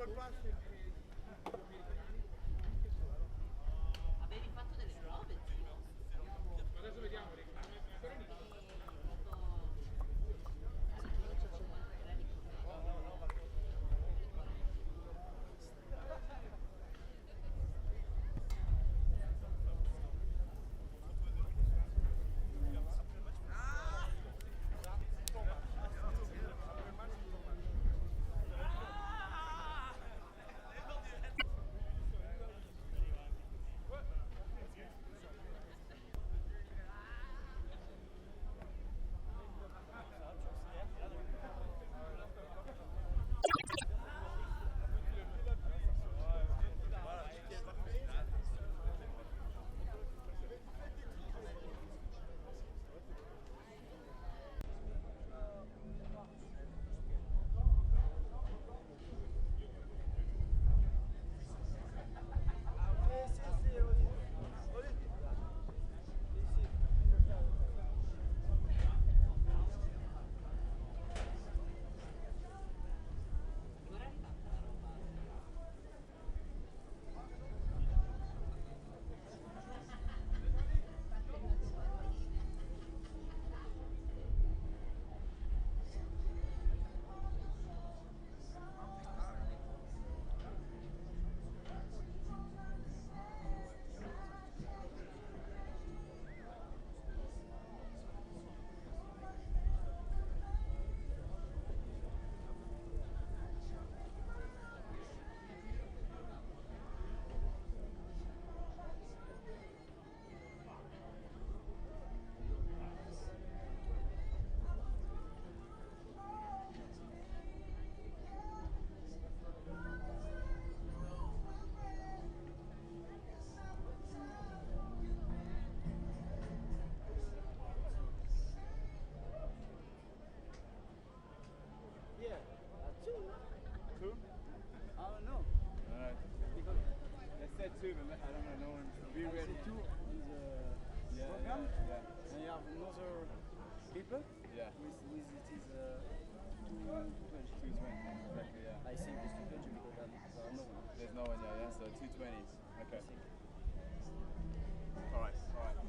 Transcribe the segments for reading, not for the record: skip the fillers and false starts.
Avevi fatto delle prove, Gino? Adesso vediamo. People? Yeah. With it is 220. 220, exactly, yeah. I think it's 220 because no one. There's no one, yeah, so 220. Okay. I think. Alright, alright.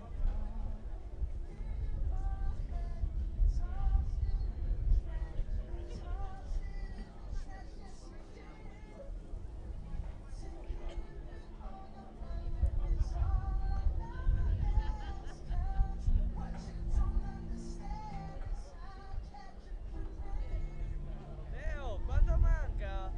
Leo, quanto manca?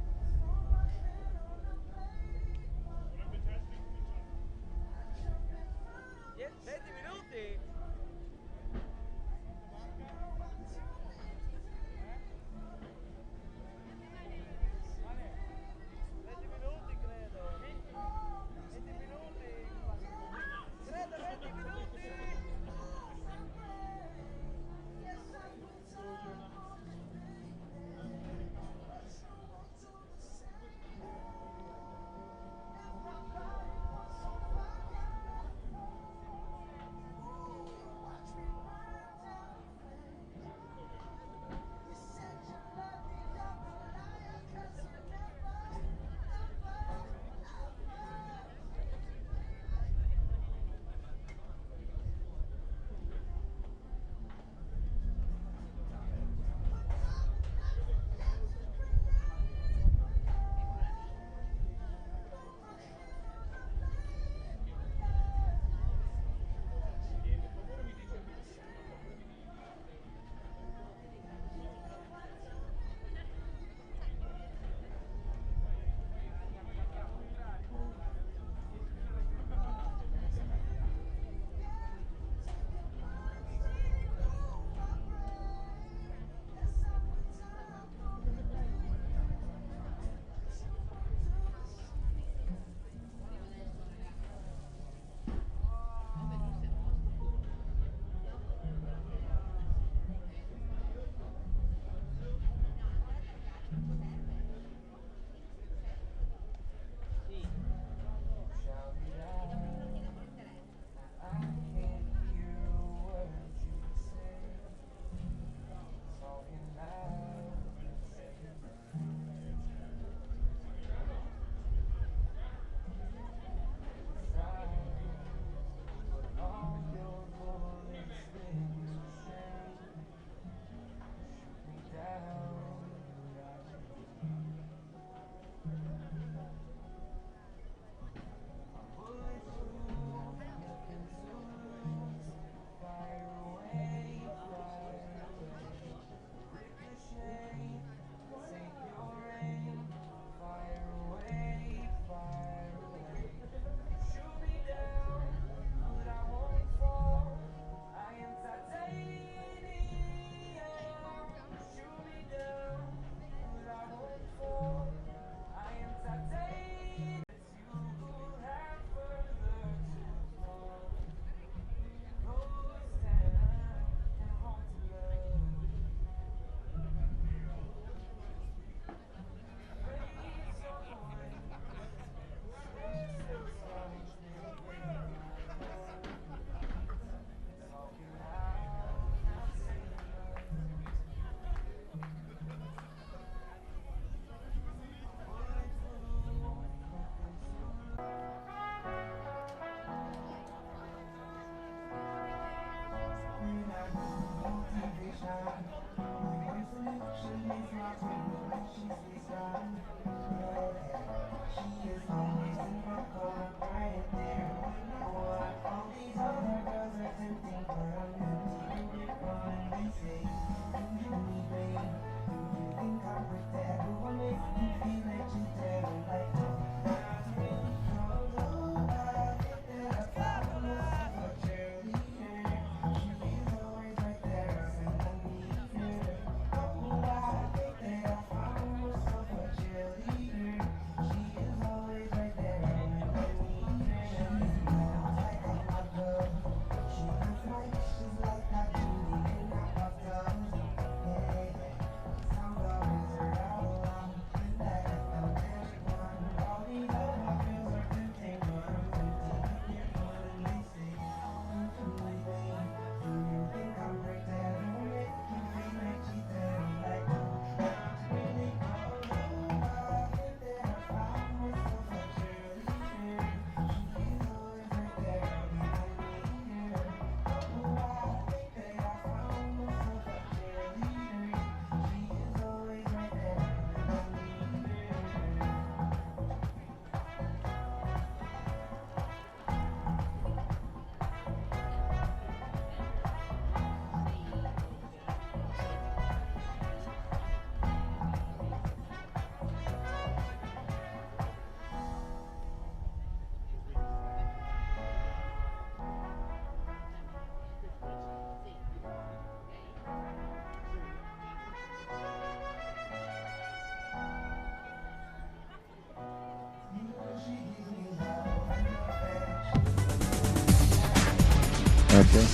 Okay.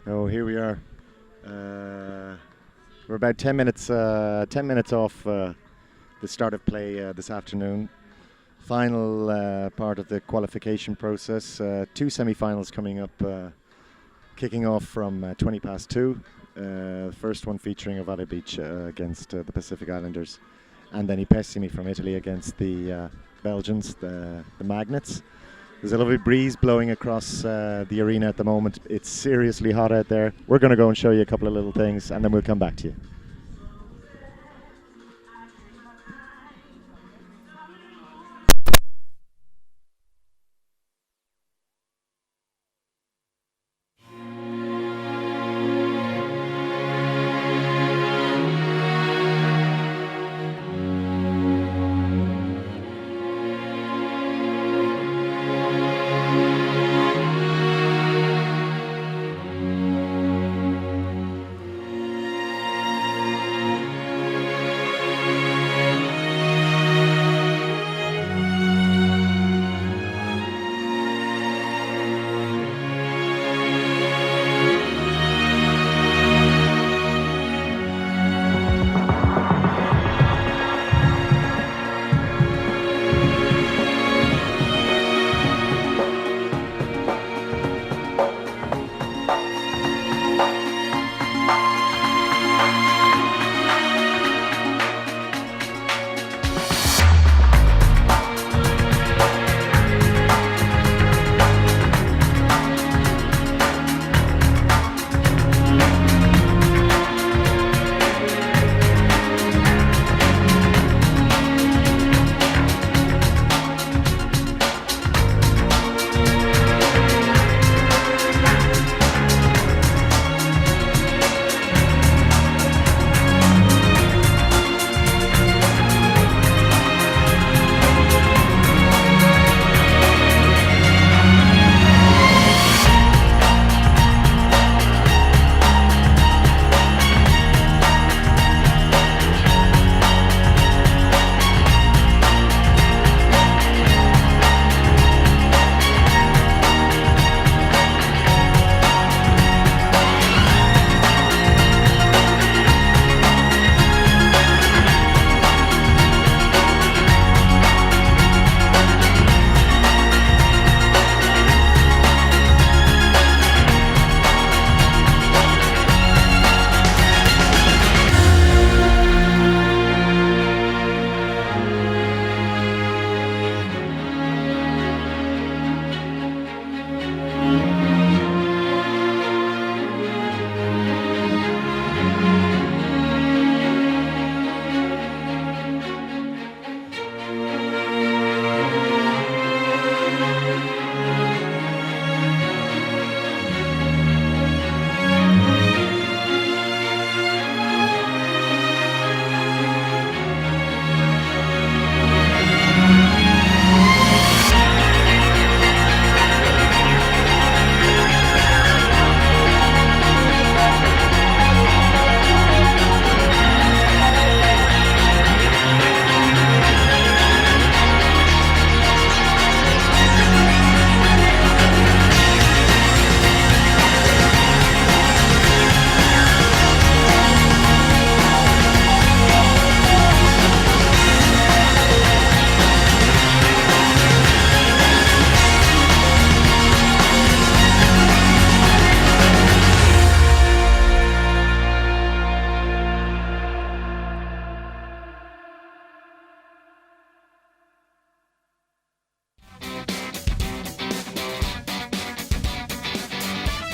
Oh, here we are. We're about 10 minutes off the start of play this afternoon. Final part of the qualification process. Two semi-finals coming up, kicking off from 20 past 2. First one featuring Ovada Beach against the Pacific Islanders, and then Ipessimi from Italy against the Belgians, the Magnets. There's a lovely breeze blowing across the arena at the moment. It's seriously hot out there. We're going to go and show you a couple of little things, and then we'll come back to you.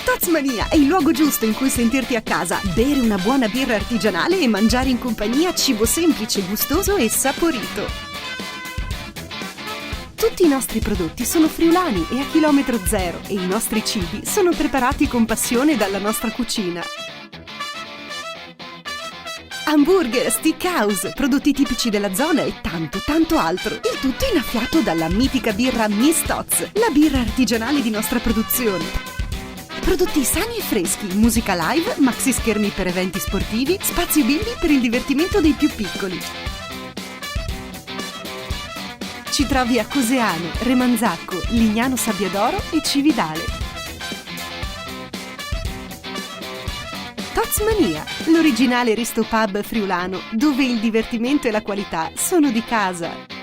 Tazmania è il luogo giusto in cui sentirti a casa, bere una buona birra artigianale e mangiare in compagnia cibo semplice, gustoso e saporito. Tutti i nostri prodotti sono friulani e a chilometro zero e i nostri cibi sono preparati con passione dalla nostra cucina. Hamburger, steakhouse, prodotti tipici della zona e tanto altro. Il tutto innaffiato dalla mitica birra Miss Tots, la birra artigianale di nostra produzione. Prodotti sani e freschi, musica live, maxi schermi per eventi sportivi, spazi bimbi per il divertimento dei più piccoli. Ci trovi a Coseano, Remanzacco, Lignano Sabbiadoro e Cividale. Tozmania, l'originale resto pub friulano, dove il divertimento e la qualità sono di casa.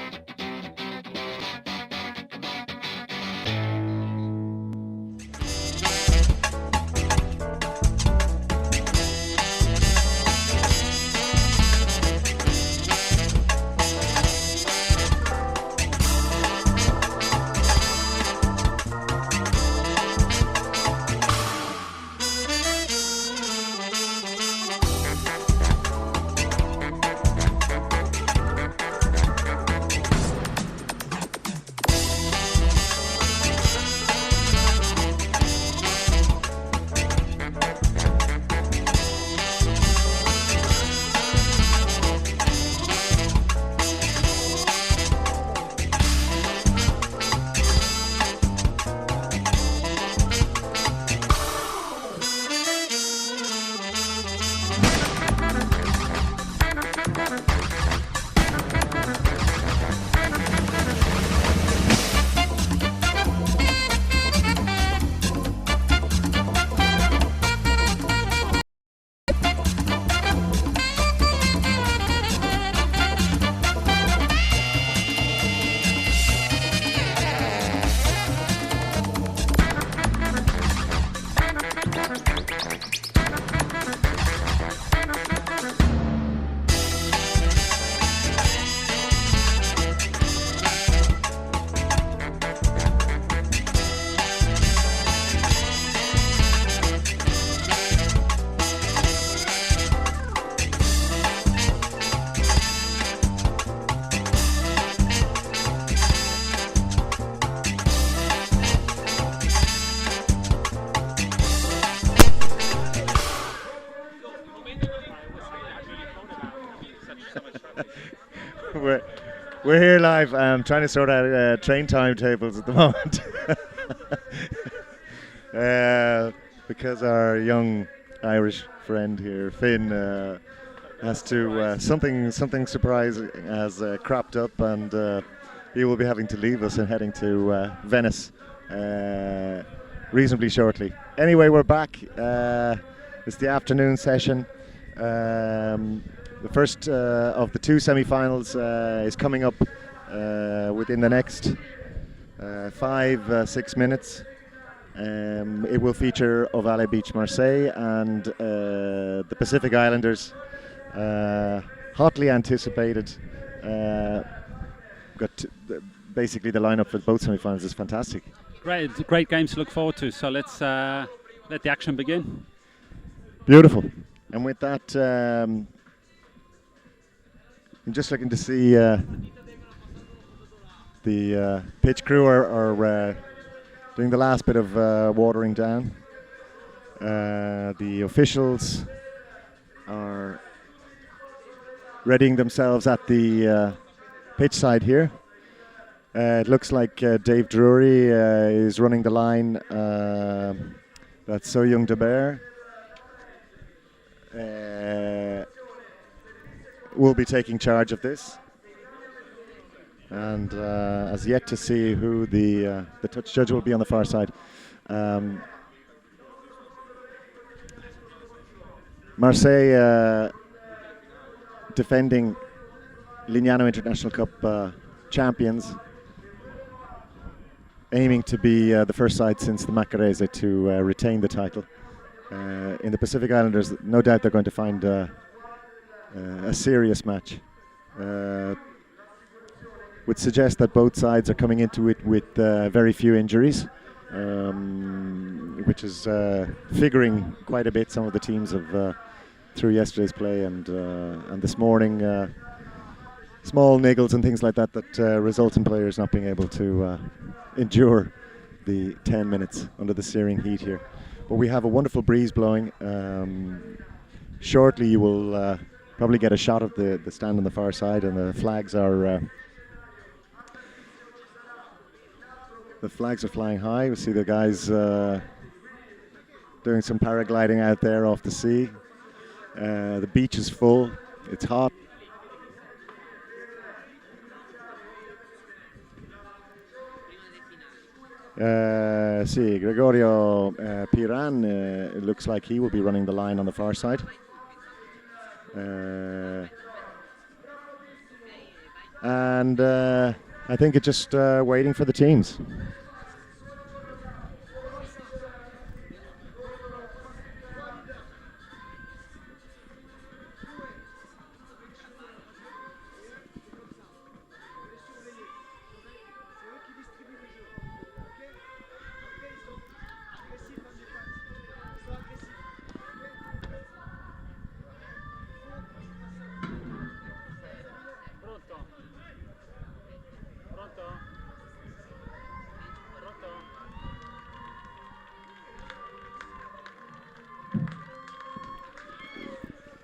We're here live, trying to sort out train timetables at the moment. Because our young Irish friend here, Finn, has to something surprising has cropped up, and he will be having to leave us and heading to Venice reasonably shortly. Anyway, we're back. It's the afternoon session. The first of the two semi-finals is coming up within the next 5-6 minutes. It will feature Ovale Beach Marseille and the Pacific Islanders, hotly anticipated. Basically the lineup for both semi-finals is fantastic. Great games to look forward to, so let's let the action begin. Beautiful. And with that, I'm just looking to see the pitch crew are doing the last bit of watering down. The officials are readying themselves at the pitch side here. It looks like Dave Drury is running the line. That's So Young de Bear. Will be taking charge of this, and as yet to see who the touch judge will be on the far side. Marseille defending Lignano International Cup champions, aiming to be the first side since the Macarese to retain the title. In the Pacific Islanders, no doubt they're going to find a serious match. Would suggest that both sides are coming into it with very few injuries, which is figuring quite a bit. Some of the teams have through yesterday's play and this morning, small niggles and things like that result in players not being able to endure the 10 minutes under the searing heat here. But we have a wonderful breeze blowing. Shortly you will probably get a shot of the stand on the far side, and the flags are flying high. We see the guys doing some paragliding out there off the sea. The beach is full. It's hot. See, Gregorio Piran, it looks like he will be running the line on the far side. And I think it's just waiting for the teams.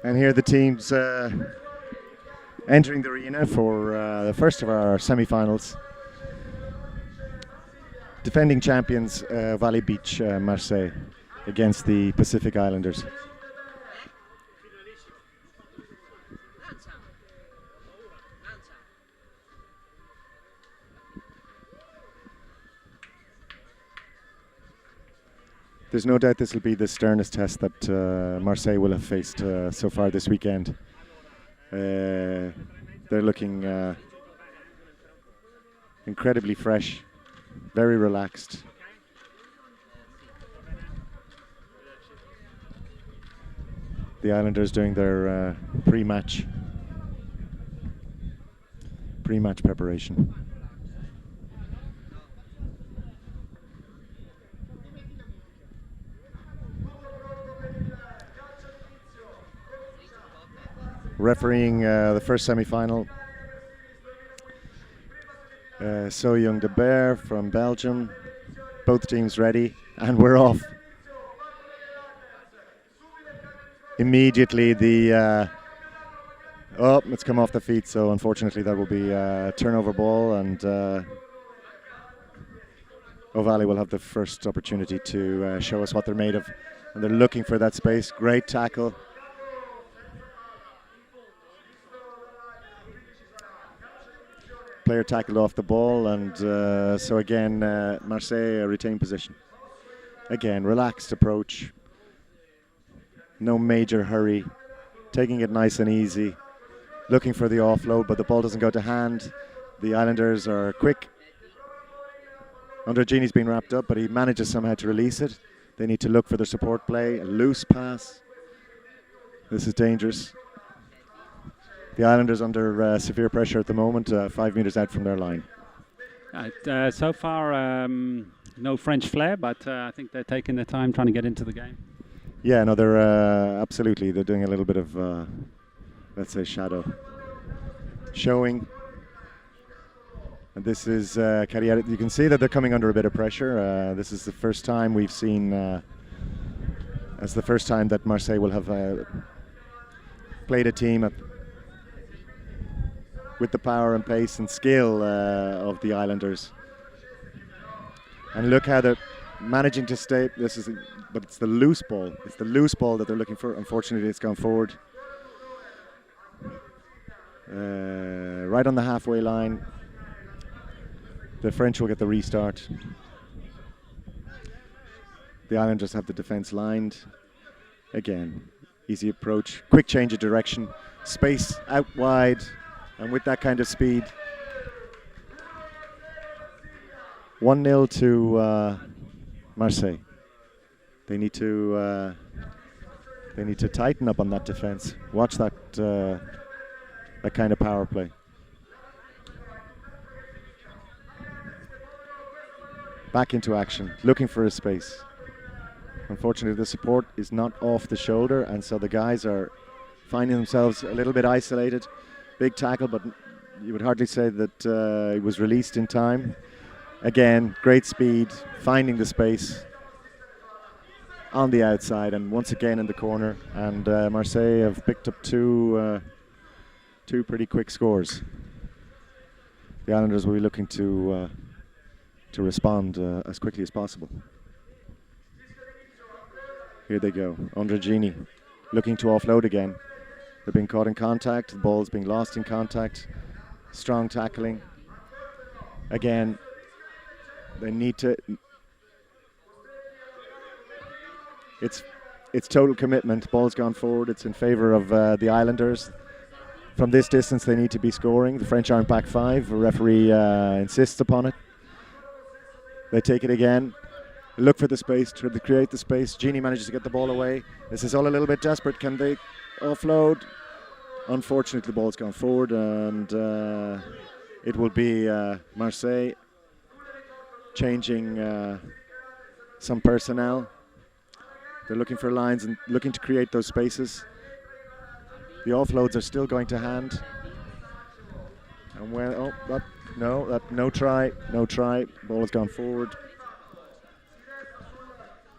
And here are the teams entering the arena for the first of our semi-finals. Defending champions Valley Beach Marseille against the Pacific Islanders. There's no doubt this will be the sternest test that Marseille will have faced so far this weekend. They're looking incredibly fresh, very relaxed. The Islanders doing their pre-match preparation. Refereeing the first semi-final, So Young de Beer from Belgium. Both teams ready, and we're off. Immediately the it's come off the feet, so unfortunately that will be a turnover ball, and O'Valley will have the first opportunity to show us what they're made of. And they're looking for that space. Great tackle. Player tackled off the ball, and so again Marseille retain possession. Again, relaxed approach, no major hurry, taking it nice and easy, looking for the offload, but the ball doesn't go to hand. The Islanders are quick. Andregini's been wrapped up, but he manages somehow to release it. They need to look for the support play, a loose pass. This is dangerous. The Islanders under severe pressure at the moment, 5 meters out from their line. So far, no French flair, but I think they're taking their time trying to get into the game. Yeah, no, they're absolutely. They're doing a little bit of, let's say, shadow showing. And this is Carriere. You can see that they're coming under a bit of pressure. This is the first time we've seen. It's the first time that Marseille will have played a team with the power and pace and skill of the Islanders. And look how they're managing to stay. But it's the loose ball. It's the loose ball that they're looking for. Unfortunately, it's gone forward. Right on the halfway line. The French will get the restart. The Islanders have the defense lined. Again, easy approach, quick change of direction, space out wide, and with that kind of speed. 1-0 to Marseille. They need to tighten up on that defense. Watch that that kind of power play. Back into action, looking for a space. Unfortunately, the support is not off the shoulder, and so the guys are finding themselves a little bit isolated. Big tackle, but you would hardly say that it was released in time. Again, great speed, finding the space on the outside, and once again in the corner. And Marseille have picked up two pretty quick scores. The Islanders will be looking to respond as quickly as possible. Here they go. Andregini looking to offload again. They're being caught in contact. The ball's being lost in contact. Strong tackling. Again, they need to... It's total commitment. Ball's gone forward. It's in favour of the Islanders. From this distance, they need to be scoring. The French aren't back 5. The referee insists upon it. They take it again. Look for the space, try to create the space. Gini manages to get the ball away. This is all a little bit desperate. Can they offload? Unfortunately, the ball's gone forward, and it will be Marseille changing some personnel. They're looking for lines and looking to create those spaces. The offloads are still going to hand. And when, no try. Ball has gone forward.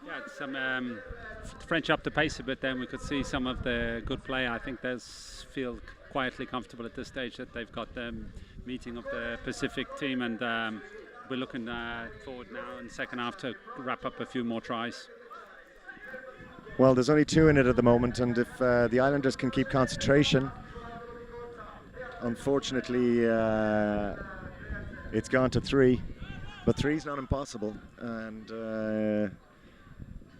Yeah, some French up the pace a bit. Then we could see some of the good play. I think they feel quietly comfortable at this stage that they've got the meeting of the Pacific team, and we're looking forward now in the second half to wrap up a few more tries. Well, there's only 2 in it at the moment, and if the Islanders can keep concentration, unfortunately it's gone to 3, but 3 is not impossible, and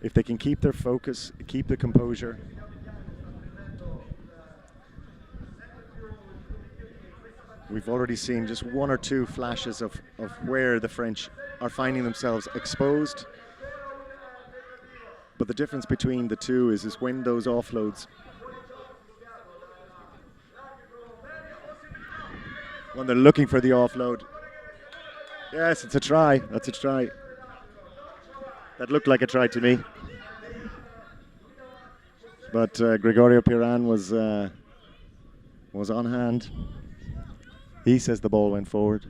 if they can keep their focus, keep the composure, we've already seen just 1 or 2 flashes of where the French are finding themselves exposed. But the difference between the two is when those offloads, when they're looking for the offload. Yes, it's a try. That's a try. That looked like a try to me. But Gregorio Piran was on hand. He says the ball went forward.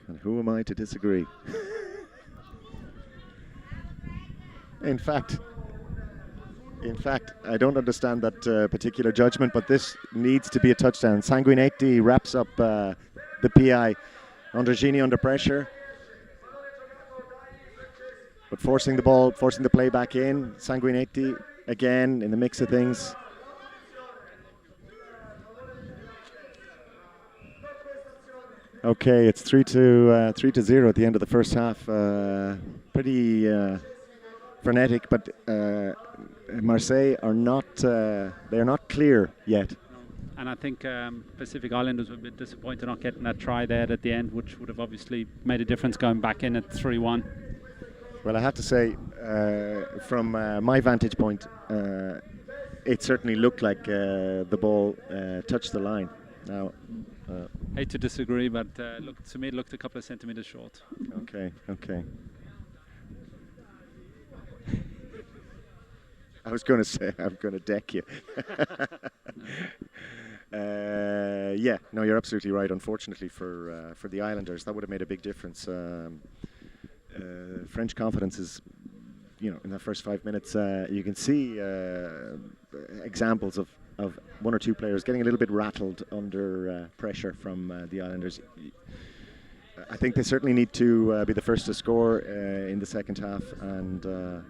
And who am I to disagree? In fact, I don't understand that particular judgment, but this needs to be a touchdown. Sanguinetti wraps up the PI. Andregini under pressure, but forcing the play back in. Sanguinetti again in the mix of things. Okay, it's 3-0 at the end of the first half. Pretty frenetic, but Marseille are not. They are not clear yet. And I think Pacific Islanders were a bit disappointed not getting that try there at the end, which would have obviously made a difference going back in at 3-1. Well, I have to say, from my vantage point, it certainly looked like the ball touched the line. Now. Hate to disagree, but to me it looked a couple of centimeters short. Okay. I was going to say I'm going to deck you. Yeah, no, you're absolutely right. Unfortunately for the Islanders, that would have made a big difference. French confidence is, in the first 5 minutes, you can see examples of 1 or 2 players getting a little bit rattled under pressure from the Islanders. I think they certainly need to be the first to score in the second half, and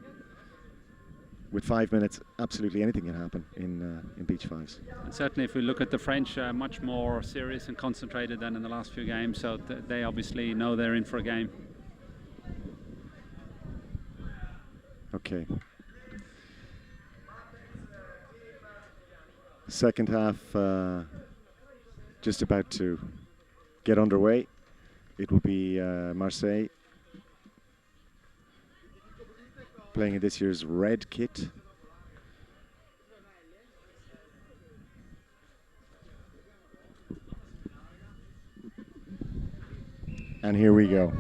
with 5 minutes, absolutely anything can happen in beach 5's. And certainly, if we look at the French, much more serious and concentrated than in the last few games, so they obviously know they're in for a game. Okay. Second half just about to get underway. It will be Marseille playing in this year's red kit. And here we go.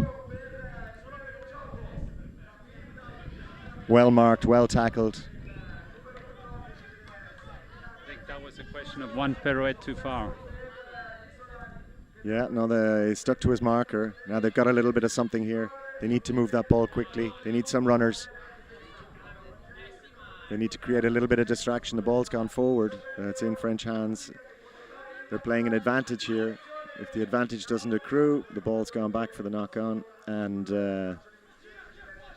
Well marked, well tackled. A question of 1 pirouette too far. Yeah, no, he stuck to his marker. Now they've got a little bit of something here. They need to move that ball quickly. They need some runners. They need to create a little bit of distraction. The ball's gone forward. It's in French hands. They're playing an advantage here. If the advantage doesn't accrue, the ball's gone back for the knock-on. And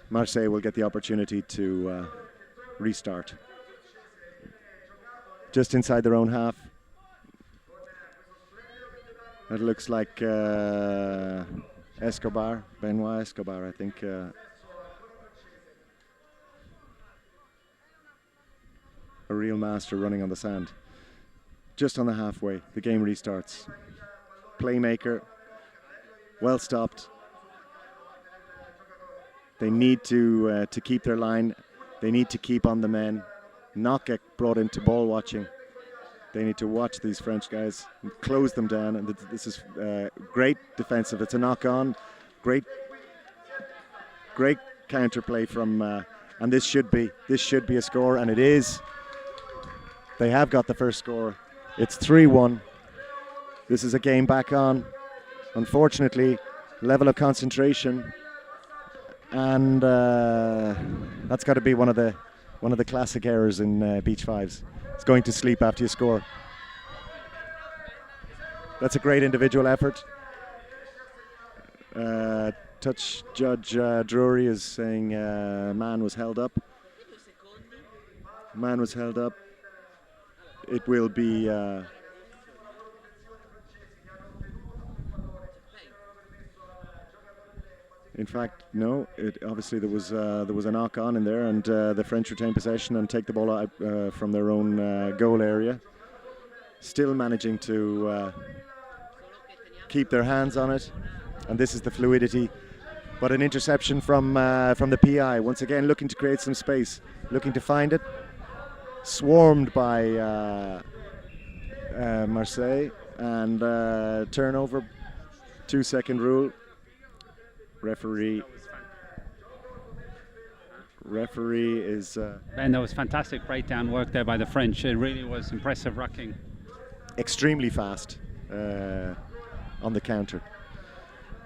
Marseille will get the opportunity to restart. Just inside their own half. It looks like Escobar, Benoit Escobar, I think. A real master running on the sand. Just on the halfway, the game restarts. Playmaker, well stopped. They need to keep their line. They need to keep on the men, not get brought into ball watching. They need to watch these French guys and close them down. And this is great defensive. It's a knock-on. Great counterplay from, and this should be a score, and it is. They have got the first score. It's 3-1. This is a game back on. Unfortunately, level of concentration, and that's got to be one of the classic errors in beach fives. It's going to sleep after you score. That's a great individual effort. Touch judge Drury is saying man was held up. Man was held up. It will be in fact, no. Obviously there was a knock on in there, and the French retain possession and take the ball out from their own goal area. Still managing to keep their hands on it, and this is the fluidity. But an interception from the PI. Once again, looking to create some space, looking to find it. Swarmed by Marseille, and turnover. 2-second rule. Referee is... Ben, that was fantastic breakdown work there by the French. It really was impressive rucking. Extremely fast on the counter.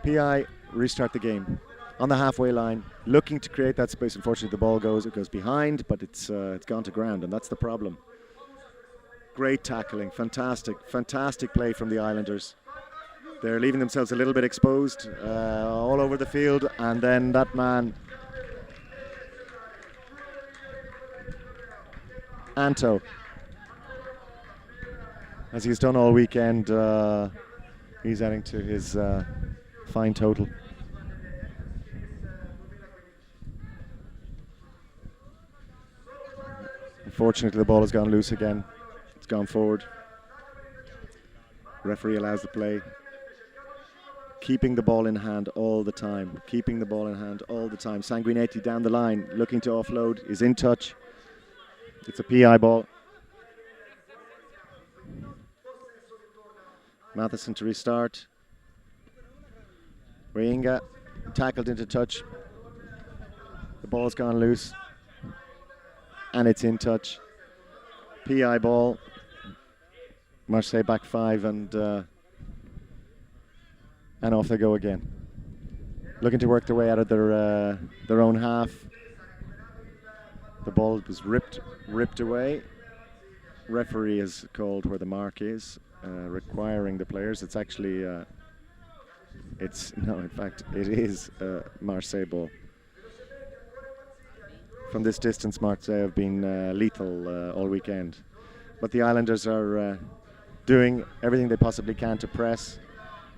PI restart the game on the halfway line, looking to create that space. Unfortunately, the ball goes behind, but it's gone to ground, and that's the problem. Great tackling, fantastic play from the Islanders. They're leaving themselves a little bit exposed all over the field, and then that man, Anto, as he's done all weekend, he's adding to his fine total. Unfortunately, the ball has gone loose again. It's gone forward. Referee allows the play. Keeping the ball in hand all the time. Sanguinetti down the line, looking to offload, is in touch. It's a PI ball. Matheson to restart. Wainga tackled into touch. The ball's gone loose, and it's in touch. PI ball. Marseille back 5, and off they go again. Looking to work their way out of their own half. The ball was ripped away. Referee has called where the mark is, requiring the players. It's actually, in fact, it is Marseille ball. From this distance, Marseille have been lethal all weekend. But the Islanders are doing everything they possibly can to press.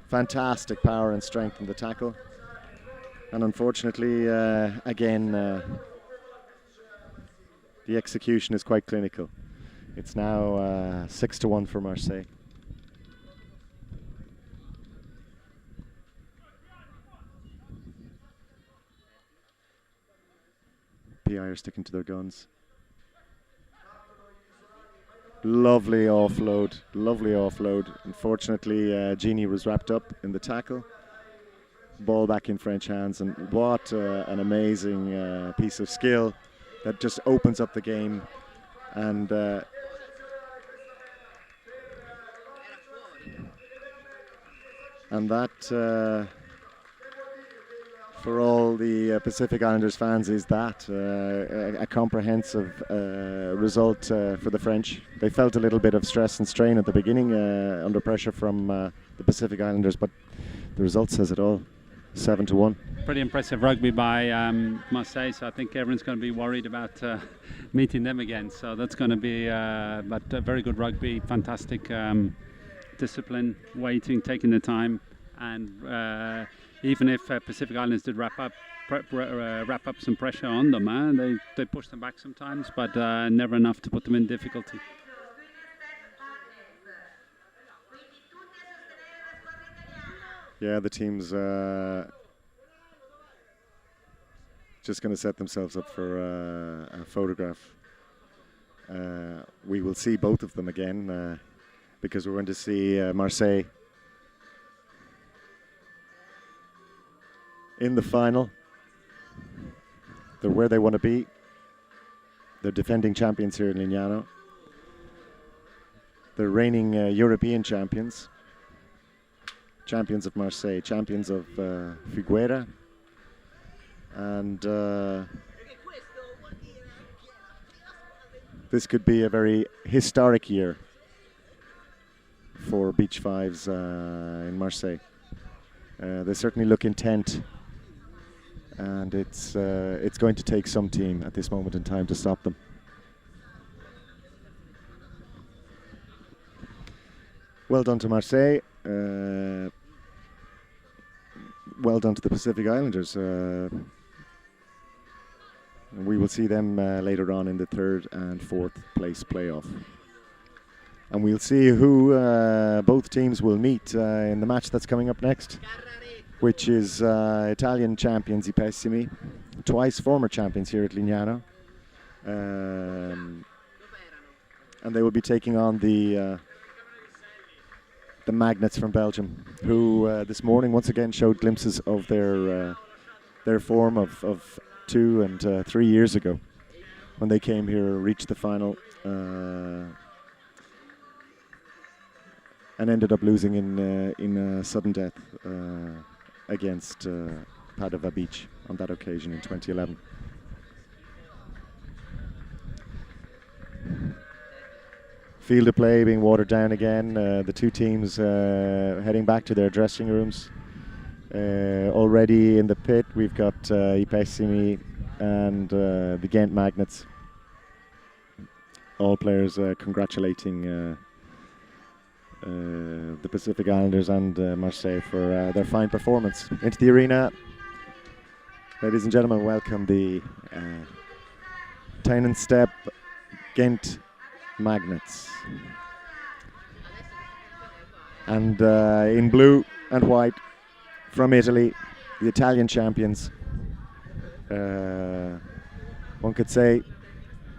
Fantastic power and strength in the tackle. And unfortunately, again, the execution is quite clinical. It's now 6-1 for Marseille. PI are sticking to their guns. Lovely offload. Unfortunately, Genie was wrapped up in the tackle. Ball back in French hands, and what an amazing piece of skill that just opens up the game. And that, for all the Pacific Islanders fans, is that a comprehensive result for the French. They felt a little bit of stress and strain at the beginning under pressure from the Pacific Islanders, but the result says it all. 7-1. Pretty impressive rugby by Marseille, so I think everyone's going to be worried about meeting them again. So that's going to be, but very good rugby, fantastic discipline, waiting, taking the time, and even if Pacific Islands did wrap up some pressure on them, they pushed them back sometimes, but never enough to put them in difficulty. Yeah, the team's just going to set themselves up for a photograph. We will see both of them again because we're going to see Marseille in the final. They're where they want to be. They're defending champions here in Lignano. They're reigning European champions. Champions of Marseille, champions of Figuera. And this could be a very historic year for Beach 5's in Marseille. They certainly look intent, and it's going to take some team at this moment in time to stop them. Well done to Marseille. Well done to the Pacific Islanders. We will see them later on in the 3rd and 4th place playoff. And we'll see who both teams will meet in the match that's coming up next, which is Italian champions I Pessimi, twice former champions here at Lignano. And they will be taking on the Magnets from Belgium, who this morning once again showed glimpses of their form of 2 and 3 years ago when they came here, reached the final, and ended up losing in sudden death against Padova Beach on that occasion in 2011. Field of play being watered down again. The two teams heading back to their dressing rooms. Already in the pit, we've got I Pessimi and the Ghent Magnets. All players congratulating the Pacific Islanders and Marseille for their fine performance. Into the arena, ladies and gentlemen, welcome the Tyne and Step Ghent Magnets. And in blue and white from Italy, the Italian champions. One could say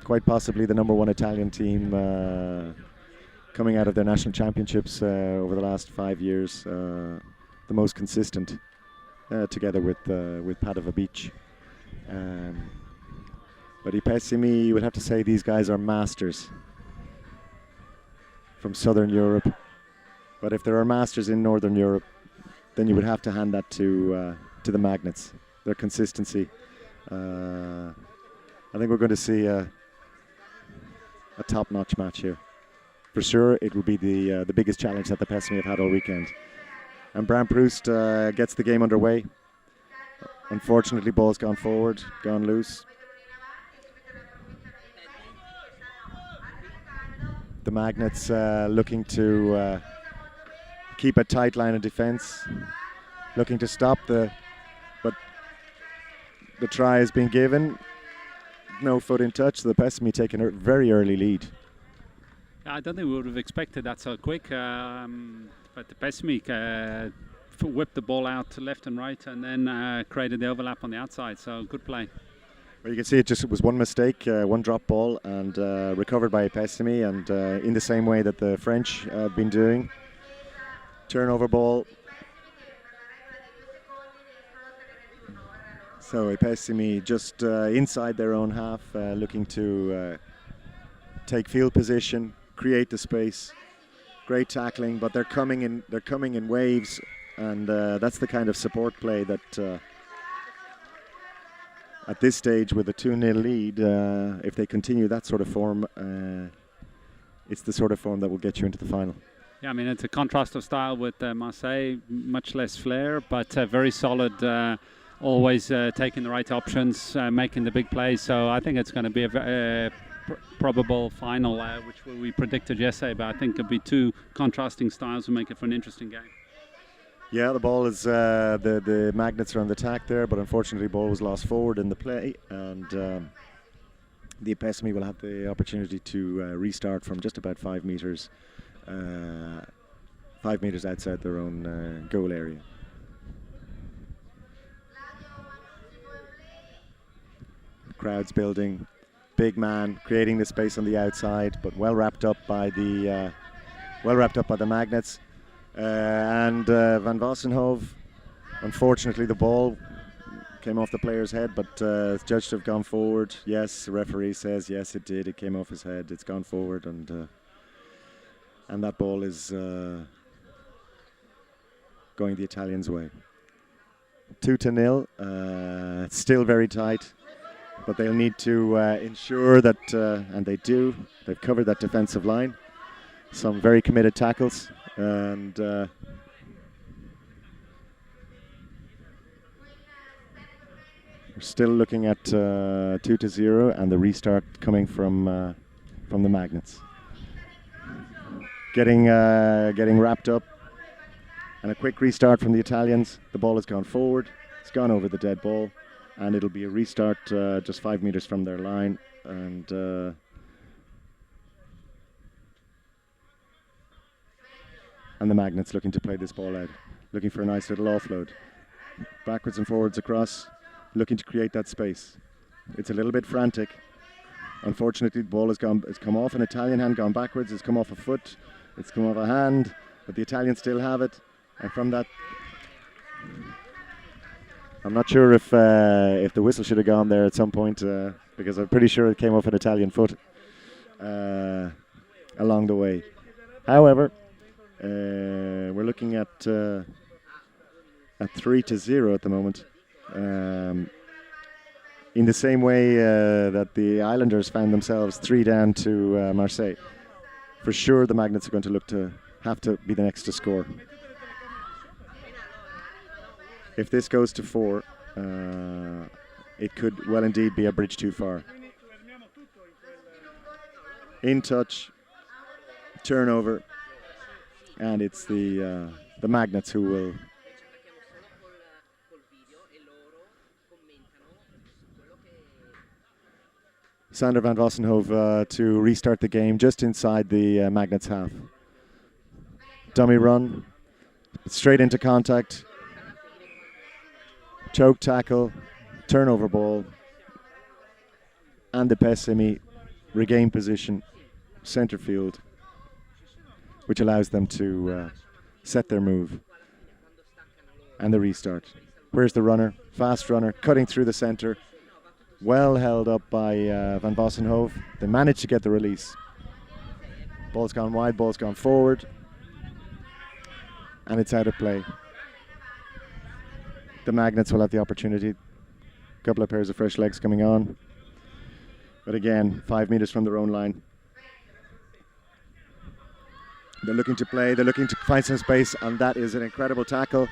quite possibly the #1 Italian team coming out of their national championships over the last 5 years, the most consistent, together with Padova Beach. But I Pessimi, you would have to say these guys are masters from Southern Europe. But if there are masters in Northern Europe, then you would have to hand that to the Magnets. Their consistency. I think we're going to see a top-notch match here. For sure, it will be the biggest challenge that the Pessimi have had all weekend. And Bram Proust gets the game underway. Unfortunately, ball's gone forward, gone loose. The Magnets looking to keep a tight line of defence, looking to stop but the try has been given. No foot in touch, so the Pessimi taking a very early lead. I don't think we would have expected that so quick, but the Pessimi whipped the ball out to left and right and then created the overlap on the outside, so good play. Well, you can see it was one mistake, one drop ball, and recovered by Pessimi, and in the same way that the French have been doing. Turnover ball. So Pessimi just inside their own half, looking to take field position, create the space. Great tackling, but they're coming in waves, and that's the kind of support play that at this stage with a 2-0 lead, if they continue that sort of form, it's the sort of form that will get you into the final. Yeah, I mean, it's a contrast of style with Marseille, much less flair, but very solid, always taking the right options, making the big plays. So I think it's going to be a probable final, which we predicted yesterday, but I think it'll be two contrasting styles will make it for an interesting game. Yeah, the ball is, the Magnets are on the attack there, but unfortunately the ball was lost forward in the play, and the Pessimi will have the opportunity to restart from just about 5 metres. 5 metres outside their own goal area. Crowds building, big man creating the space on the outside, but well wrapped up by the Magnets. And Van Vossenhove, unfortunately, the ball came off the player's head, but it's judged to have gone forward. Yes, the referee says yes, it did. It came off his head. It's gone forward, and that ball is going the Italians' way. 2-0. It's still very tight, but they'll need to ensure that, and they do. They've covered that defensive line. Some very committed tackles, and we're still looking at 2-0, and the restart coming from the Magnets. Getting wrapped up, and a quick restart from the Italians. The ball has gone forward. It's gone over the dead ball, and it'll be a restart just 5 metres from their line, and the Magnets looking to play this ball out, looking for a nice little offload. Backwards and forwards across, looking to create that space. It's a little bit frantic. Unfortunately, the ball has come off an Italian hand, gone backwards. It's come off a foot. It's come off a hand, but the Italians still have it. And from that, I'm not sure if the whistle should have gone there at some point, because I'm pretty sure it came off an Italian foot along the way. However, we're looking at 3-0 at the moment. In the same way that the Islanders found themselves 3 down to Marseille. For sure, the Magnets are going to have to be the next to score. If this goes to 4, it could well indeed be a bridge too far. In touch, turnover, and it's the Magnets who will. Sander van Vossenhove to restart the game just inside the Magnets half. Dummy run, straight into contact, choke tackle, turnover ball, and the Pessimi regain position, centre field, which allows them to set their move. And the restart. Where's the runner? Fast runner, cutting through the centre. Well held up by Van Vossenhove. They managed to get the release. Ball's gone wide, ball's gone forward. And it's out of play. The Magnets will have the opportunity. A couple of pairs of fresh legs coming on. But again, 5 metres from their own line. They're looking to play, they're looking to find some space, and that is an incredible tackle.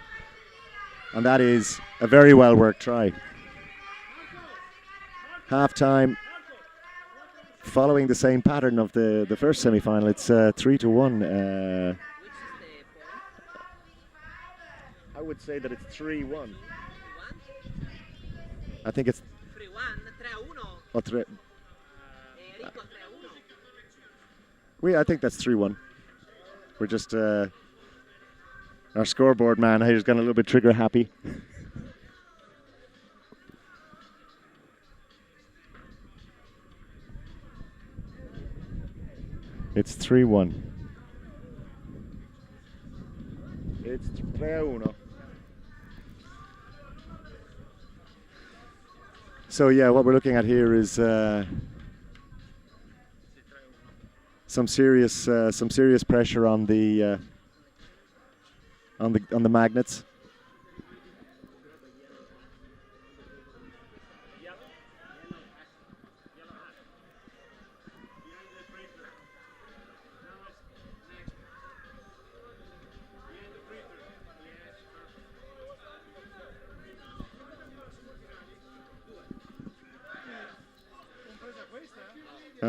And that is a very well worked try. Half-time, following the same pattern of the first semi-final. It's 3-1. I would say that it's 3-1. I think it's 3-1, 3-1. I think that's 3-1. We're just our scoreboard man here's gone a little bit trigger happy. It's 3-1. It's 3-1. So yeah, what we're looking at here is some serious pressure on the Magnets.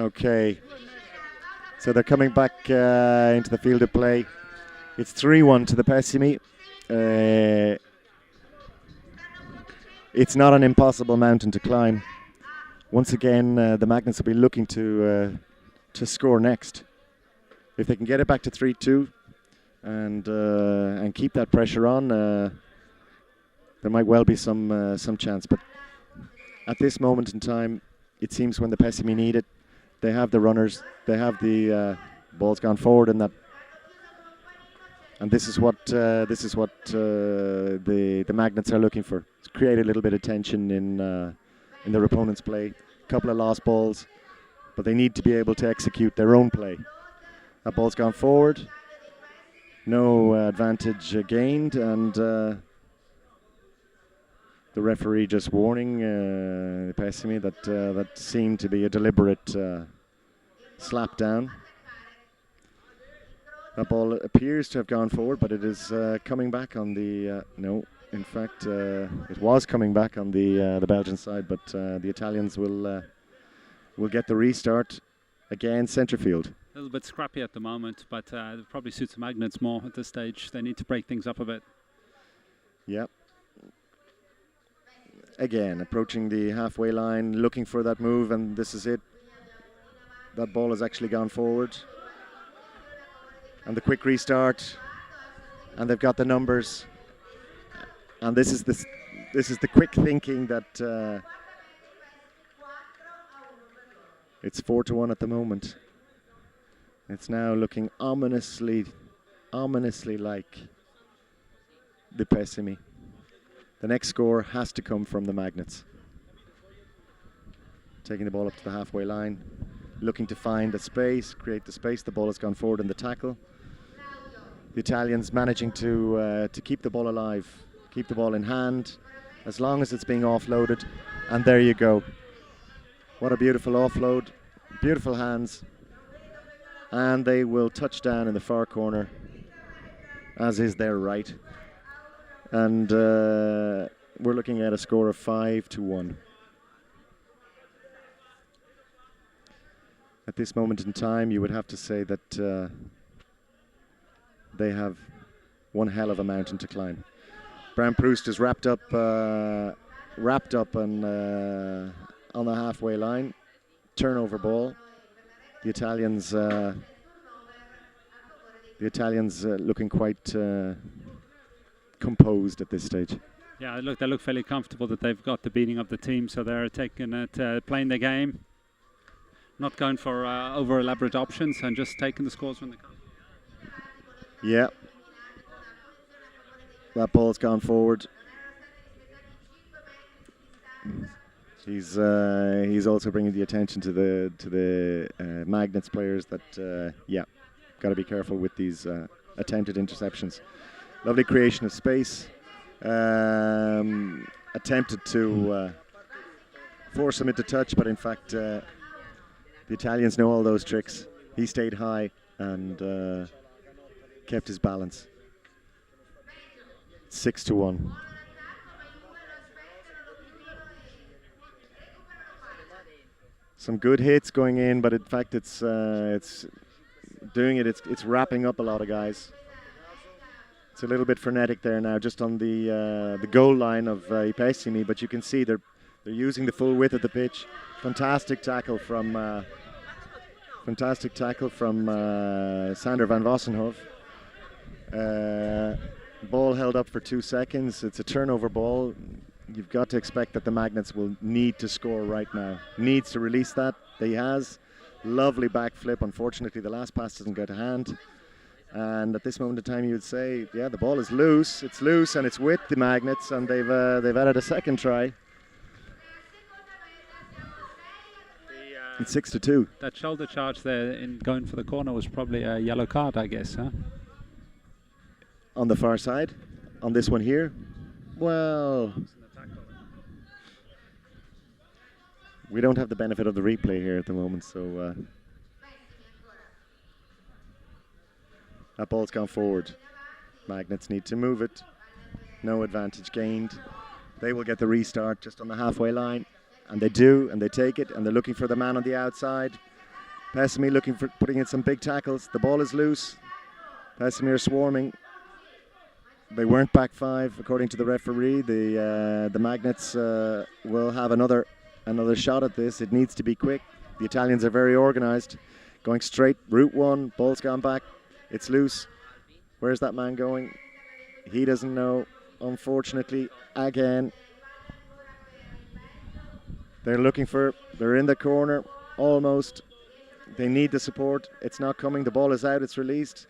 Okay. So they're coming back into the field of play. It's 3-1 to the Pessimi. It's not an impossible mountain to climb. Once again, the Magnets will be looking to score next. If they can get it back to 3-2 and keep that pressure on, there might well be some chance. But at this moment in time, it seems when the Pessimi need it, they have the runners, they have the ball's gone forward in that. And this is what the Magnets are looking for. To create a little bit of tension in their opponent's play. A couple of lost balls, but they need to be able to execute their own play. That ball's gone forward. No advantage gained, and the referee just warning the Pessimi that seemed to be a deliberate slap down. That ball appears to have gone forward, but it is coming back on the no. In fact, it was coming back on the Belgian side, but the Italians will get the restart again. Centre field. A little bit scrappy at the moment, but it probably suits the Magnets more at this stage. They need to break things up a bit. Yep. Again, approaching the halfway line, looking for that move, and this is it. That ball has actually gone forward. And the quick restart, and they've got the numbers. And this is the quick thinking that it's 4-1 at the moment. It's now looking ominously like the Pessimi. The next score has to come from the Magnets. Taking the ball up to the halfway line, looking to find a space, create the space. The ball has gone forward in the tackle. The Italians managing to keep the ball alive, keep the ball in hand, as long as it's being offloaded. And there you go. What a beautiful offload, beautiful hands. And they will touch down in the far corner, as is their right. And we're looking at a score of 5-1. At this moment in time, you would have to say that they have one hell of a mountain to climb. Bram Proust is wrapped up on the halfway line. Turnover ball. The Italians looking quite composed at this stage. Yeah, they look fairly comfortable that they've got the beating of the team, so they're taking it, playing their game, not going for over elaborate options, and just taking the scores when they come. Yeah. That ball's gone forward. He's also bringing the attention to the Magnets players that got to be careful with these attempted interceptions. Lovely creation of space. Attempted to force him into touch, but in fact the Italians know all those tricks. He stayed high and kept his balance. 6-1. Some good hits going in, but in fact it's doing it. It's wrapping up a lot of guys. It's a little bit frenetic there now, just on the goal line of Pessimi, but you can see they're using the full width of the pitch. Fantastic tackle from Sander van Vossenhoff. Ball held up for 2 seconds. It's a turnover ball. You've got to expect that the Magnets will need to score right now. Needs to release that. He has. Lovely backflip. Unfortunately, the last pass doesn't get a hand. And at this moment in time, you would say, yeah, the ball is loose. It's loose and it's with the Magnets, and they've added a second try. It's 6-2. That shoulder charge there in going for the corner was probably a yellow card, I guess, huh? On the far side, on this one here, well, we don't have the benefit of the replay here at the moment, so that ball's gone forward. Magnets need to move it. No advantage gained. They will get the restart just on the halfway line, and they do, and they take it, and they're looking for the man on the outside. Pessimy looking for putting in some big tackles. The ball is loose. Pessimy are swarming. They weren't back 5 according to the referee. The Magnets will have another shot at this. It needs to be quick. The Italians are very organised. Going straight, route 1, ball's gone back. It's loose. Where's that man going? He doesn't know, unfortunately, again. They're in the corner, almost. They need the support. It's not coming. The ball is out. It's released.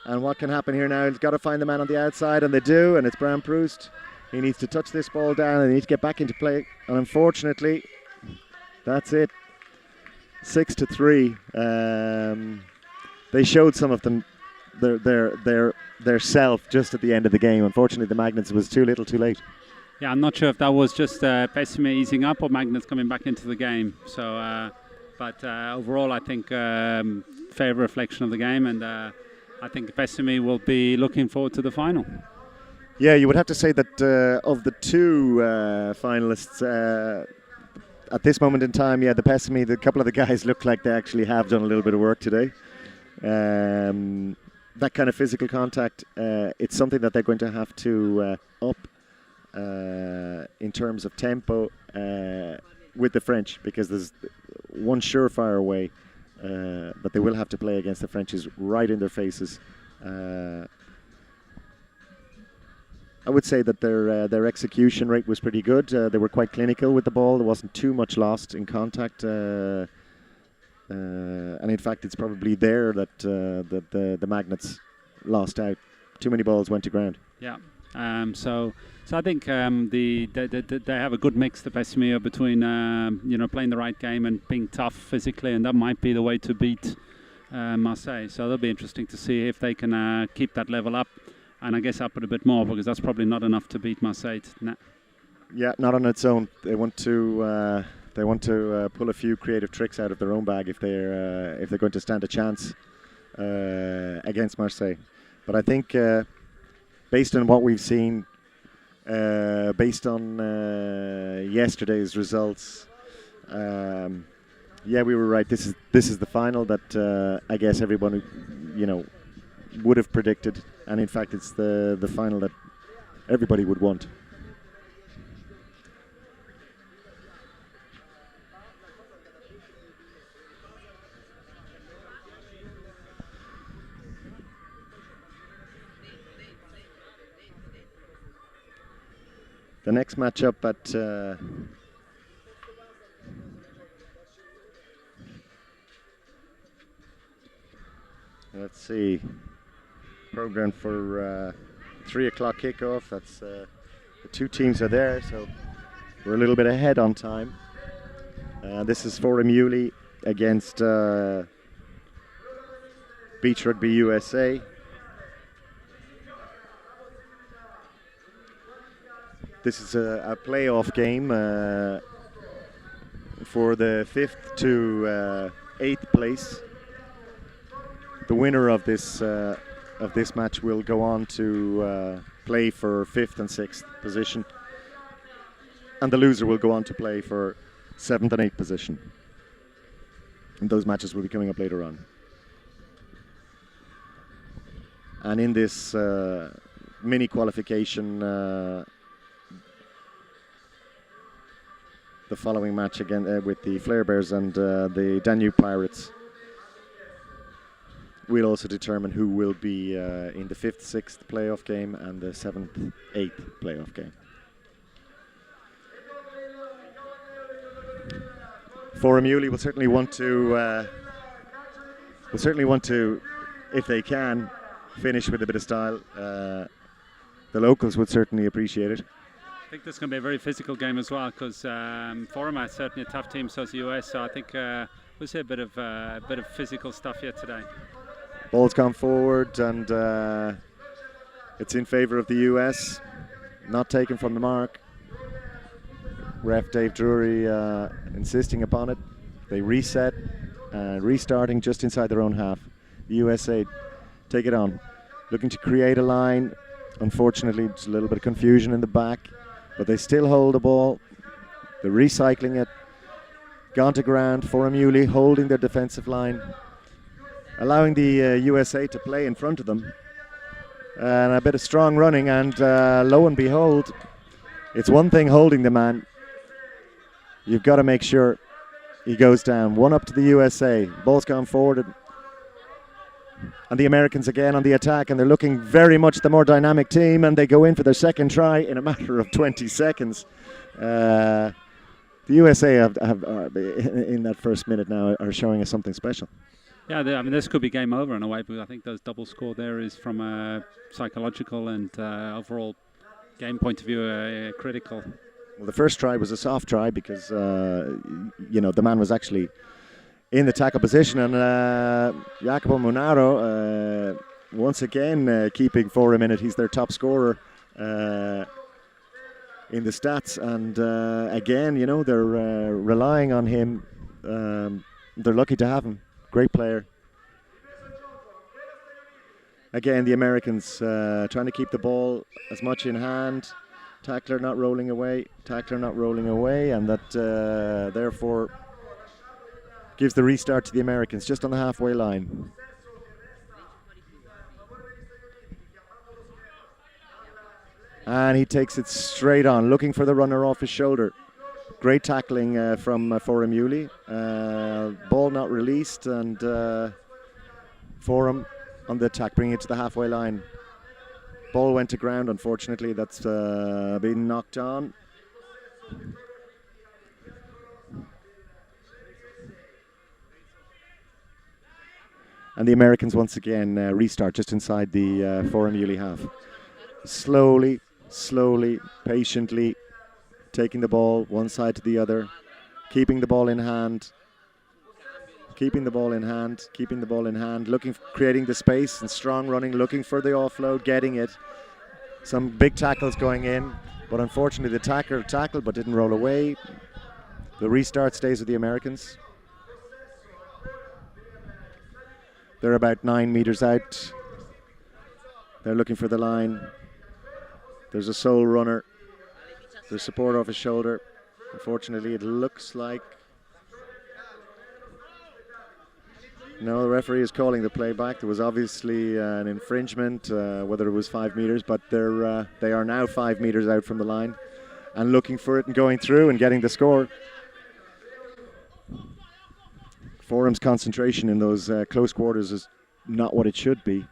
And what can happen here now? He's got to find the man on the outside, and they do, and it's Bram Proust. He needs to touch this ball down, and they need to get back into play. And unfortunately, that's it. 6-3. They showed some of them their self just at the end of the game. Unfortunately, the Magnets was too little, too late. Yeah, I'm not sure if that was just Pessimy easing up or Magnets coming back into the game. So, but overall, I think fair reflection of the game, and I think Pessimy will be looking forward to the final. Yeah, you would have to say that of the two finalists at this moment in time, the Pessimy, the couple of the guys look like they actually have done a little bit of work today. That kind of physical contact, it's something that they're going to have to up in terms of tempo with the French, because there's one surefire way that they will have to play against the French is right in their faces. I would say that their execution rate was pretty good. They were quite clinical with the ball. There wasn't too much lost in contact. And in fact, it's probably there that the Magnets lost out. Too many balls went to ground. Yeah. So I think they have a good mix, the Pessimy, between playing the right game and being tough physically, and that might be the way to beat Marseille. So that'll be interesting to see if they can keep that level up, and I guess up it a bit more, because that's probably not enough to beat Marseille. Yeah, not on its own. They want to pull a few creative tricks out of their own bag if they're going to stand a chance against Marseille. But I think based on what we've seen, based on yesterday's results, we were right. This is the final that I guess everyone would have predicted, and in fact, it's the final that everybody would want. The next matchup at let's see, programmed for 3 o'clock kickoff. That's the two teams are there, so we're a little bit ahead on time. This is for Emuli against Beach Rugby USA. This is a playoff game for the 5th to 8th place. The winner of this match will go on to play for 5th and 6th position, and the loser will go on to play for 7th and 8th position. And those matches will be coming up later on. And in this mini qualification, the following match again with the Flare Bears and the Danube Pirates will also determine who will be in the 5th, 6th playoff game and the 7th, 8th playoff game. For Emuli, will certainly want to, if they can, finish with a bit of style. The locals would certainly appreciate it. I think this is going to be a very physical game as well, because Forum is certainly a tough team, so is the US. So I think we'll see a bit of physical stuff here today. Ball's gone forward, and it's in favour of the US. Not taken from the mark. Ref Dave Drury insisting upon it. They reset, restarting just inside their own half. The USA take it on, looking to create a line. Unfortunately, it's a little bit of confusion in the back, but they still hold the ball. They're recycling it. gone to ground. Forum holding their defensive line, allowing the USA to play in front of them. And a bit of strong running, and lo and behold, it's one thing holding the man. You've got to make sure he goes down. One up to the USA. Ball's gone forward. And the Americans again on the attack, and they're looking very much the more dynamic team, and they go in for their second try in a matter of 20 seconds. The USA have in that first minute now are showing us something special. Yeah, I mean, this could be game over in a way, but I think those double score there is from a psychological and overall game point of view critical. Well, the first try was a soft try because, the man was actually in the tackle position, and Jacopo Munaro, once again, keeping Forum in it. He's their top scorer in the stats, and again, they're relying on him. They're lucky to have him. Great player. Again, the Americans trying to keep the ball as much in hand. Tackler not rolling away, and that therefore gives the restart to the Americans just on the halfway line. And he takes it straight on, looking for the runner off his shoulder. Great tackling from Forum. Ball not released, and Forum on the attack, bringing it to the halfway line. Ball went to ground, unfortunately. That's been knocked on. And the Americans once again restart just inside the Forum half. Slowly, patiently taking the ball one side to the other, keeping the ball in hand, creating the space and strong running, looking for the offload, getting it. Some big tackles going in, but unfortunately the tackler tackled but didn't roll away. The restart stays with the Americans. They're about 9 meters out. They're looking for the line. There's a sole runner. There's support off his shoulder. Unfortunately, it looks like... No, the referee is calling the play back. There was obviously an infringement, whether it was 5 meters, but they are now 5 meters out from the line and looking for it and going through and getting the score. Forum's concentration in those close quarters is not what it should be.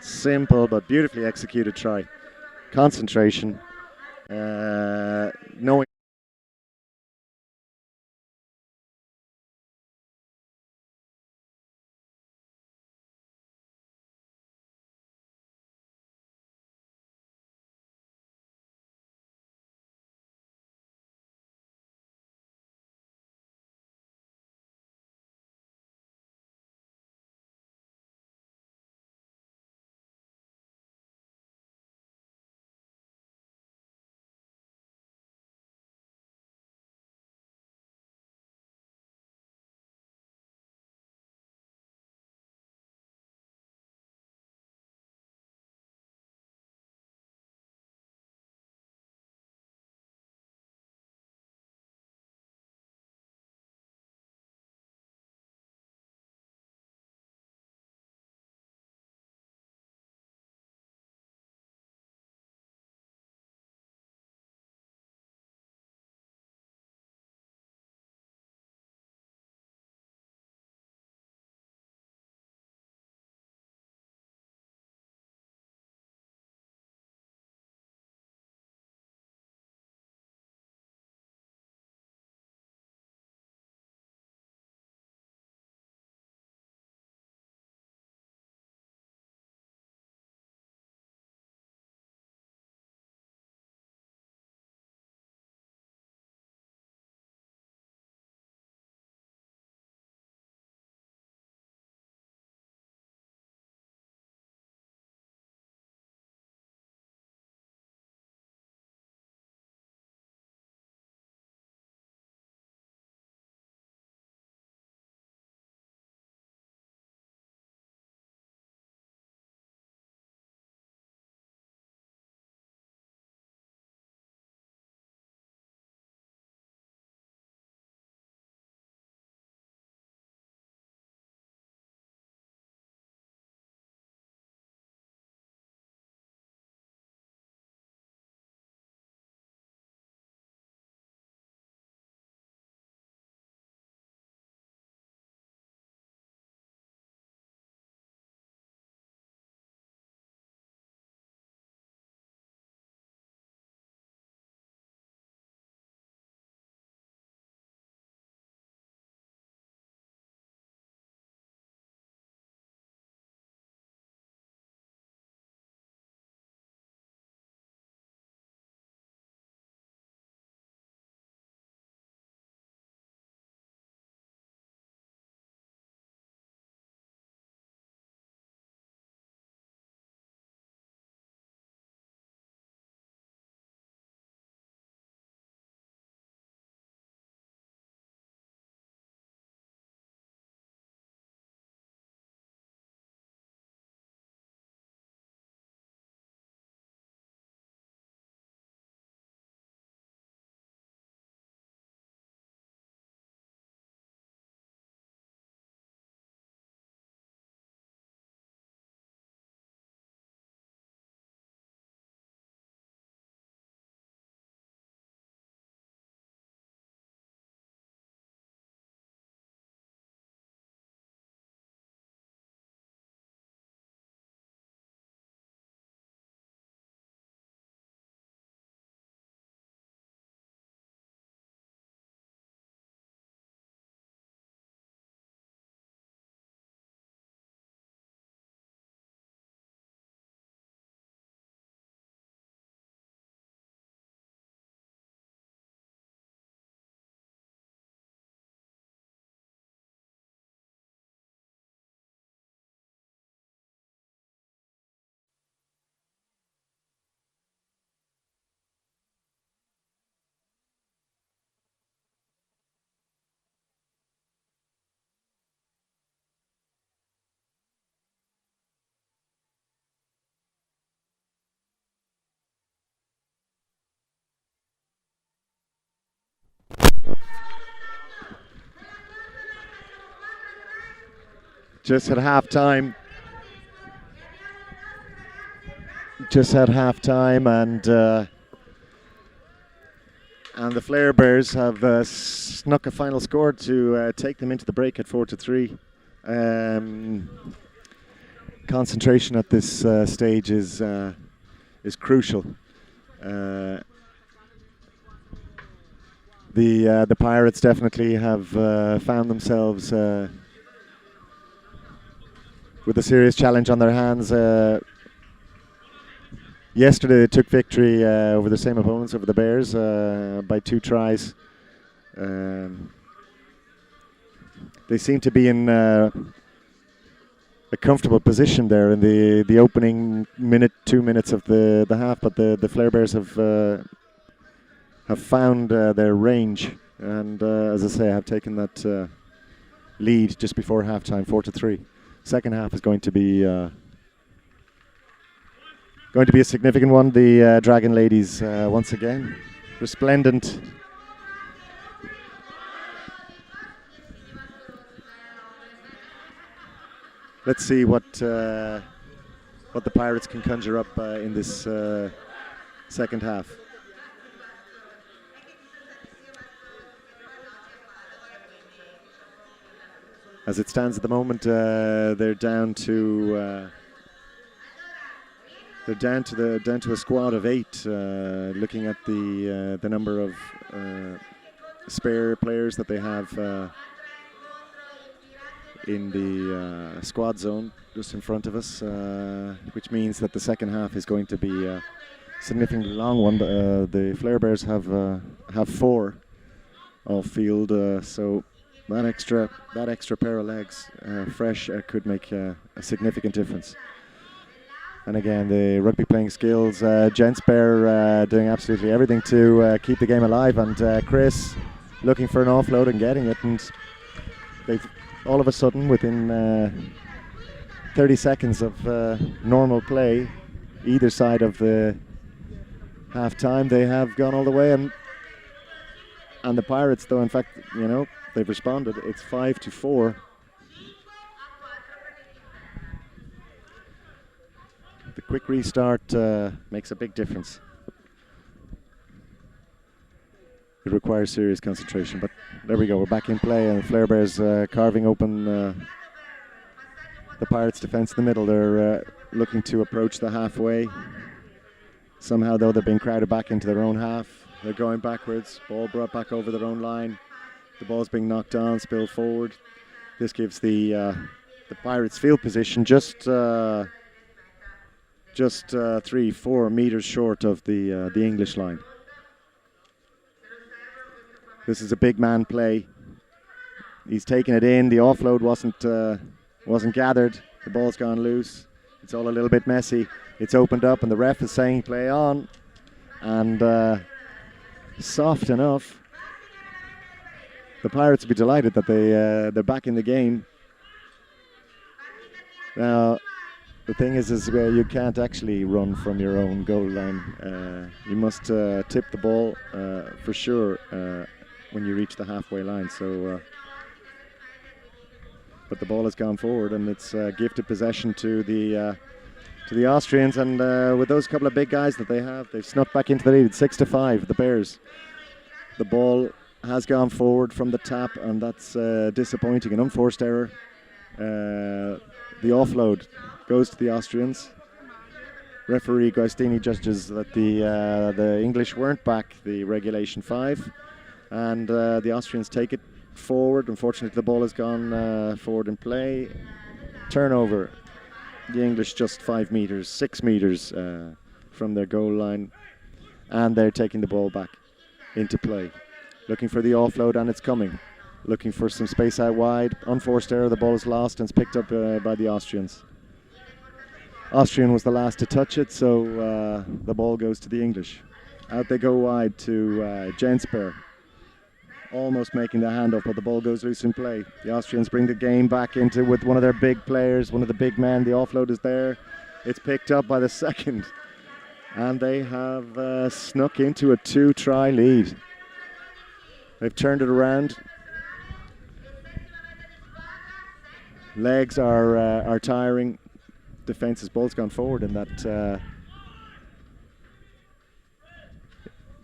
Simple but beautifully executed try. Concentration. Knowing. Just at half-time. And the Flare Bears have snuck a final score to take them into the break at 4-3. concentration at this stage is crucial. The Pirates definitely have found themselves with a serious challenge on their hands. Yesterday they took victory over the same opponents, over the Bears, by 2 tries. They seem to be in a comfortable position there in the opening 2 minutes of the half, but the Flare Bears have found their range, and as I say, have taken that lead just before halftime, 4-3. Second half is going to be a significant one. The Dragon Ladies once again resplendent. Let's see what the Pirates can conjure up in this second half. As it stands at the moment, they're down to a squad of 8. Looking at the number of spare players that they have in the squad zone just in front of us, which means that the second half is going to be a significantly long one. The Flare Bears have 4 off field, so that extra pair of legs fresh could make a significant difference. And again, the rugby playing skills, Gents Bear doing absolutely everything to keep the game alive, and Chris looking for an offload and getting it, and they've all of a sudden, within 30 seconds of normal play, either side of the half time, they have gone all the way, and the Pirates, though, in fact, they've responded. It's 5-4. The quick restart makes a big difference. It requires serious concentration, but there we go. We're back in play, and the Flare Bears carving open the Pirates' defence in the middle. They're looking to approach the halfway. Somehow, though, they're being crowded back into their own half. They're going backwards. Ball brought back over their own line. The ball's being knocked on, spilled forward. This gives the Pirates field position just 3-4 meters short of the English line. This is a big man play. He's taken it in. The offload wasn't gathered. The ball's gone loose. It's all a little bit messy. It's opened up, and the ref is saying play on. And soft enough. The Pirates will be delighted that they're back in the game. Now, the thing is you can't actually run from your own goal line. You must tip the ball for sure when you reach the halfway line. So, but the ball has gone forward, and it's gifted possession to the Austrians. And with those couple of big guys that they have, they've snuck back into the lead. 6-5. The Bears. The ball has gone forward from the tap, and that's disappointing. An unforced error. The offload goes to the Austrians. Referee Guastini judges that the English weren't back the regulation 5, and the Austrians take it forward. Unfortunately, the ball has gone forward in play. Turnover. The English just 6 meters from their goal line, and they're taking the ball back into play. Looking for the offload, and it's coming. Looking for some space out wide. Unforced error, the ball is lost and it's picked up by the Austrians. Austrian was the last to touch it, so the ball goes to the English. Out they go wide to Gents Bear. Almost making the handoff, but the ball goes loose in play. The Austrians bring the game back into with one of their big players, one of the big men. The offload is there. It's picked up by the second. And they have snuck into a 2-try lead. They've turned it around. Legs are tiring. Defense's ball's gone forward, and that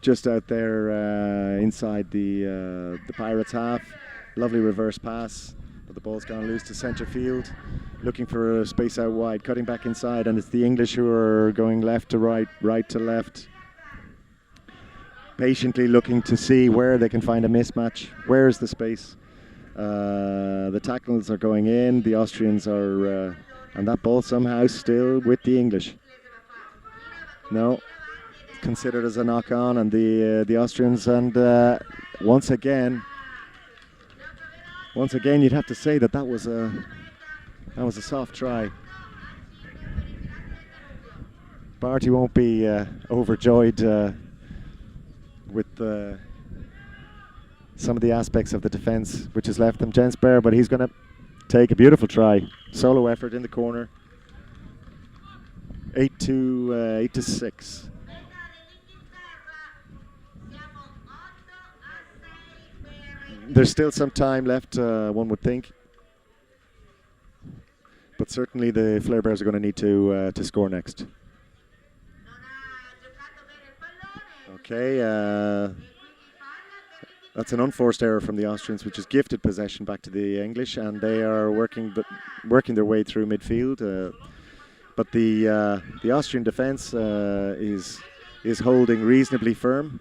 just out there inside the Pirates' half. Lovely reverse pass, but the ball's gone loose to centre field, looking for a space out wide, cutting back inside, and it's the English who are going left to right, right to left, patiently looking to see where they can find a mismatch. Where is the space? The tackles are going in, the Austrians are, and that ball somehow still with the English. No, considered as a knock-on, and the Austrians, and once again, you'd have to say that was a soft try. Barty won't be overjoyed with some of the aspects of the defence which has left them gents bare, but he's going to take a beautiful try. Solo effort in the corner. 8-6. There's still some time left, one would think, but certainly the Flair Bears are going to need to score next. Okay, that's an unforced error from the Austrians, which is gifted possession back to the English, and they are working their way through midfield. But the Austrian defence is holding reasonably firm.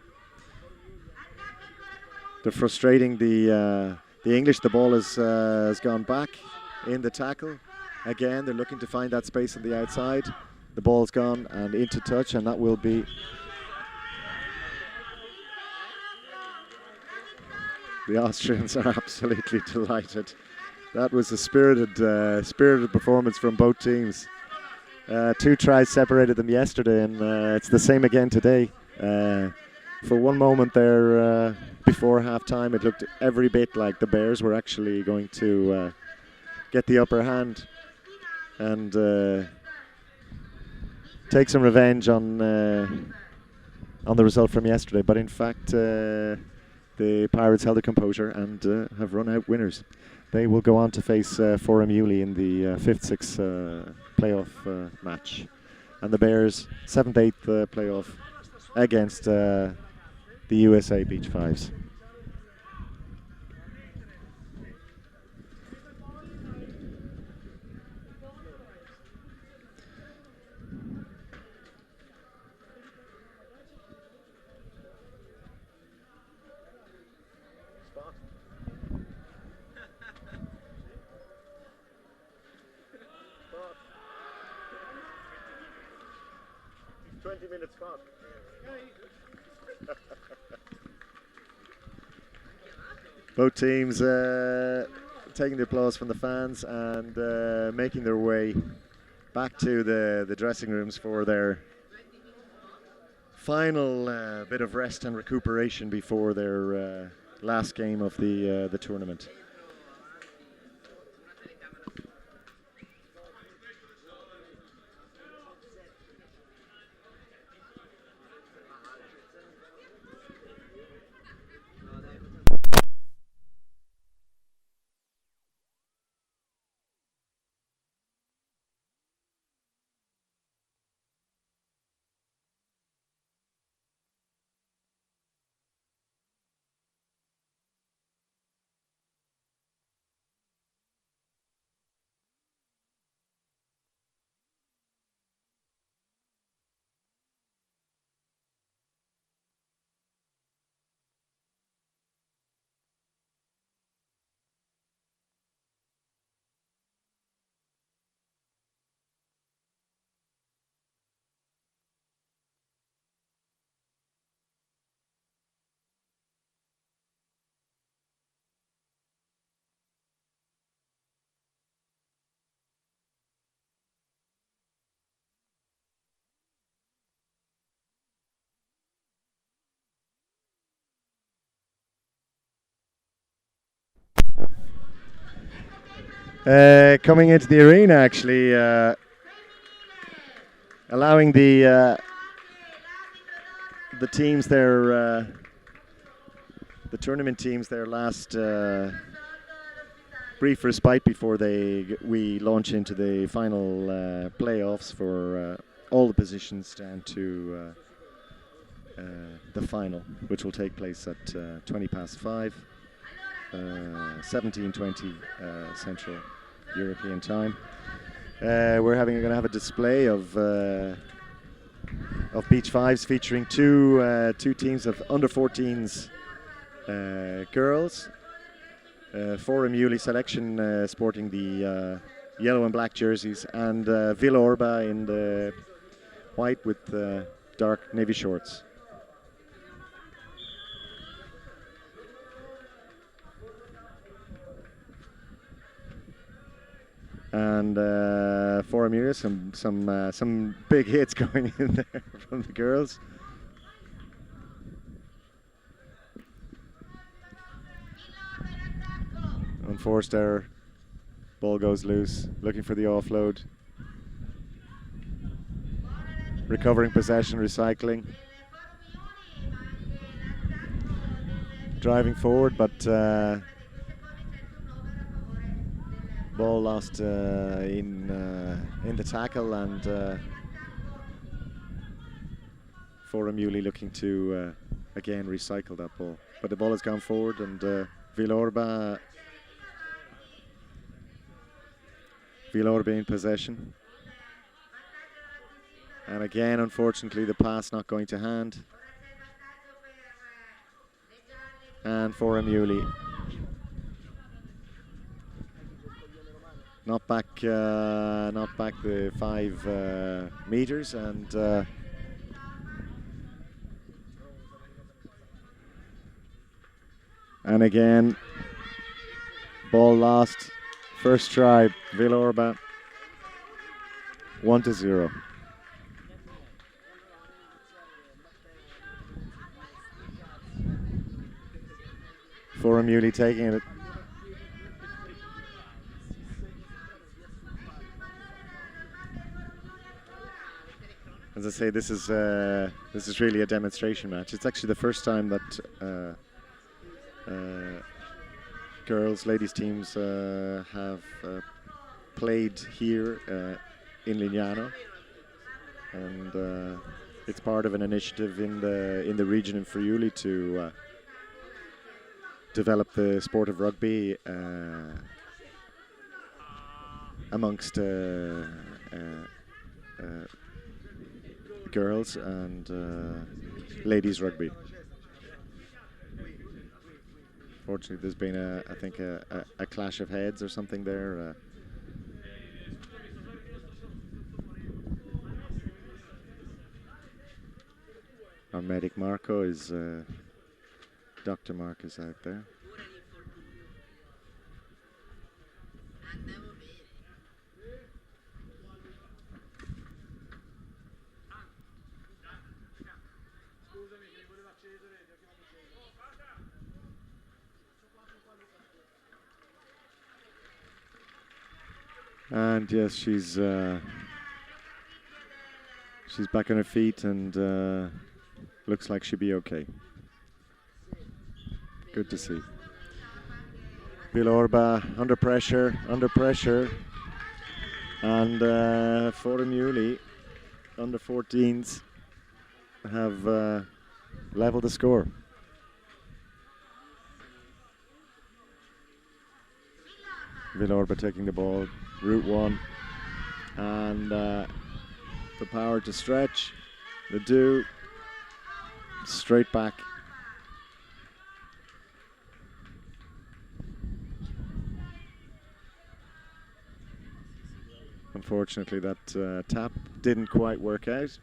They're frustrating the English. The ball has gone back in the tackle. Again, they're looking to find that space on the outside. The ball's gone and into touch, and that will be. The Austrians are absolutely delighted. That was a spirited performance from both teams. 2 tries separated them yesterday, and it's the same again today. For one moment there, before half-time, it looked every bit like the Bears were actually going to get the upper hand and take some revenge on the result from yesterday. But in fact, the Pirates held their composure and have run out winners. They will go on to face Forum Uli in the 5th-6 playoff match, and the Bears 7th-8th playoff against the USA Beach 5's. Both teams taking the applause from the fans and making their way back to the dressing rooms for their final bit of rest and recuperation before their last game of the tournament. Coming into the arena, actually, allowing the teams their the tournament teams their last brief respite before we launch into the final playoffs for all the positions down to the final, which will take place at 5:20. 17:20 Central European time. We're going to have a display of beach 5's featuring two teams of under 14s girls. Forum Uli selection sporting the yellow and black jerseys, and Villa Orba in the white with dark navy shorts. And Forum Uli, some big hits going in there from the girls. Unforced error. Ball goes loose, looking for the offload. Recovering possession, recycling. Driving forward, but ball lost in the tackle, and Forum Uli looking to again recycle that ball. But the ball has gone forward, and Villa Orba in possession. And again, unfortunately, the pass not going to hand. And Forum Uli not back the 5 meters, and again, ball lost. First try, Villa Orba, 1-0. Forum Uli taking it. As I say, this is really a demonstration match. It's actually the first time that ladies teams have played here in Lignano, and it's part of an initiative in the region in Friuli to develop the sport of rugby amongst girls and ladies rugby. Fortunately, there's been I think a clash of heads or something there. Our medic Marco is Dr. Mark is out there. And yes, she's back on her feet and looks like she'll be okay. Good to see. Villa Orba under pressure, and Forum Uli under 14s have leveled the score. Villa Orba taking the ball, route 1, and the power to stretch, the do, straight back. Unfortunately, that tap didn't quite work out,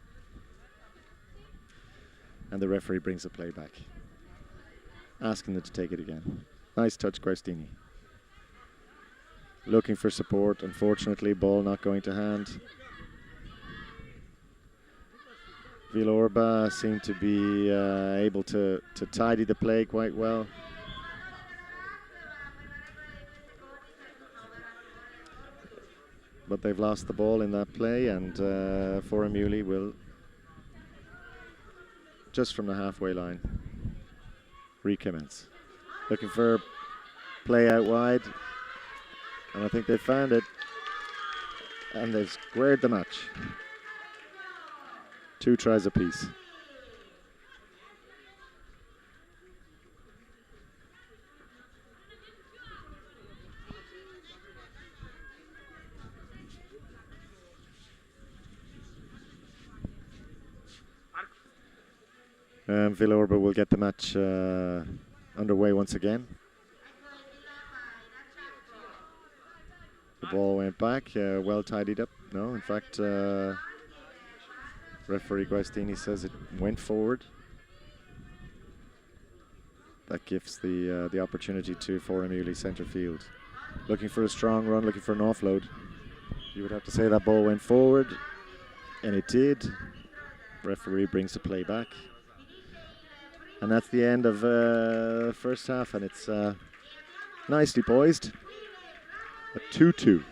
and the referee brings the play back, asking them to take it again. Nice touch, Questini. Looking for support. Unfortunately, ball not going to hand. Villa Orba seem to be able to tidy the play quite well. But they've lost the ball in that play, and Forum Uli will, just from the halfway line, recommence. Looking for play out wide, and I think they found it, and they've squared the match. 2 tries apiece. Villorba will get the match underway once again. The ball went back, well tidied up. No, in fact, referee Guastini says it went forward. That gives the opportunity to Foramuli centre field. Looking for a strong run, looking for an offload. You would have to say that ball went forward, and it did. Referee brings the play back. And that's the end of first half, and it's nicely poised. A 2-2.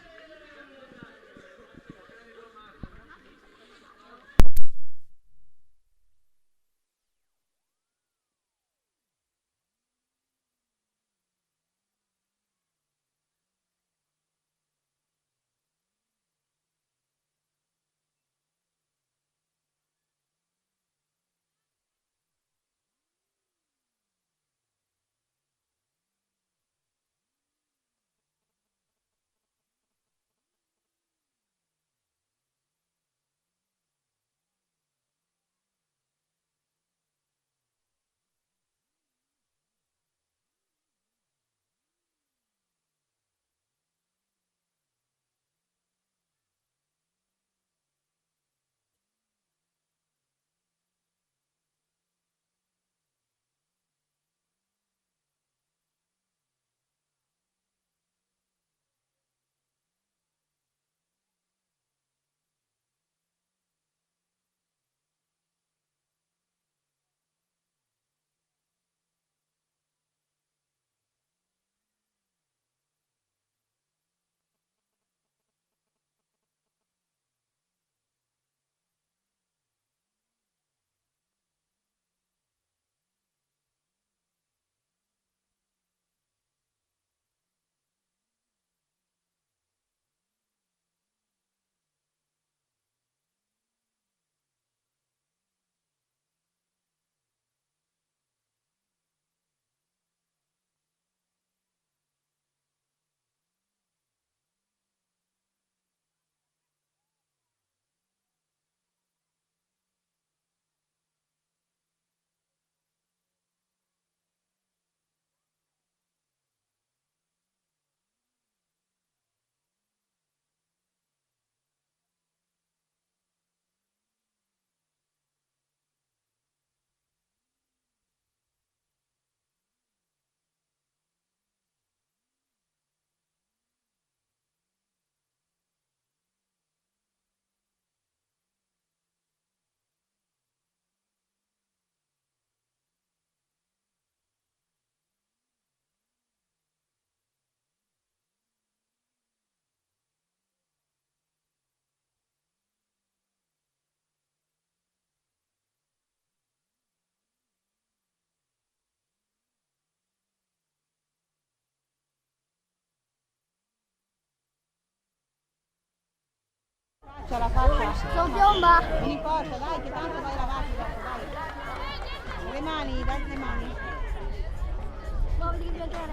Ce la faccia. Sono piomba. Non importa, dai, che tanto vai avanti dopo, dai. Le mani, dai le mani.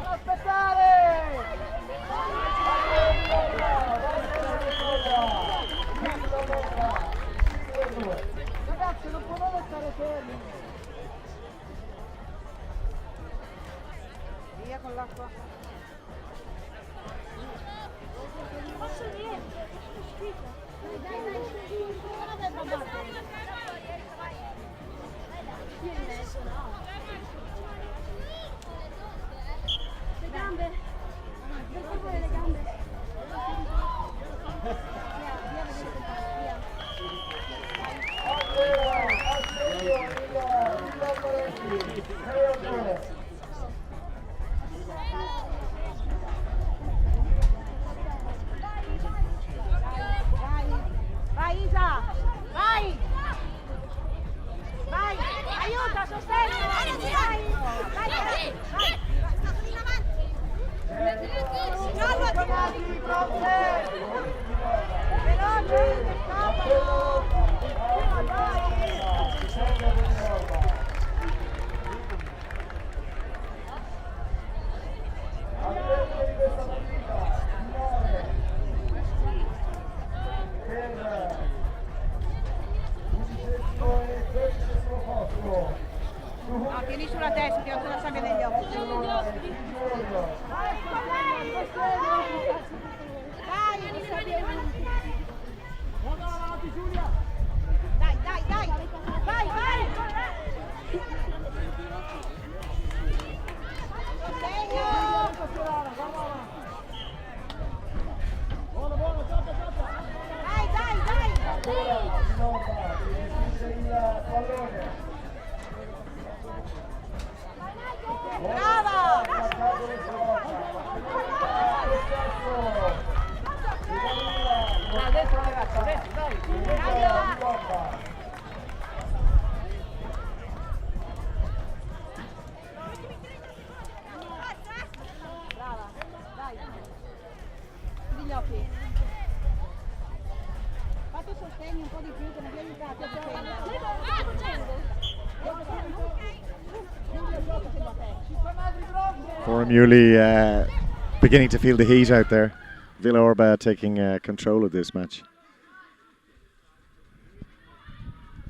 Aspettare! Ragazzi, non potete stare fermi. Via con l'acqua. Posso dire? Le gambe, per favore le gambe. Chiudi gli occhi. Fate sostegno un po' di più che non vi aiutate a Forum Uli beginning to feel the heat out there. Villa Orba taking control of this match.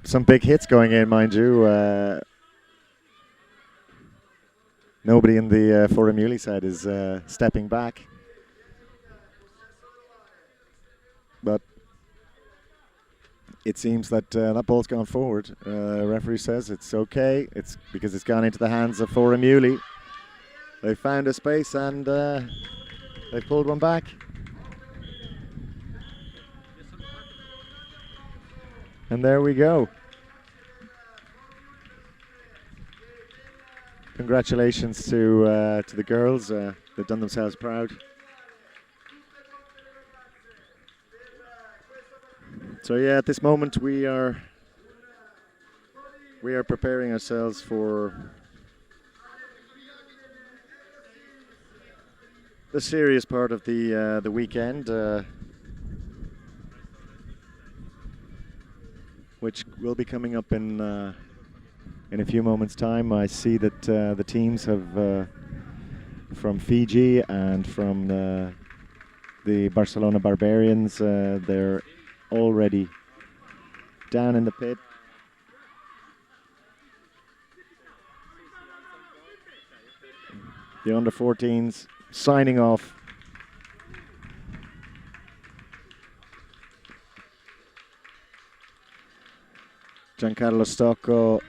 Some big hits going in, mind you. Nobody in the Forum Uli side is stepping back. But it seems that that ball's gone forward. Referee says it's okay. It's because it's gone into the hands of Forum Uli. They found a space and they pulled one back. And there we go. Congratulations to the girls. They've done themselves proud. So yeah, at this moment we are preparing ourselves for the serious part of the weekend, which will be coming up in a few moments' time. I see that the teams have from Fiji and from the Barcelona Barbarians, they're already down in the pit. The under-14s signing off. Giancarlo Stocco,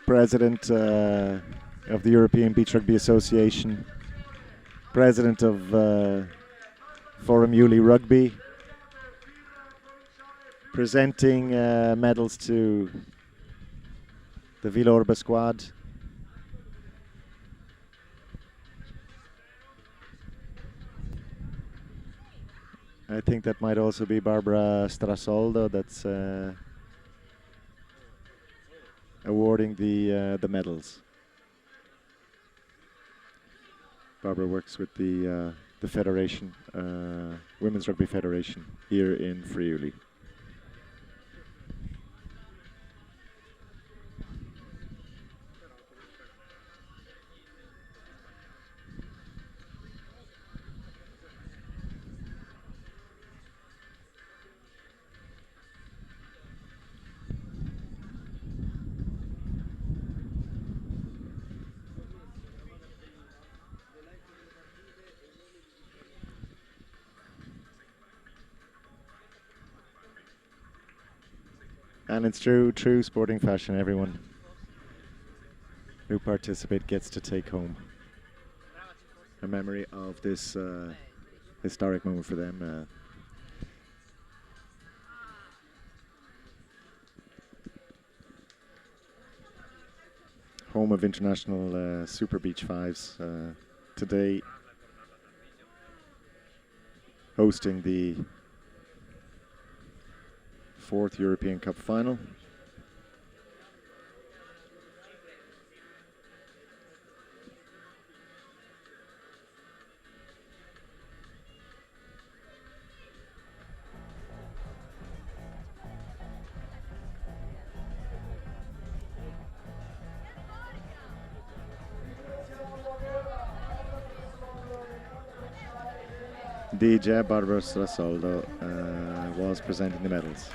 President of the European Beach Rugby Association, President of Forum Uli Rugby, presenting medals to the Villa Orba squad. I think that might also be Barbara Strasoldo that's awarding the medals. Barbara works with the federation, Women's Rugby Federation here in Friuli. And it's true sporting fashion. Everyone who participates gets to take home a memory of this historic moment for them. Home of international Super Beach 5's today, hosting the 4th European Cup final. DJ Barbara Strasoldo was presenting the medals.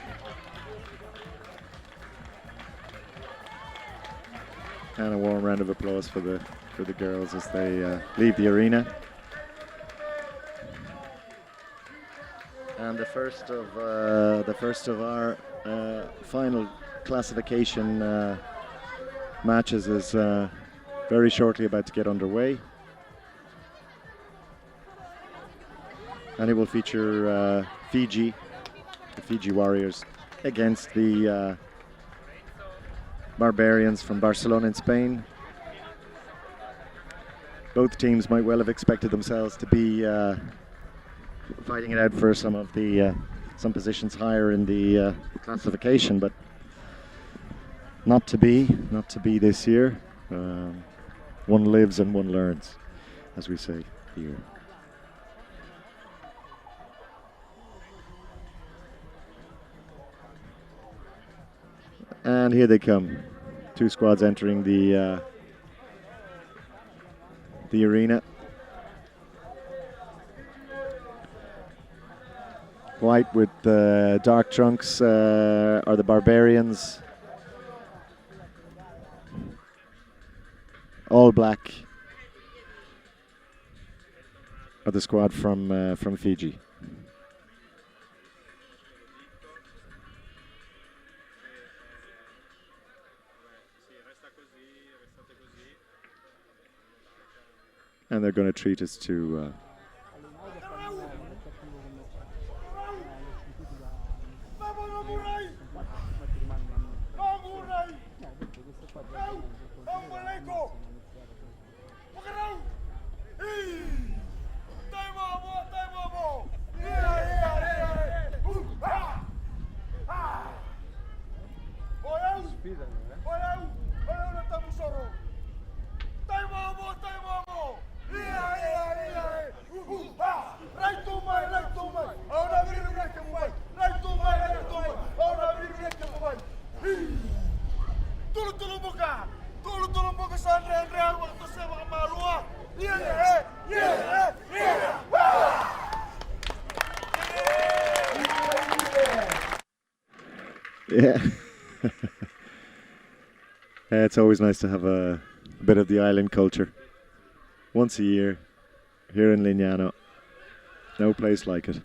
And a warm round of applause for the girls as they leave the arena. And the first of our final classification matches is very shortly about to get underway, and it will feature Fiji, the Fiji Warriors, against the Barbarians from Barcelona in Spain. Both teams might well have expected themselves to be fighting it out for some of the some positions higher in the classification, but not to be this year. One lives and one learns, as we say here. And here they come. Two squads entering the arena. White with dark trunks are the Barbarians. All black are the squad from Fiji. And they're going to treat us to yeah. It's always nice to have a bit of the island culture. Once a year, here in Lignano. No place like it.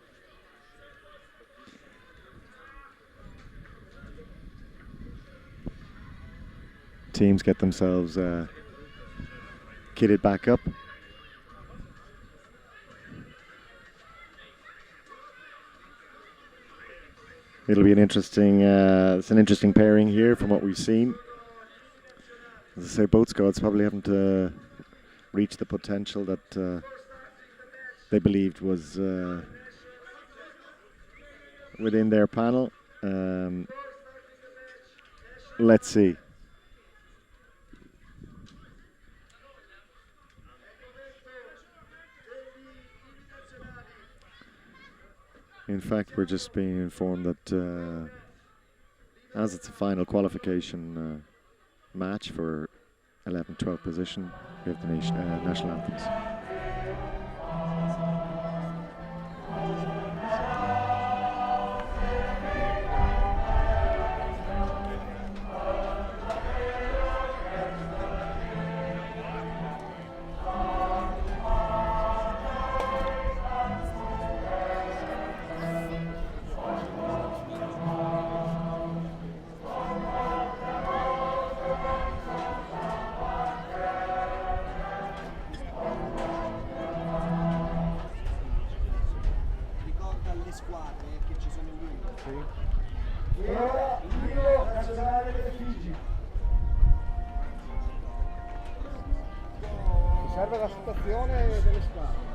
Teams get themselves kitted back up. It'll be an interesting, it's an interesting pairing here from what we've seen. As I say, both squads probably haven't reached the potential that they believed was within their panel. Let's see. In fact, we're just being informed that as it's a final qualification match for 11th-12th position, we have the national anthems. Serve la situazione delle squadre.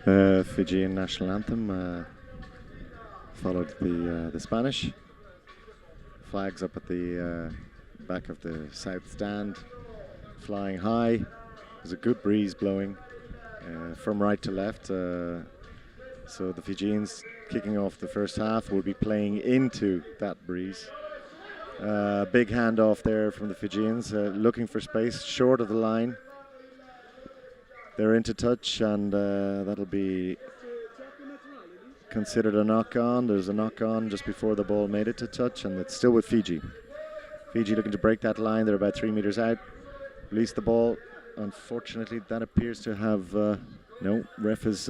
Fijian national anthem followed the Spanish. Flags up at the back of the south stand, flying high. There's a good breeze blowing from right to left. So the Fijians, kicking off the first half, will be playing into that breeze. Big handoff there from the Fijians, looking for space, short of the line. They're into touch, and that'll be considered a knock-on. There's a knock-on just before the ball made it to touch, and it's still with Fiji. Fiji looking to break that line. They're about 3 meters out. Release the ball. Unfortunately, that appears to have... no, ref is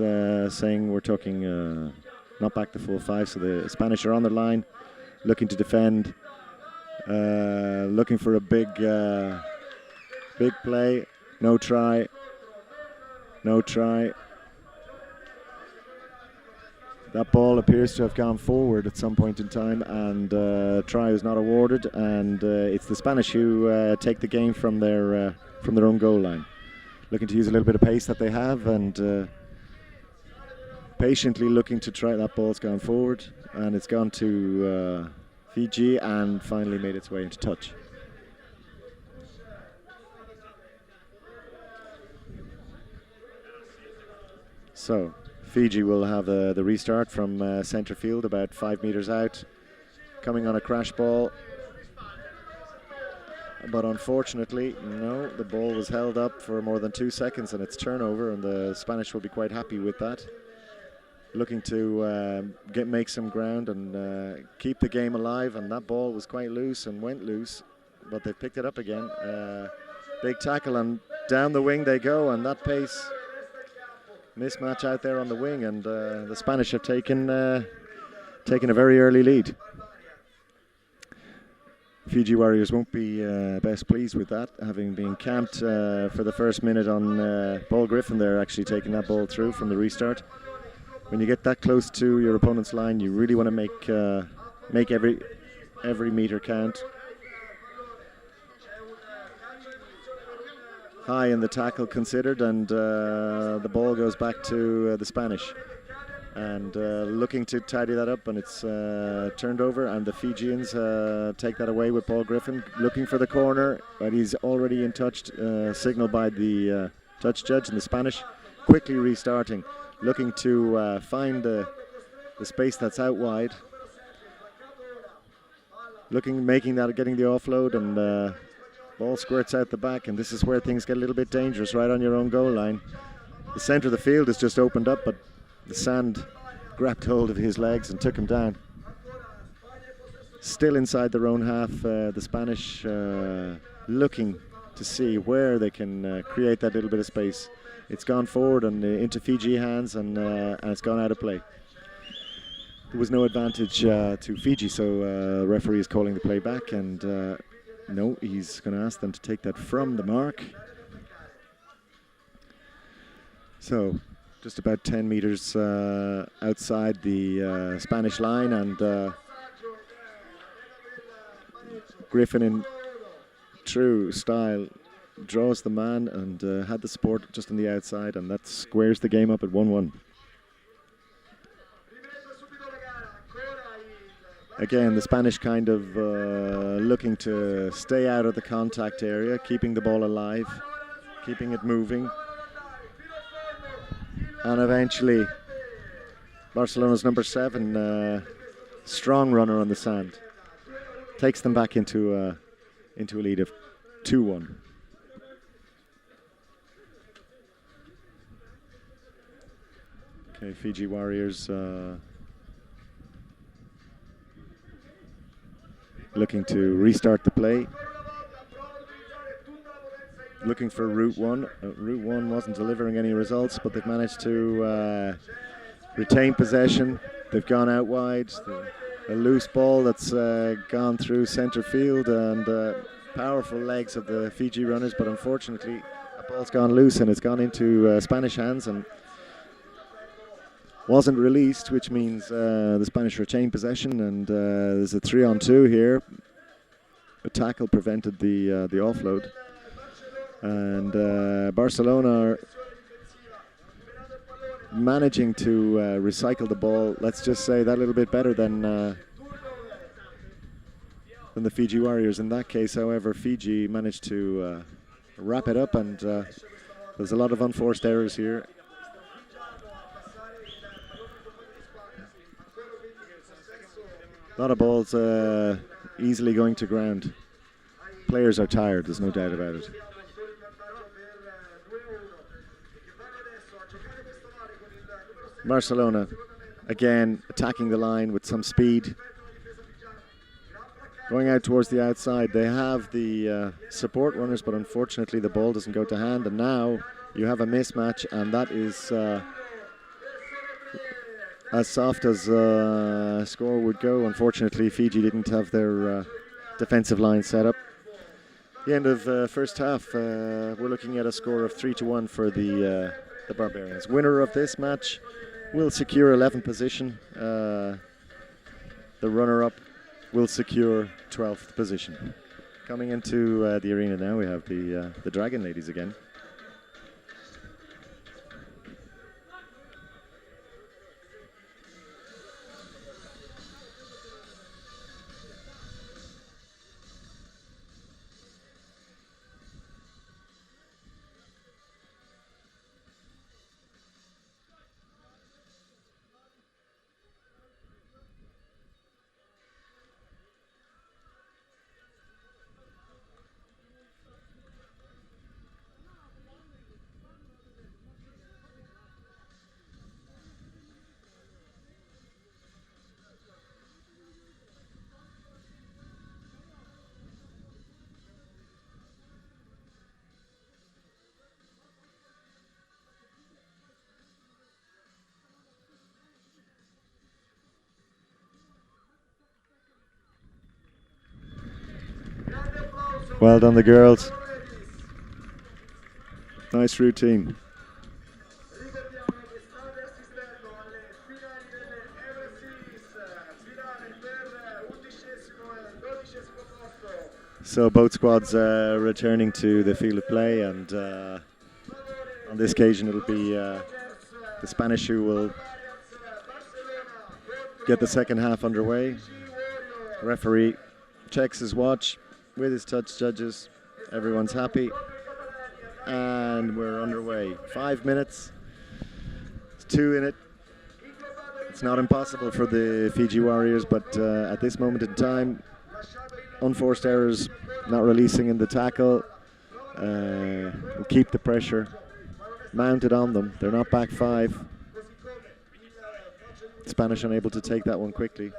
saying we're talking not back to full 5, so the Spanish are on the line, looking to defend, looking for a big play. No try. No try. That ball appears to have gone forward at some point in time, and try is not awarded, and it's the Spanish who take the game from their own goal line. Looking to use a little bit of pace that they have, and patiently looking to try. That ball's gone forward, and it's gone to Fiji, and finally made its way into touch. So Fiji will have the restart from centre field, about 5 meters out, coming on a crash ball. But unfortunately, no, the ball was held up for more than 2 seconds, and it's turnover, and the Spanish will be quite happy with that. Looking to make some ground and keep the game alive, and that ball was quite loose and went loose, but they picked it up again. Big tackle, and down the wing they go, and that pace. Mismatch out there on the wing, and the Spanish have taken a very early lead. Fiji Warriors won't be best pleased with that, having been camped for the first minute on Paul Griffin. They're actually taking that ball through from the restart. When you get that close to your opponent's line, you really want to make every meter count. High in the tackle considered, and the ball goes back to the Spanish. And looking to tidy that up, and it's turned over, and the Fijians take that away with Paul Griffin, looking for the corner, but he's already in touch, signaled by the touch judge, and the Spanish quickly restarting, looking to find the space that's out wide, getting the offload, and ball squirts out the back, and this is where things get a little bit dangerous, right on your own goal line. The centre of the field has just opened up, but the sand grabbed hold of his legs and took him down. Still inside their own half, the Spanish looking to see where they can create that little bit of space. It's gone forward and into Fiji hands, and it's gone out of play. There was no advantage to Fiji, so referee is calling the play back, and no, he's going to ask them to take that from the mark. So just about 10 meters outside the Spanish line, and Griffin, in true style, draws the man and had the support just on the outside, and that squares the game up at 1-1. Again, the Spanish kind of looking to stay out of the contact area, keeping the ball alive, keeping it moving. And eventually, Barcelona's number 7, strong runner on the sand, takes them back into a lead of 2-1. Okay, Fiji Warriors looking to restart the play. Looking for Route 1. Route 1 wasn't delivering any results, but they've managed to retain possession. They've gone out wide. A loose ball that's gone through centre field, and powerful legs of the Fiji runners, but unfortunately a ball's gone loose and it's gone into Spanish hands and wasn't released, which means the Spanish retain possession, and there's a 3-on-2 here. A tackle prevented the offload. And Barcelona managing to recycle the ball, let's just say, that little bit better than the Fiji Warriors. In that case, however, Fiji managed to wrap it up, and there's a lot of unforced errors here. A lot of balls easily going to ground. Players are tired, there's no doubt about it. Barcelona, again, attacking the line with some speed. Going out towards the outside. They have the support runners, but unfortunately the ball doesn't go to hand. And now you have a mismatch, and that is as soft as a score would go. Unfortunately, Fiji didn't have their defensive line set up. The end of first half, we're looking at a score of 3-1 for the Barbarians. Winner of this match will secure 11th position. The runner-up will secure 12th position. Coming into the arena now, we have the Dragon Ladies again. Well done, the girls. Nice routine. So both squads returning to the field of play, and on this occasion it'll be the Spanish who will get the second half underway. The referee checks his watch with his touch judges. Everyone's happy, and we're underway. 5 minutes, it's 2 in it. It's not impossible for the Fiji Warriors, but at this moment in time, unforced errors, not releasing in the tackle, will keep the pressure mounted on them. They're not back 5. Spanish unable to take that one quickly.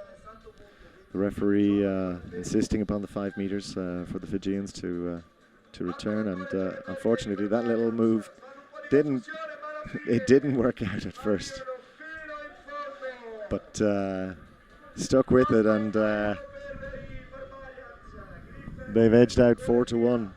The referee insisting upon the 5 meters for the Fijians to return, and unfortunately that little move didn't work out at first, but stuck with it, and they've edged out 4-1.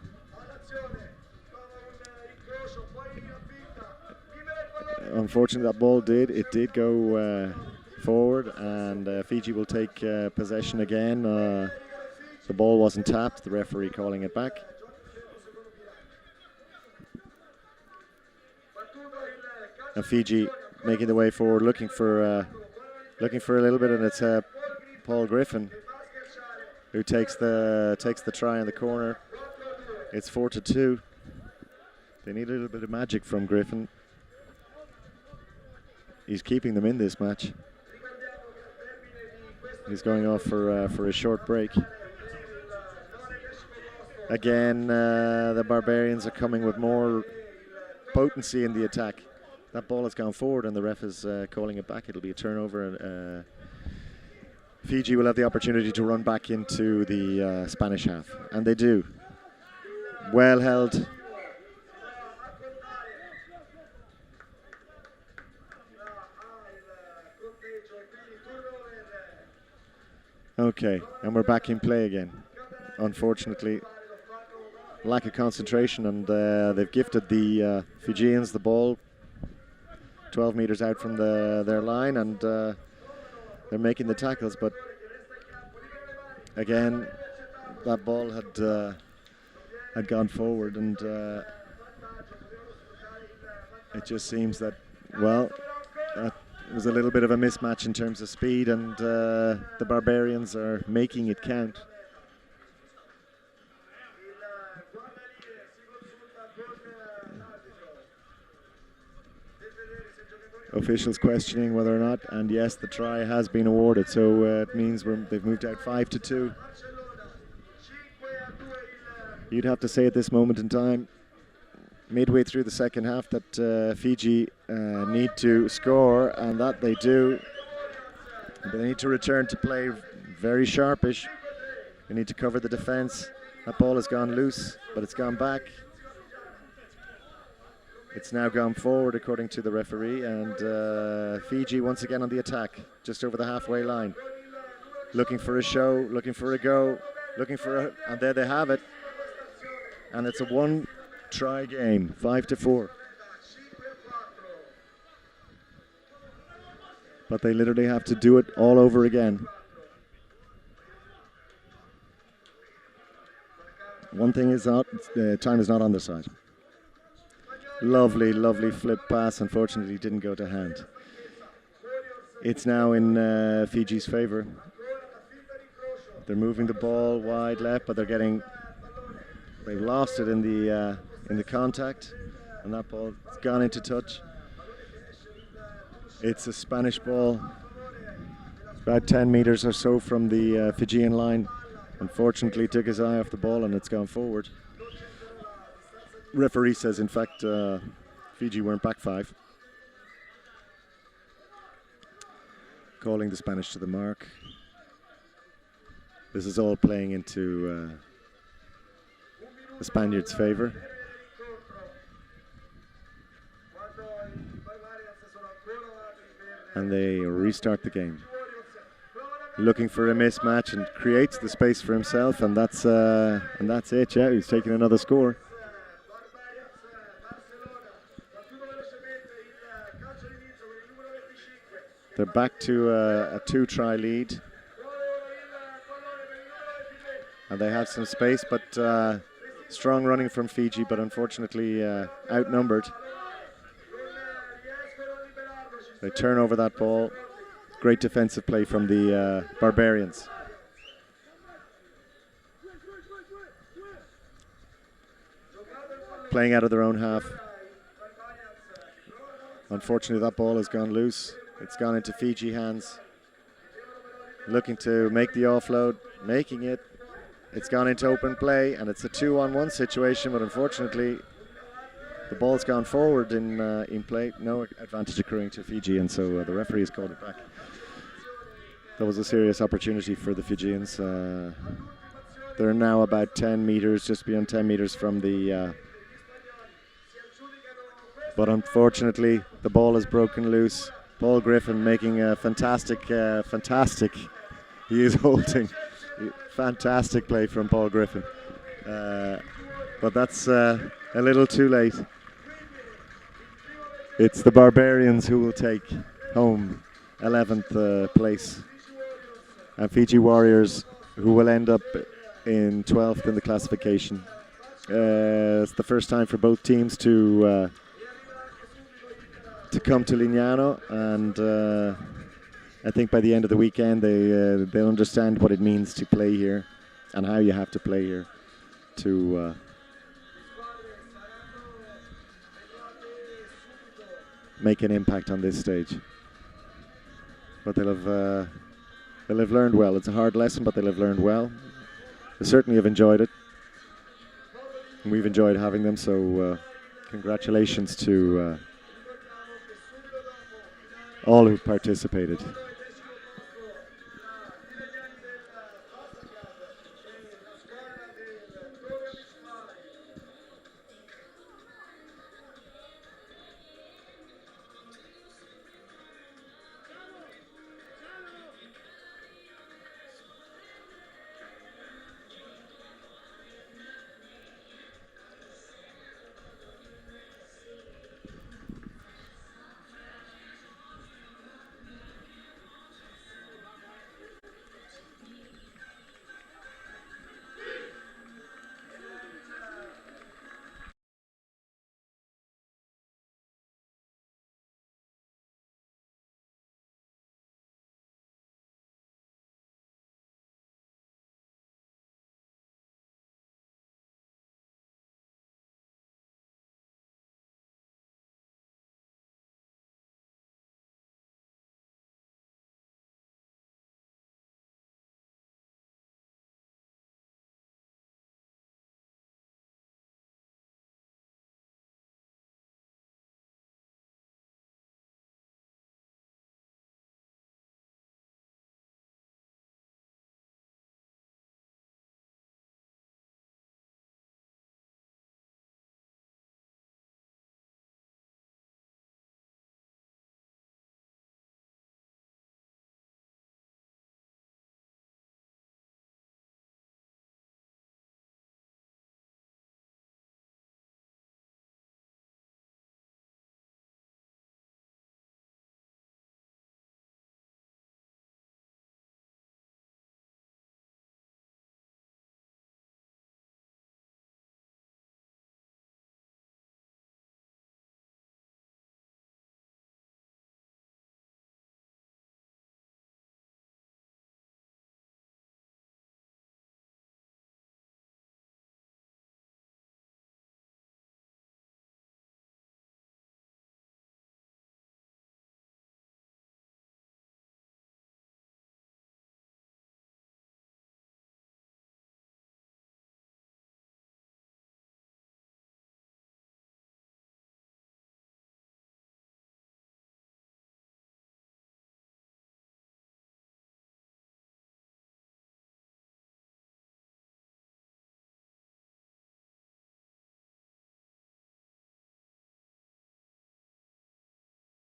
Unfortunately, that ball did go forward, and Fiji will take possession again. The ball wasn't tapped, the referee calling it back. And Fiji making the way forward, looking for a little bit, and it's Paul Griffin who takes the try in the corner. It's 4-2. They need a little bit of magic from Griffin. He's keeping them in this match. He's going off for a short break. Again, the Barbarians are coming with more potency in the attack. That ball has gone forward, and the ref is calling it back. It'll be a turnover, and Fiji will have the opportunity to run back into the Spanish half, and they do. Well held. Okay, and we're back in play again. Unfortunately, lack of concentration, and they've gifted the Fijians the ball 12 meters out from their line, and they're making the tackles, but again, that ball had gone forward, and it just seems that, well, That was a little bit of a mismatch in terms of speed, and the Barbarians are making it count. Officials questioning whether or not, and yes, the try has been awarded, so it means they've moved out 5-2. You'd have to say at this moment in time, midway through the second half, that Fiji need to score, and that they do. They need to return to play very sharpish. They need to cover the defence. That ball has gone loose, but it's gone back. It's now gone forward according to the referee, and Fiji once again on the attack, just over the halfway line. Looking for a show, looking for a go, and there they have it. And it's a one-try game, 5-4. But they literally have to do it all over again. One thing is time is not on their side. Lovely, lovely flip pass. Unfortunately, didn't go to hand. It's now in Fiji's favour. They're moving the ball wide left, but they've lost it in the contact, and that ball's gone into touch. It's a Spanish ball, about 10 metres or so from the Fijian line. Unfortunately, took his eye off the ball, and it's gone forward. Referee says, in fact, Fiji weren't back 5. Calling the Spanish to the mark. This is all playing into the Spaniards' favour. And they restart the game. Looking for a mismatch, and creates the space for himself, and that's it. Yeah, he's taking another score. They're back to a 2-try lead. And they have some space, but strong running from Fiji, but unfortunately outnumbered. They turn over that ball. Great defensive play from the Barbarians. Playing out of their own half. Unfortunately, that ball has gone loose. It's gone into Fiji hands. Looking to make the offload, making it. It's gone into open play, and it's a 2-on-1 situation, but unfortunately, the ball's gone forward in play. No advantage accruing to Fiji, and so the referee has called it back. That was a serious opportunity for the Fijians. They're now about 10 metres, just beyond 10 metres from the... but unfortunately, the ball has broken loose. Paul Griffin making a fantastic, he is holding. Fantastic play from Paul Griffin. But that's a little too late. It's the Barbarians who will take home 11th place. And Fiji Warriors who will end up in 12th in the classification. It's the first time for both teams to come to Lignano, and I think by the end of the weekend they'll understand what it means to play here and how you have to play here to make an impact on this stage. But they'll have learned well. It's a hard lesson, but they'll have learned well. They certainly have enjoyed it. And we've enjoyed having them, so congratulations to all who participated.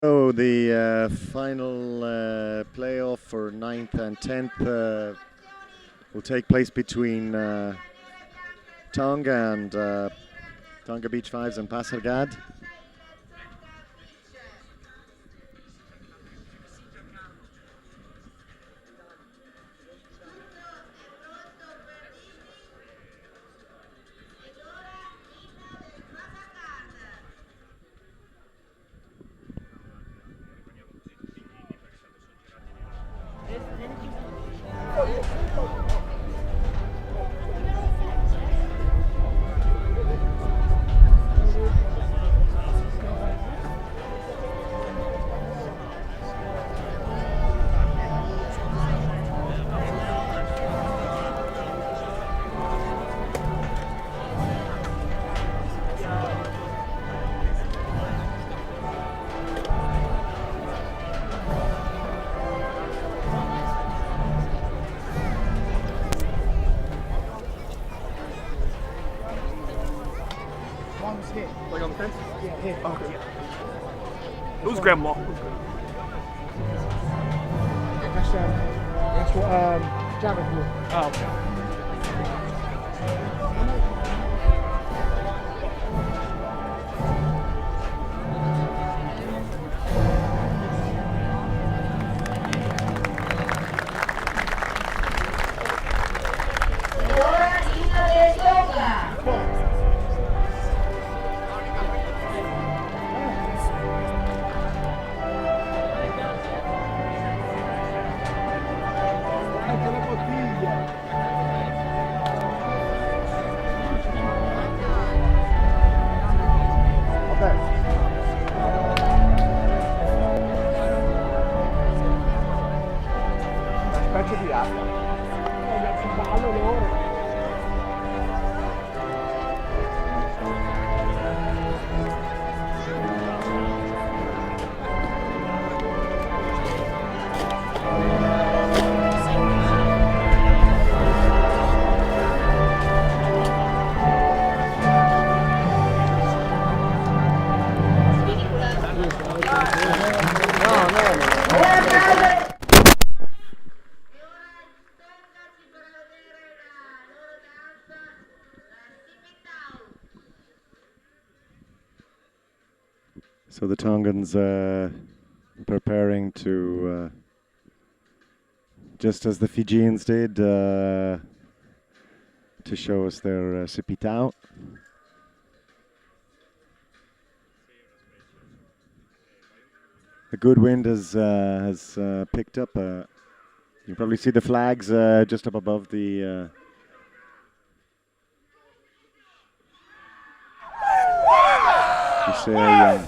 So the final playoff for 9th and 10th will take place between Tonga and Tonga Beach 5's and Pasargad. Like on the fence? Yeah, here. Oh, okay. Who's grandma? That's what Jared would. Oh, okay. So the Tongans preparing to, just as the Fijians did, to show us their sipitao. A good wind has picked up. You can probably see the flags just up above the. You say.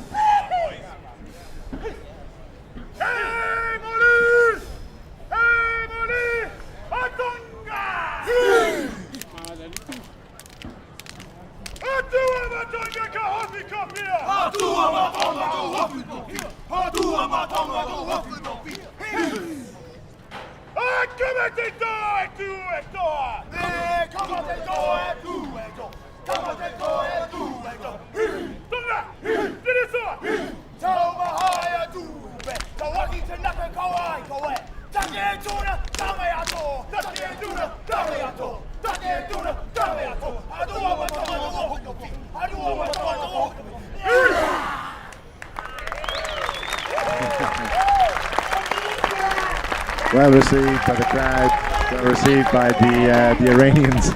Well received by the crowd, well received by the Iranians.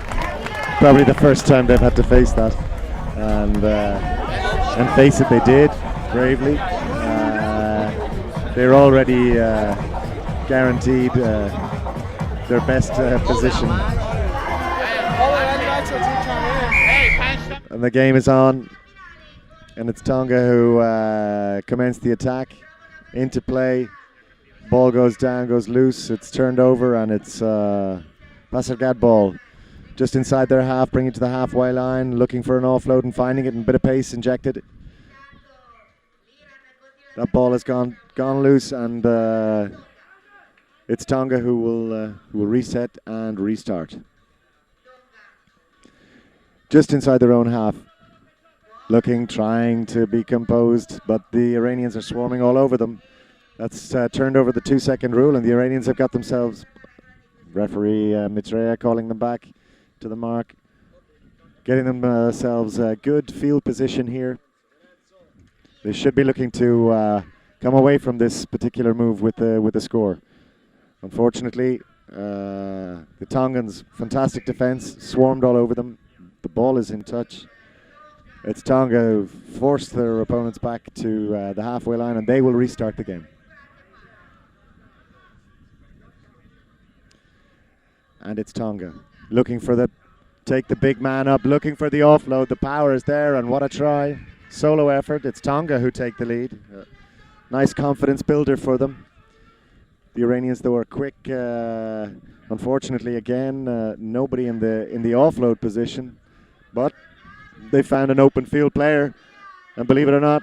Probably the first time they've had to face that, and face it they did bravely. They're already guaranteed their best position. And the game is on, and it's Tonga who commenced the attack into play. Ball goes down, goes loose, it's turned over, and it's Pasargad ball just inside their half, bringing it to the halfway line, looking for an offload and finding it, and a bit of pace injected. That ball has gone loose, and it's Tonga who will reset and restart. Just inside their own half. looking, trying to be composed, but the Iranians are swarming all over them. That's turned over the 2-second rule, and the Iranians have got themselves, referee Mitreya calling them back to the mark, getting themselves a good field position here. They should be looking to come away from this particular move with the score. Unfortunately, the Tongans, fantastic defence, swarmed all over them. The ball is in touch. It's Tonga who forced their opponents back to the halfway line, and they will restart the game. And it's Tonga looking for take the big man up, looking for the offload. The power is there, and what a try. Solo effort. It's Tonga who take the lead. Nice confidence builder for them. The Iranians, though, are quick. Unfortunately, again, nobody in the offload position, but they found an open field player, and believe it or not,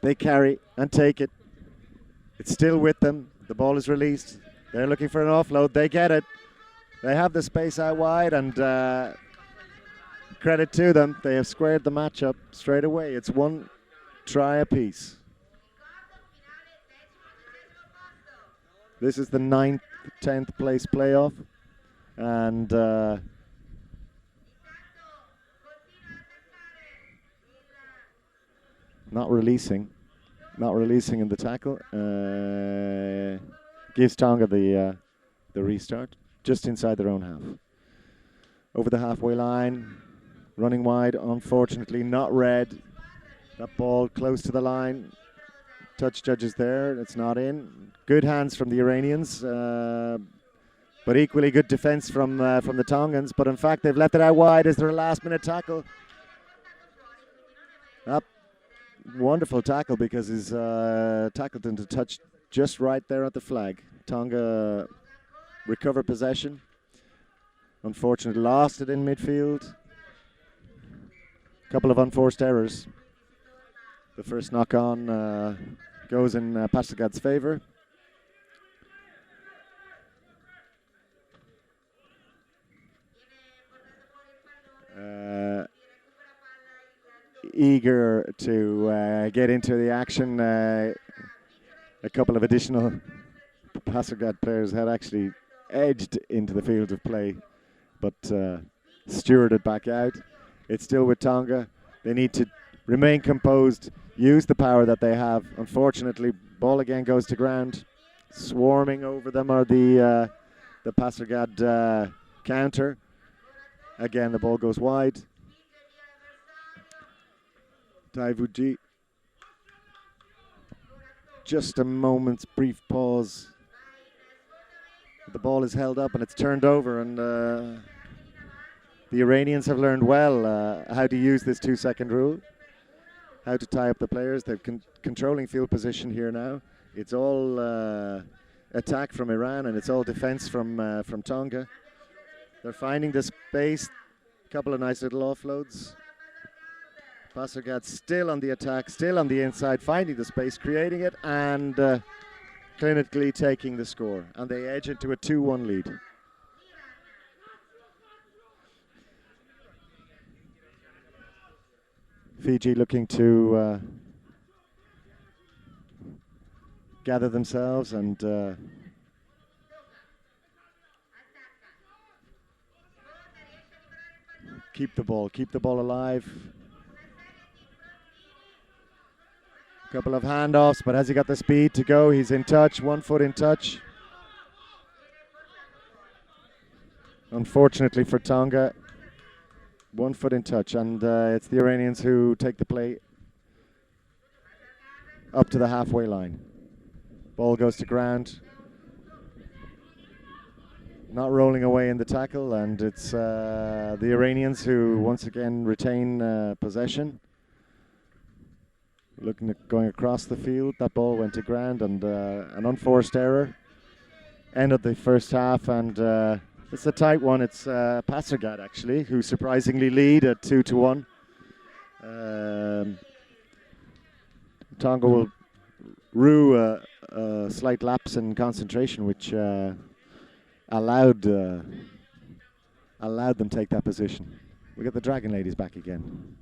they carry and take it. It's still with them. The ball is released. They're looking for an offload. They get it. They have the space out wide, and credit to them. They have squared the match up straight away. It's one try apiece. This is the 9th, 10th place playoff, and not releasing in the tackle. Gives Tonga the restart just inside their own half. Over the halfway line, running wide, unfortunately not red. That ball close to the line. Touch judges there, it's not in. Good hands from the Iranians, but equally good defense from the Tongans. But in fact, they've left it out wide as their last-minute tackle. Up, wonderful tackle because he's tackled into touch just right there at the flag. Tonga recover possession. Unfortunately, lost it in midfield. Couple of unforced errors. The first knock-on goes in Pastergad's favour. Eager to get into the action. A couple of additional Pastergad players had actually edged into the field of play, but stewarded back out. It's still with Tonga. They need to remain composed, use the power that they have. Unfortunately, ball again goes to ground. Swarming over them are the Pastergad counter. Again, the ball goes wide. Taivuji. Just a moment's brief pause. The ball is held up and it's turned over, and the Iranians have learned well how to use this 2-second rule, how to tie up the players. They're controlling field position here now. It's all attack from Iran, and it's all defense from Tonga. They're finding the space. A couple of nice little offloads. Pastergad still on the attack, still on the inside, finding the space, creating it, and clinically taking the score. And they edge into a 2-1 lead. Fiji looking to gather themselves and keep the ball alive. Couple of handoffs, but has he got the speed to go? He's in touch, 1 foot in touch. Unfortunately for Tonga, 1 foot in touch, and it's the Iranians who take the play up to the halfway line. Ball goes to ground. Not rolling away in the tackle, and it's the Iranians who once again retain possession. Looking at going across the field, that ball went to ground, and an unforced error. End of the first half, and it's a tight one. It's Pastergad actually who surprisingly lead at 2-1. Tonga will rue a slight lapse in concentration, which allowed them take that position. We got the Dragon Ladies back again.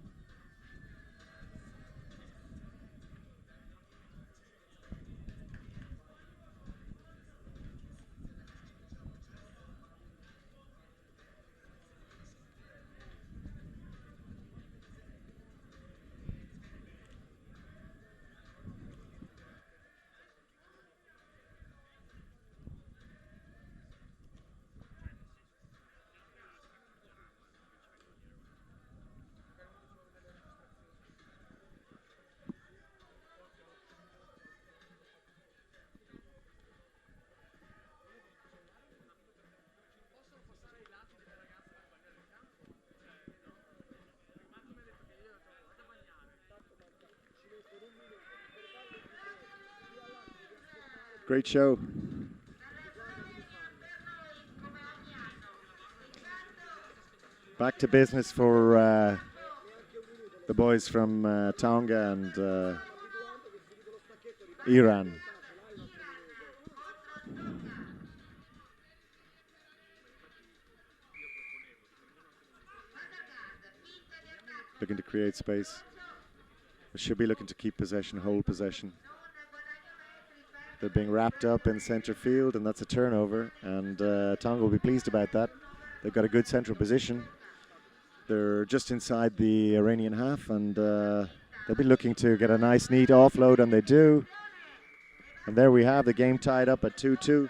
Great show. Back to business for the boys from Tonga and Iran. Looking to create space. They should be looking to keep possession, hold possession. They're being wrapped up in centre field, and that's a turnover. And Tonga will be pleased about that. They've got a good central position. They're just inside the Iranian half, and they'll be looking to get a nice, neat offload, and they do. And there we have the game tied up at 2-2.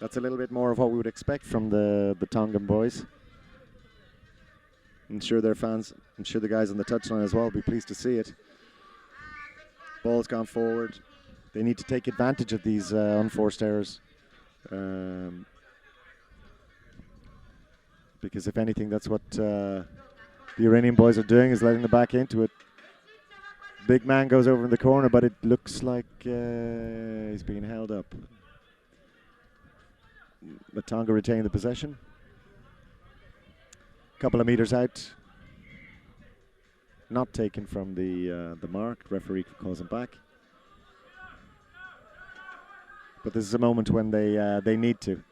That's a little bit more of what we would expect from the Tongan boys. I'm sure their fans, I'm sure the guys on the touchline as well will be pleased to see it. Ball's gone forward. They need to take advantage of these unforced errors. Because if anything, that's what the Iranian boys are doing, is letting the back into it. Big man goes over in the corner, but it looks like he's being held up. But Tonga retain the possession. Couple of meters out. Not taken from the mark. Referee calls him back. But this is a moment when they need to.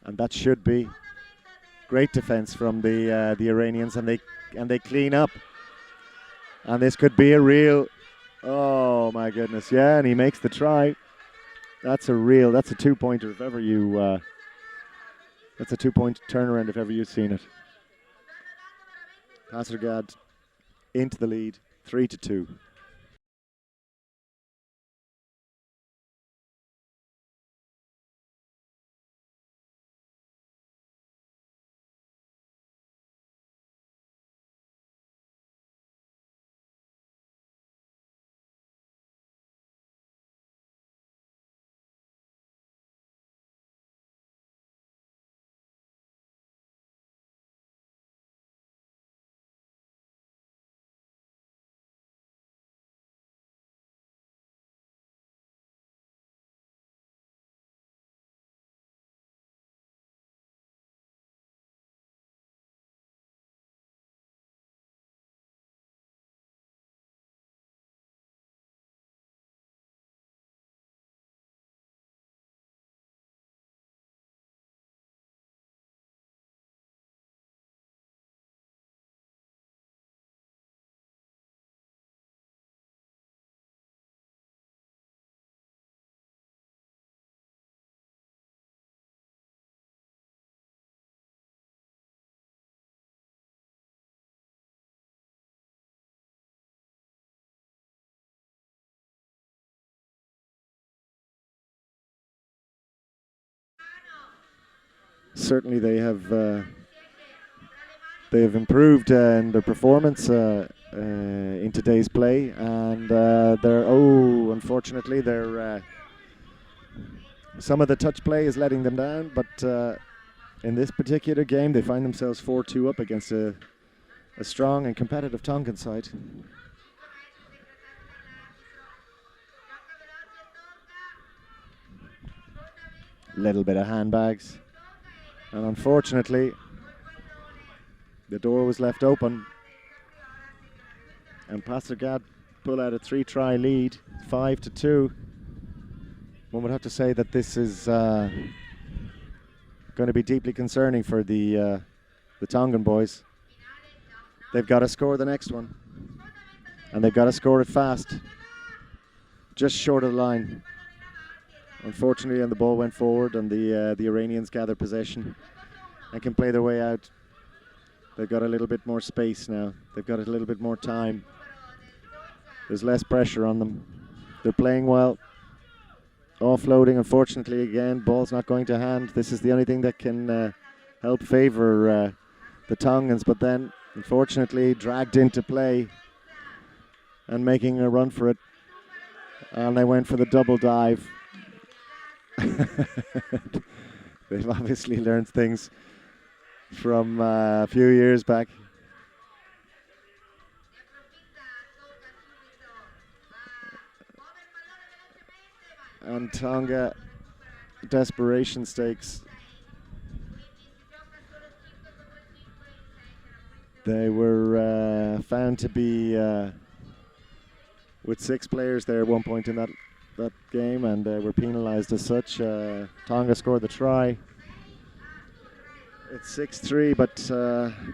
And that should be. Great defense from the Iranians, and they clean up. And this could be a real, oh my goodness, yeah, and he makes the try. That's a 2-pointer if ever you, that's a 2-point turnaround if ever you've seen it. Pasargad into the lead, 3-2. Certainly they have improved in their performance in today's play, and unfortunately some of the touch play is letting them down, but in this particular game they find themselves 4-2 up against a strong and competitive Tongan side. Little bit of handbags. And unfortunately, the door was left open. And Pasargad pull out a 3-try lead, 5-2. One would have to say that this is going to be deeply concerning for the Tongan boys. They've got to score the next one. And they've got to score it fast. Just short of the line. Unfortunately, and the ball went forward, and the Iranians gather possession and can play their way out. They've got a little bit more space now. They've got a little bit more time. There's less pressure on them. They're playing well. Offloading, unfortunately, again, ball's not going to hand. This is the only thing that can help favour the Tongans, but then, unfortunately, dragged into play and making a run for it. And they went for the double dive. They've obviously learned things from a few years back. and Tonga desperation stakes. They were found to be with 6 players there at one point in that game, and were penalised as such. Tonga scored the try. It's 6-3, but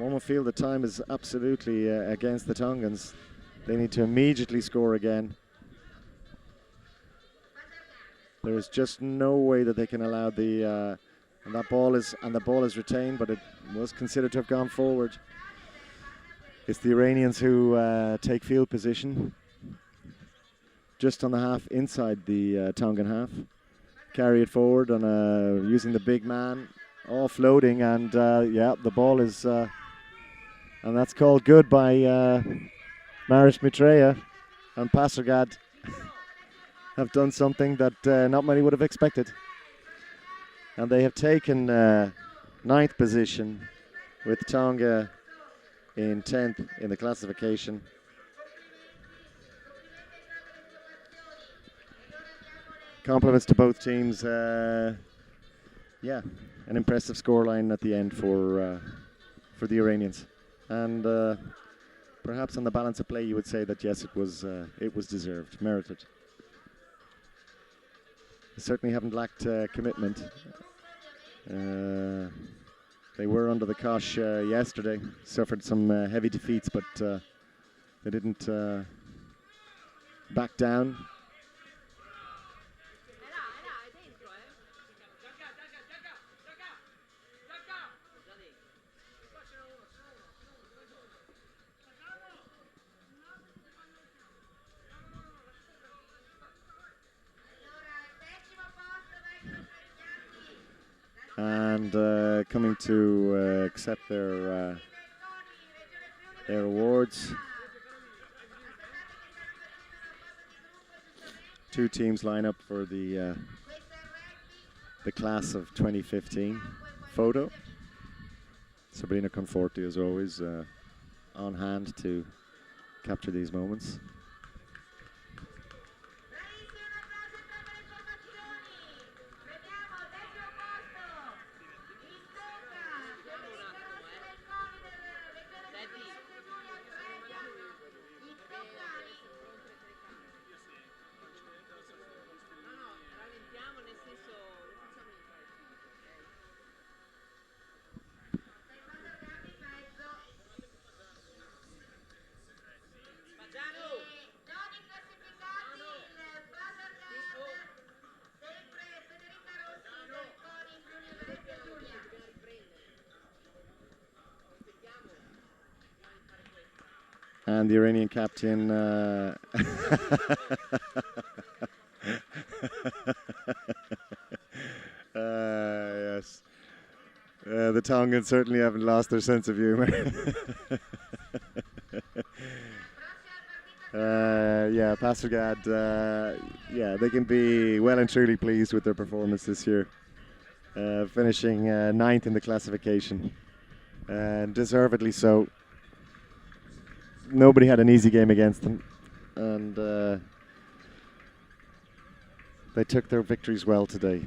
one will feel the time is absolutely against the Tongans. They need to immediately score again. There is just no way that they can allow the the ball is retained, but it was considered to have gone forward. It's the Iranians who take field position just on the half, inside the Tongan half. Carry it forward on using the big man, offloading, and yeah, the ball is, and that's called good by Marish Mitreya, and Pastergad have done something that not many would have expected. And they have taken 9th position, with Tonga in 10th in the classification. Compliments to both teams. Yeah, an impressive scoreline at the end for the Iranians, and perhaps on the balance of play, you would say that yes, it was deserved, merited. They certainly haven't lacked commitment. They were under the cosh yesterday, suffered some heavy defeats, but they didn't back down. And coming to accept their awards. 2 teams line up for the class of 2015 photo. Sabrina Conforti, as always, on hand to capture these moments. And the Iranian captain yes. The Tongans certainly haven't lost their sense of humor. Yeah, Pastergad, yeah, they can be well and truly pleased with their performance this year. Finishing 9th in the classification, and deservedly so. Nobody had an easy game against them, and they took their victories well today.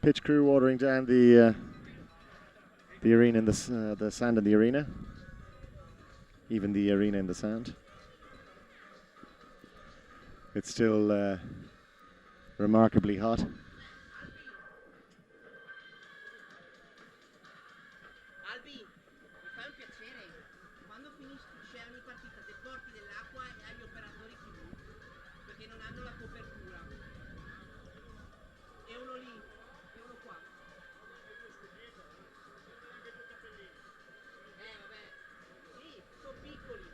Pitch crew watering down the arena in the sand in the arena, even the arena in the sand. It's still remarkably hot. Albi, mi fai un piacere? Quando finisce ogni partita te porti dell'acqua e agli operatori TV, perché non hanno la copertura. E uno lì, e uno qua. Vabbè. Sì, sono piccoli.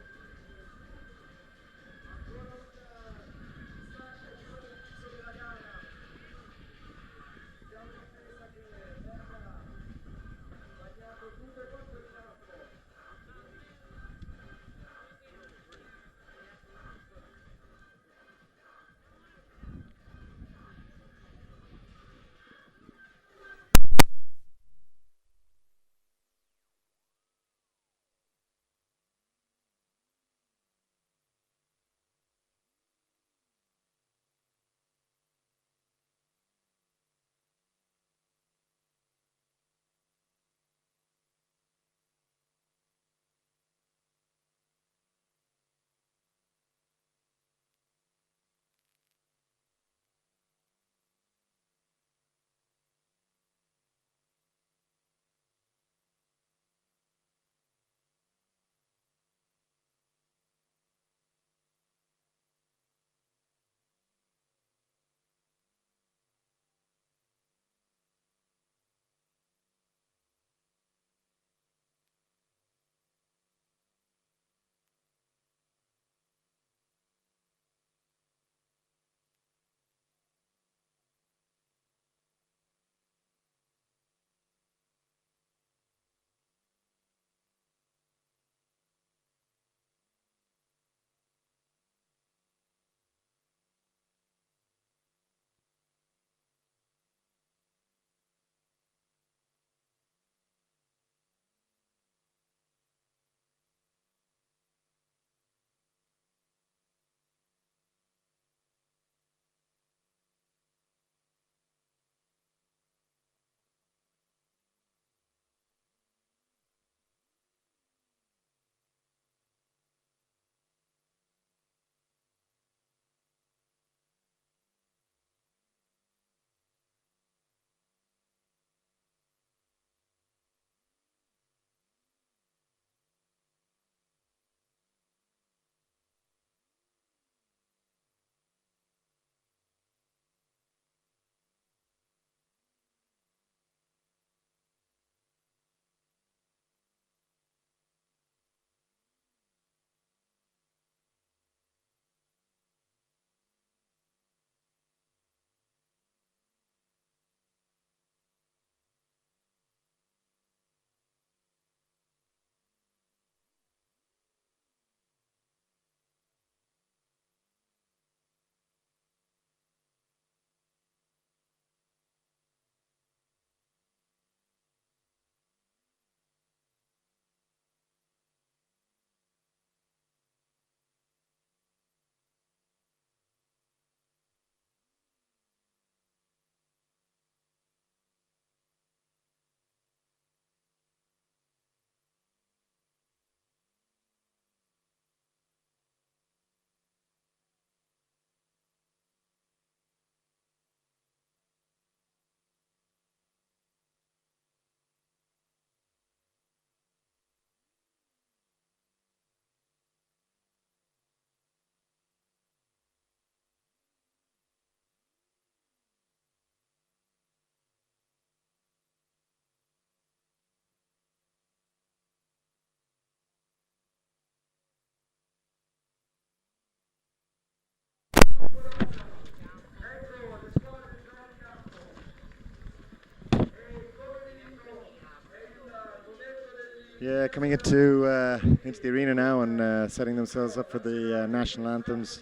coming into the arena now and setting themselves up for the national anthems.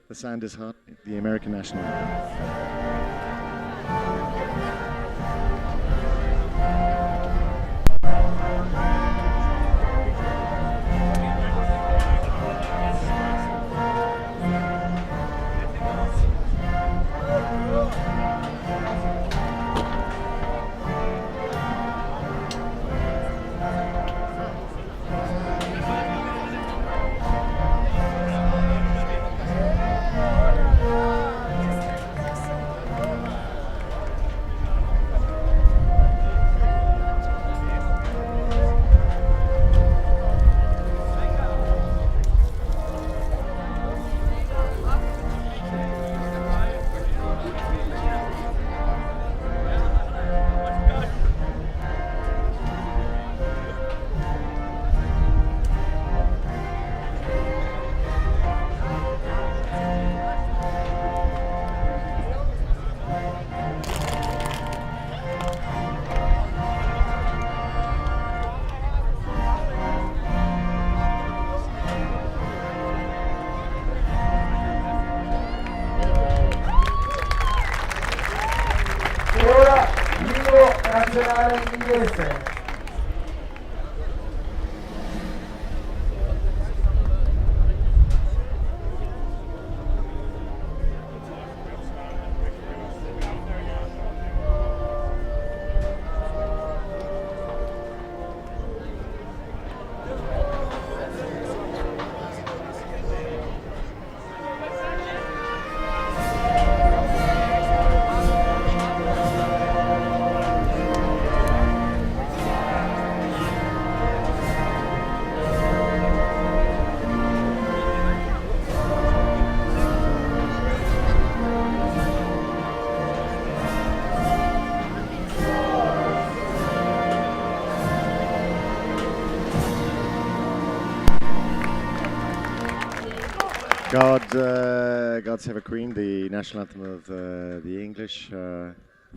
The sand is hot, the American national anthem. nazionale inglese. God Save a Queen, the national anthem of the English,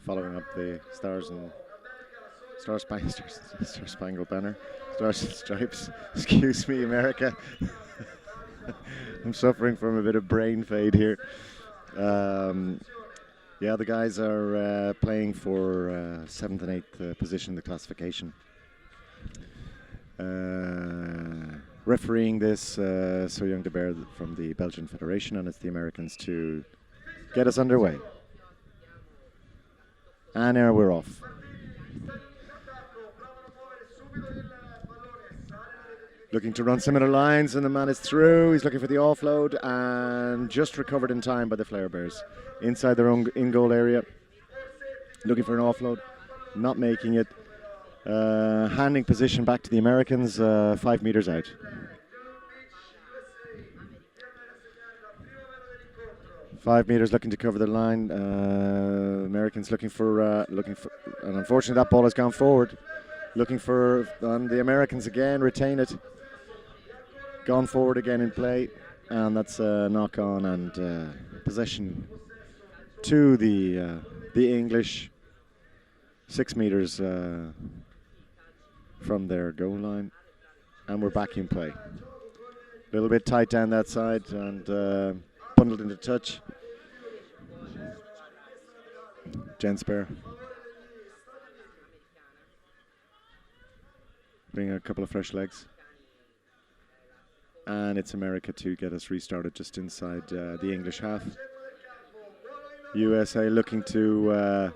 following up the Stars Spangled Banner, Stars and Stripes. Excuse me, America. I'm suffering from a bit of brain fade here. Yeah, the guys are playing for 7th and 8th position in the classification. Refereeing this, So Young de Bear from the Belgian Federation, and it's the Americans to get us underway. And now we're off. Looking to run similar lines, and the man is through. He's looking for the offload, and just recovered in time by the Flare Bears. Inside their own in-goal area. Looking for an offload, not making it. Handing position back to the Americans, 5 meters out. Five meters looking to cover the line. Americans looking for, and unfortunately that ball has gone forward. Looking for, and the Americans again retain it. Gone forward again in play, and that's a knock on and possession to the English. 6 meters from their goal line, and we're back in play. A little bit tight down that side and bundled into touch. Genspare bring a couple of fresh legs, and it's America to get us restarted just inside the English half. USA looking to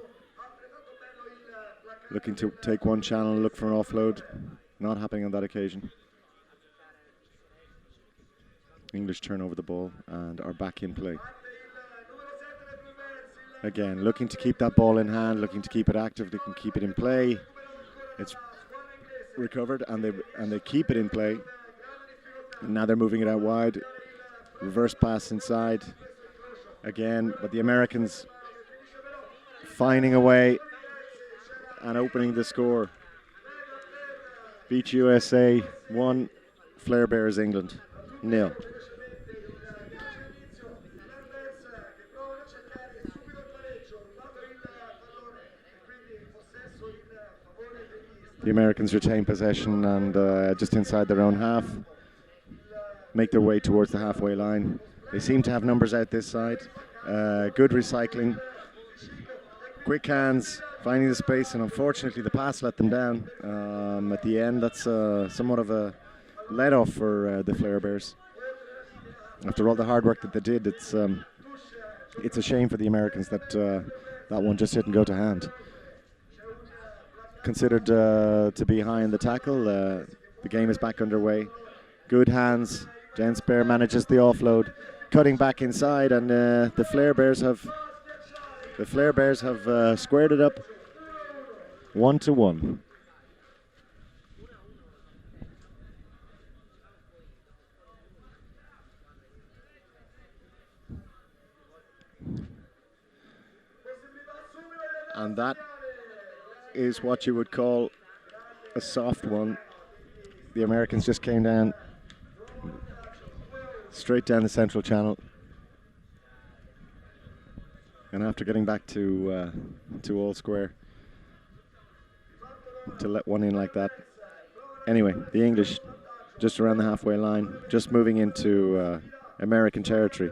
take one channel, look for an offload. Not happening on that occasion. English turn over the ball and are back in play. Again, looking to keep that ball in hand, looking to keep it active, they can keep it in play. It's recovered and they keep it in play. And now they're moving it out wide. Reverse pass inside. Again, but the Americans finding a way and opening the score. Beach USA 1, Flare Bears England 0. The Americans retain possession and just inside their own half make their way towards the halfway line. They seem to have numbers out this side. Good recycling. Quick hands, finding the space, and unfortunately the pass let them down. At the end, that's somewhat of a let-off for the Flare Bears. After all the hard work that they did, it's a shame for the Americans that that one just didn't go to hand. Considered to be high in the tackle. The game is back underway. Good hands. Jens Bear manages the offload, cutting back inside, and the Flare Bears have squared it up 1-1. And that is what you would call a soft one. The Americans just came down, straight down the central channel. And after getting back to all square, to let one in like that. Anyway, the English just around the halfway line, just moving into American territory.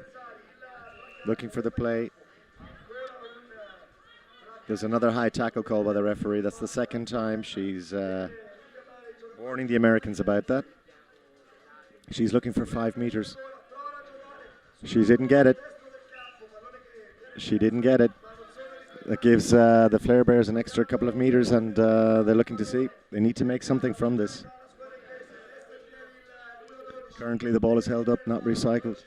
Looking for the play. There's another high tackle call by the referee. That's the second time she's warning the Americans about that. She's looking for 5 meters. She didn't get it. She didn't get it. That gives the Flare Bears an extra couple of meters, and they're looking to see. They need to make something from this. Currently the ball is held up, not recycled.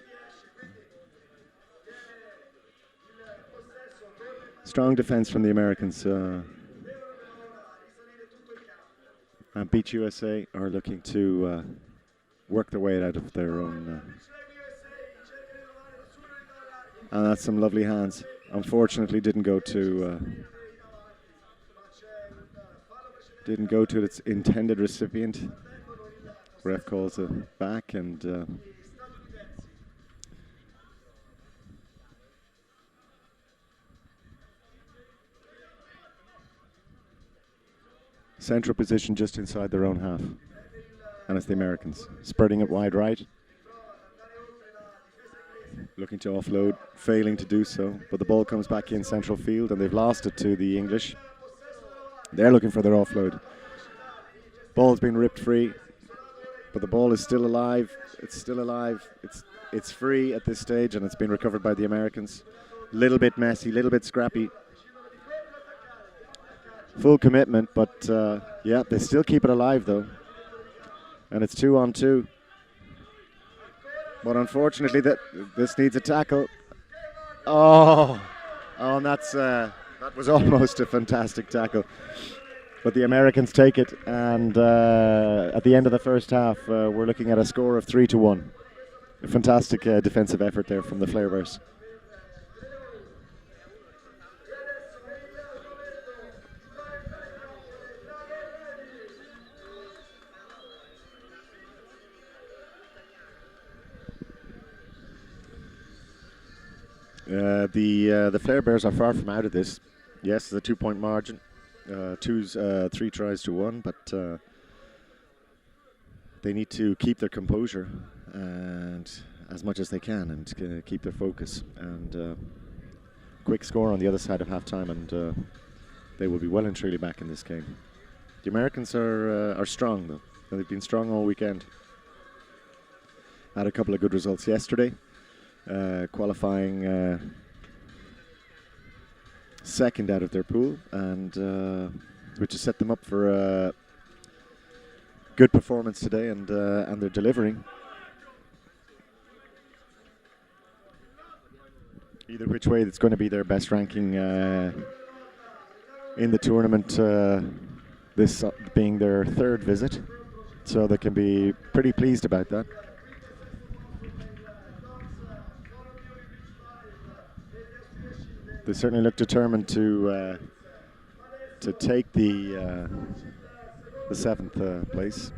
Strong defense from the Americans. And Beach USA are looking to work their way out of their own. And that's some lovely hands. Unfortunately, didn't go to its intended recipient. Ref calls it back, and central position just inside their own half. And it's the Americans spreading it wide right. Looking to offload, failing to do so, but the ball comes back in central field and they've lost it to the English. They're looking for their offload. Ball's been ripped free, but the ball is still alive. It's still alive. It's free at this stage, and it's been recovered by the Americans. Little bit messy, little bit scrappy. Full commitment, but yeah, they still keep it alive though. And it's 2-on-2. But unfortunately, this needs a tackle. Oh, and that was almost a fantastic tackle. But the Americans take it, and at the end of the first half, we're looking at a score of 3-1. A fantastic defensive effort there from the Flare Bears. The Flare Bears are far from out of this. Yes, the 2-point margin. 3 tries to 1, but they need to keep their composure and as much as they can, and keep their focus. And quick score on the other side of halftime, and they will be well and truly back in this game. The Americans are strong though. They've been strong all weekend. Had a couple of good results yesterday. Qualifying second out of their pool, and which has set them up for a good performance today, and they're delivering. Either which way, it's going to be their best ranking in the tournament, this being their third visit, so they can be pretty pleased about that. They certainly look determined to take the 7th place.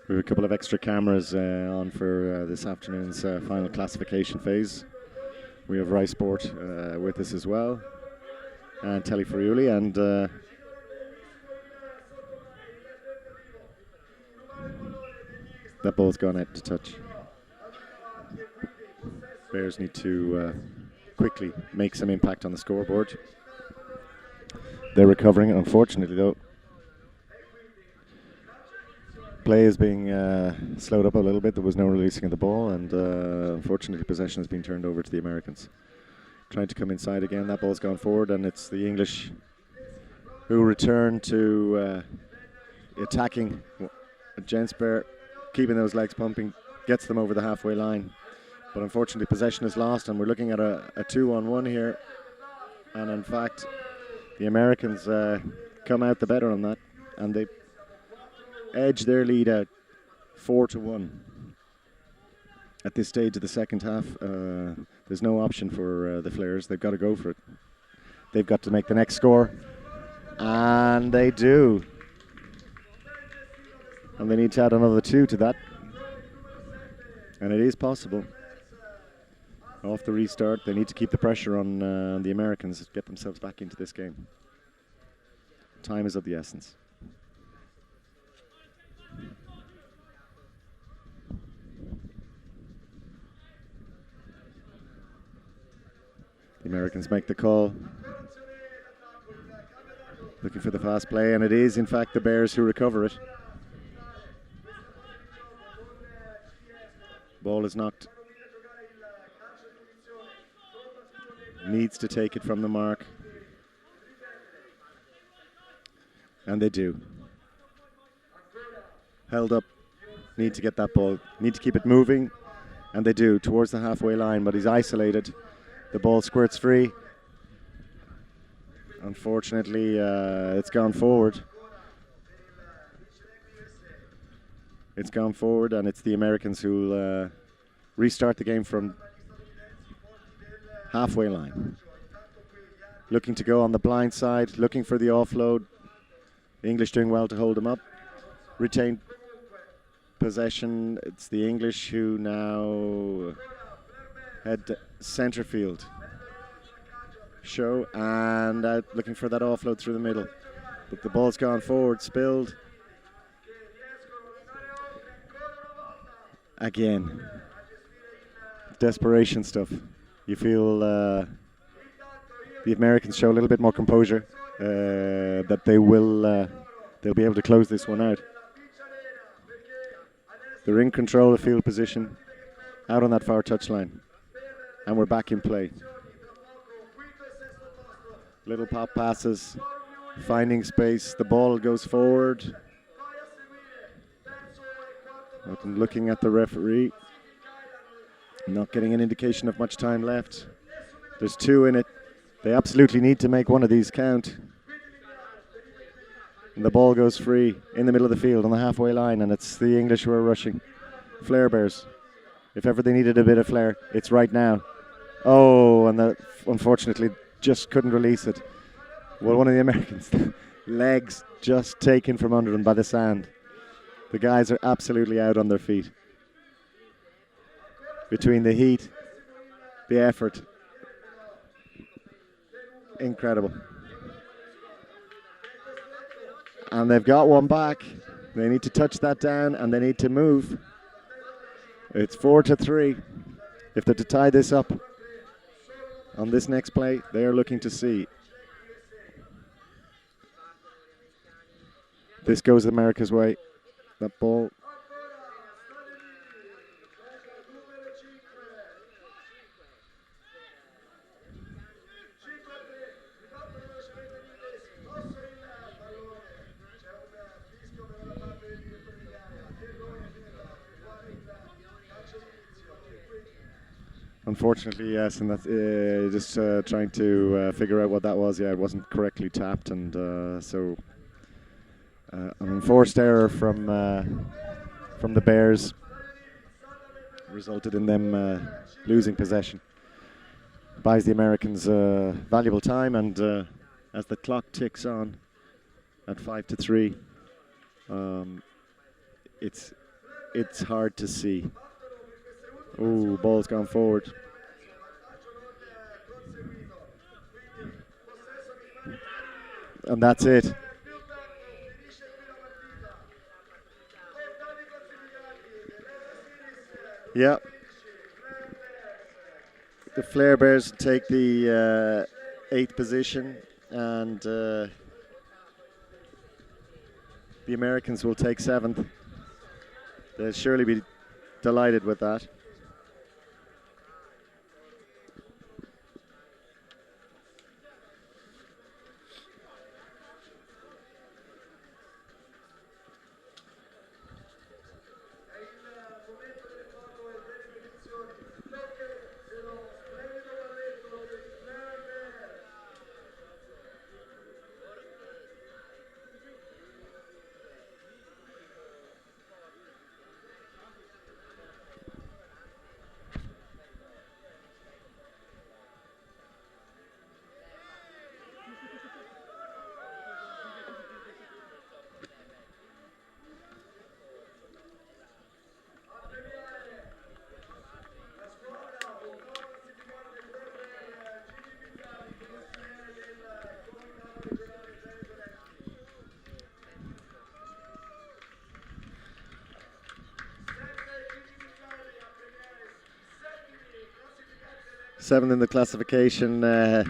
We have a couple of extra cameras on for this afternoon's final classification phase. We have Rai Sport with us as well, and Telly Friuli, and that ball's gone out to touch. Bears need to quickly make some impact on the scoreboard. They're recovering, unfortunately though. Play is being slowed up a little bit. There was no releasing of the ball, and unfortunately possession has been turned over to the Americans. Trying to come inside again. That ball's gone forward, and it's the English who return to attacking. Jensberg, keeping those legs pumping, gets them over the halfway line. But unfortunately possession is lost, and we're looking at a 2-on-1 here. And in fact, the Americans come out the better on that, and they edge their lead out 4-1. At this stage of the second half, there's no option for the Flares. They've got to go for it. They've got to make the next score, and they do. And they need to add another 2 to that, and it is possible. Off the restart, they need to keep the pressure on the Americans, get themselves back into this game. Time is of the essence. The Americans make the call, looking for the fast play, and it is in fact the Bears who recover it. Ball is knocked. Needs to take it from the mark, and they do. Held up, need to get that ball, need to keep it moving, and they do towards the halfway line, but he's isolated. The ball squirts free. Unfortunately, it's gone forward. It's gone forward, and it's the Americans who restart the game from halfway line. Looking to go on the blind side, looking for the offload. The English doing well to hold them up. Retained possession. It's the English who now head to centre field. Show, and out looking for that offload through the middle. But the ball's gone forward, spilled. Again, desperation stuff. You feel the Americans show a little bit more composure, that they'll be able to close this one out. They're in control of field position, out on that far touchline, and we're back in play. Little pop passes, finding space. The ball goes forward. I'm looking at the referee. Not getting an indication of much time left. There's 2 in it. They absolutely need to make one of these count. And the ball goes free in the middle of the field on the halfway line, and it's the English who are rushing. Flare Bears. If ever they needed a bit of flair, it's right now. Oh, and unfortunately just couldn't release it. Well, one of the Americans' legs just taken from under them by the sand. The guys are absolutely out on their feet. Between the heat, the effort. Incredible. And they've got one back. They need to touch that down, and they need to move. It's 4-3. If they're to tie this up on this next play, they are looking to see. This goes America's way. That ball. Unfortunately, yes, and that's just trying to figure out what that was. Yeah, it wasn't correctly tapped, and so an enforced error from the Bears resulted in them losing possession. Buys the Americans valuable time, and as the clock ticks on at 5-3, it's hard to see. Oh, ball's gone forward. And that's it. Yeah. The Flair Bears take the 8th position, and the Americans will take 7th. They'll surely be delighted with that. Seventh in the classification. The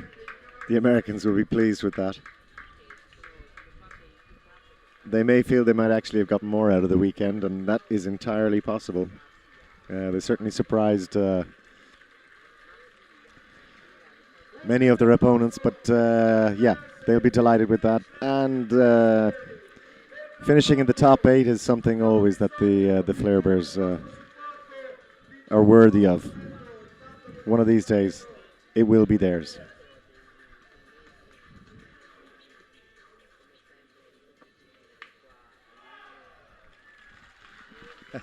Americans will be pleased with that. They may feel they might actually have gotten more out of the weekend, and that is entirely possible. They certainly surprised many of their opponents, but yeah, they'll be delighted with that. And finishing in the top 8 is something always that the Flair Bears are worthy of. One of these days, it will be theirs.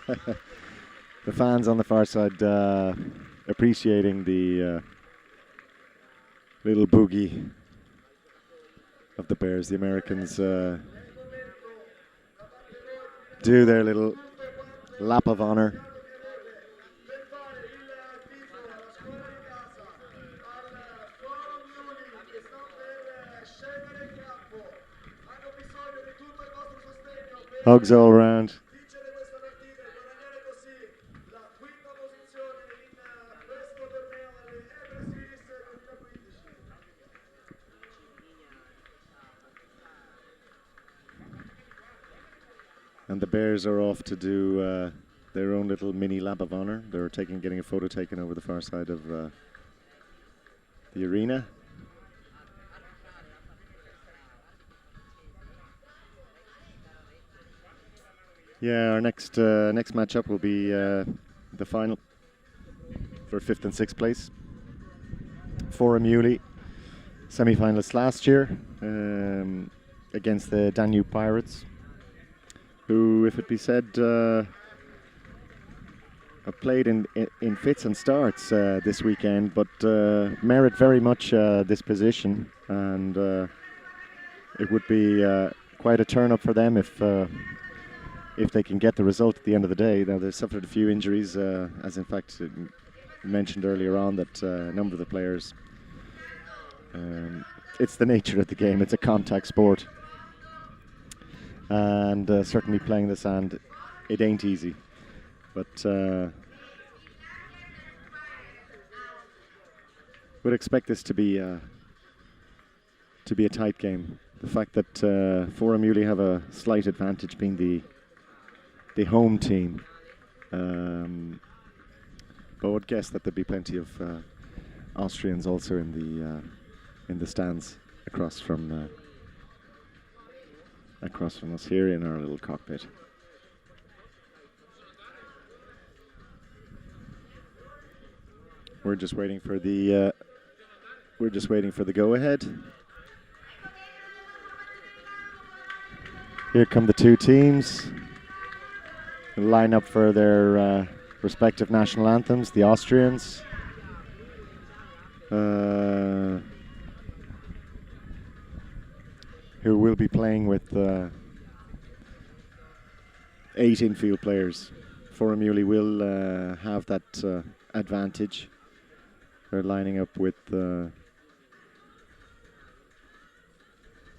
The fans on the far side appreciating the little boogie of the Bears. The Americans do their little lap of honor. Hugs all around. And the Bears are off to do their own little mini lap of honor. They're getting a photo taken over the far side of the arena. Yeah, our next matchup will be the final for 5th and 6th place. Forum Uli, semi-finalists last year against the Danube Pirates, who, if it be said, have played in fits and starts this weekend, but merit very much this position, and it would be quite a turn-up for them if they can get the result at the end of the day. Now, they've suffered a few injuries, as in fact mentioned earlier on, that a number of the players, it's the nature of the game, it's a contact sport, and certainly playing the sand, it ain't easy, but would expect this to be a tight game. The fact that Forum Uli have a slight advantage being the home team, but would guess that there'd be plenty of Austrians also in the stands across from us here in our little cockpit. We're just waiting for the go-ahead. Here come the two teams. Line up for their respective national anthems. The Austrians, who will be playing with 8 infield players. Forum Uli will have that advantage. They're lining up with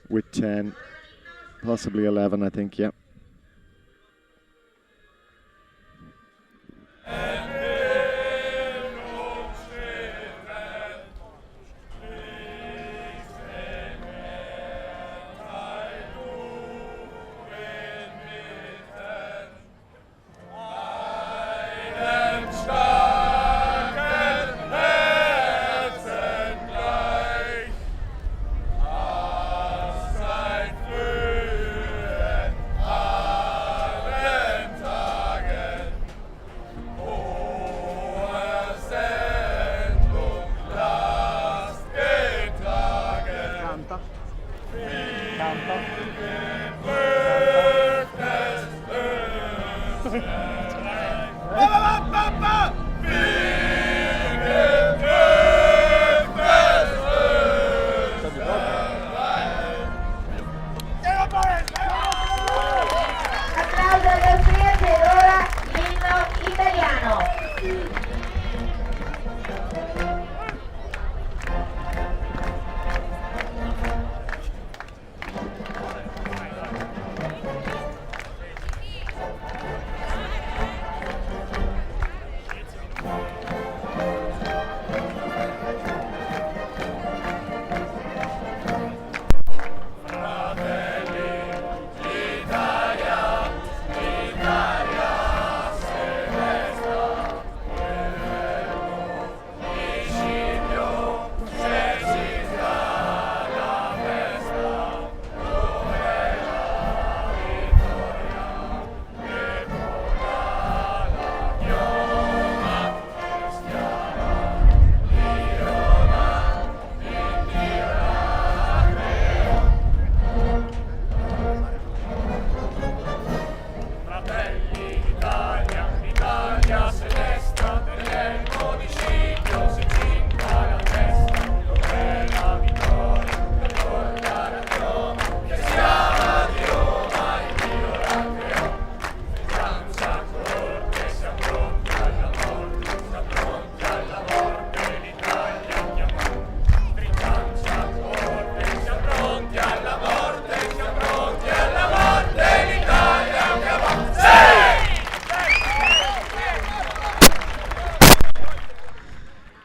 with 10, possibly 11, I think, yeah. Applauso alle offese ed ora l'inno italiano.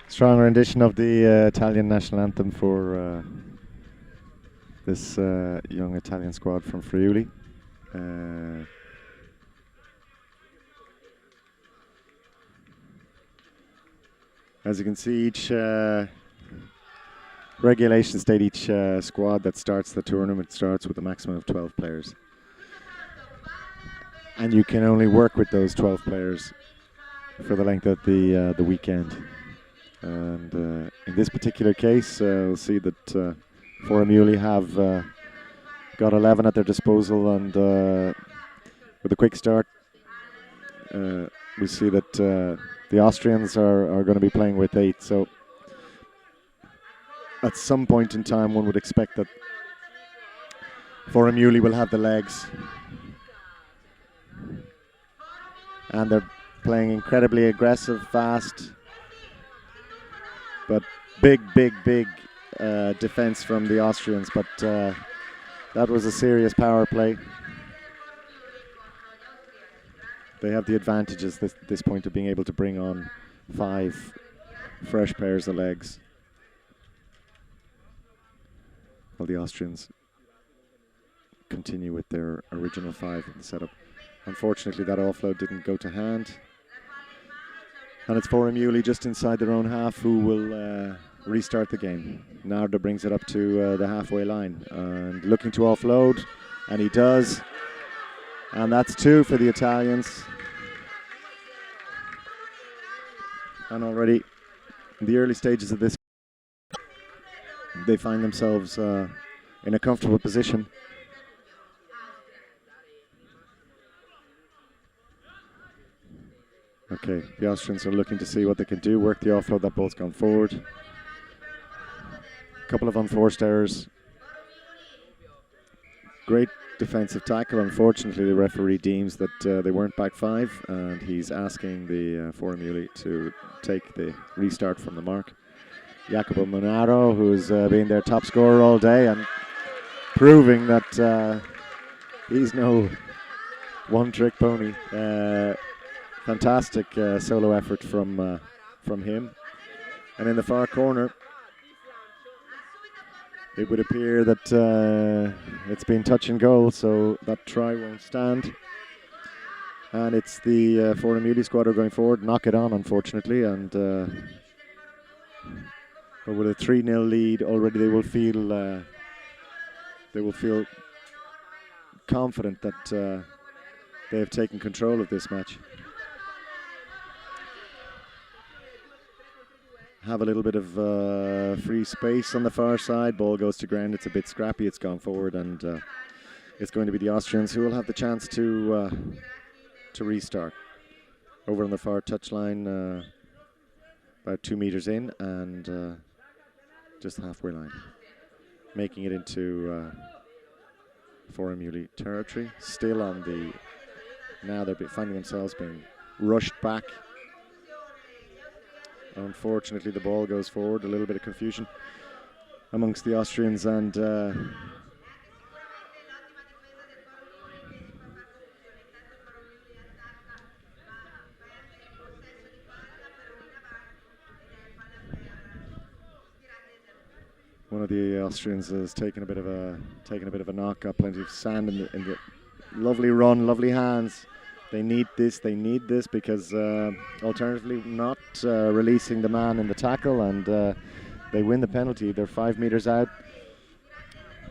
Strong rendition of the Italian national anthem for this young Italian squad from Friuli. As you can see, each regulation state, each squad that starts the tournament starts with a maximum of 12 players. And you can only work with those 12 players for the length of the weekend. And in this particular case, we'll see that Forumuli have got 11 at their disposal, and with a quick start, we see that the Austrians are going to be playing with 8. So at some point in time, one would expect that Forumuli will have the legs, and they're playing incredibly aggressive, fast, but big defense from the Austrians. But that was a serious power play. They have the advantages at this point of being able to bring on 5 fresh pairs of legs, while the Austrians continue with their original 5 in the setup. Unfortunately, that offload didn't go to hand. And it's Forumuli just inside their own half who will restart the game. Nardo brings it up to the halfway line and looking to offload, and he does. And that's 2 for the Italians. And already in the early stages of this, they find themselves in a comfortable position. Okay, the Austrians are looking to see what they can do, work the offload. That ball's gone forward. A couple of unforced errors. Great defensive tackle. Unfortunately, the referee deems that they weren't back 5, and he's asking the Forumuli to take the restart from the mark. Jacopo Monaro, who's been their top scorer all day and proving that he's no one-trick pony. Fantastic solo effort from him. And in the far corner, it would appear that it's been touch and goal, so that try won't stand. And it's the Forum Uli squad are going forward, knock it on, unfortunately, and but with a 3-0 lead already, they will feel confident that they have taken control of this match. Have a little bit of free space on the far side. Ball goes to ground. It's a bit scrappy. It's gone forward, and it's going to be the Austrians who will have the chance to restart. Over on the far touchline, about 2 meters in, and just the halfway line, making it into Forum Uli territory. Still on the. Now they're finding themselves being rushed back. Unfortunately, the ball goes forward. A little bit of confusion amongst the Austrians, and one of the Austrians has taken a bit of a knock. Got plenty of sand in the lovely run, lovely hands. They need this because alternatively not releasing the man in the tackle, and they win the penalty. They're 5 meters out.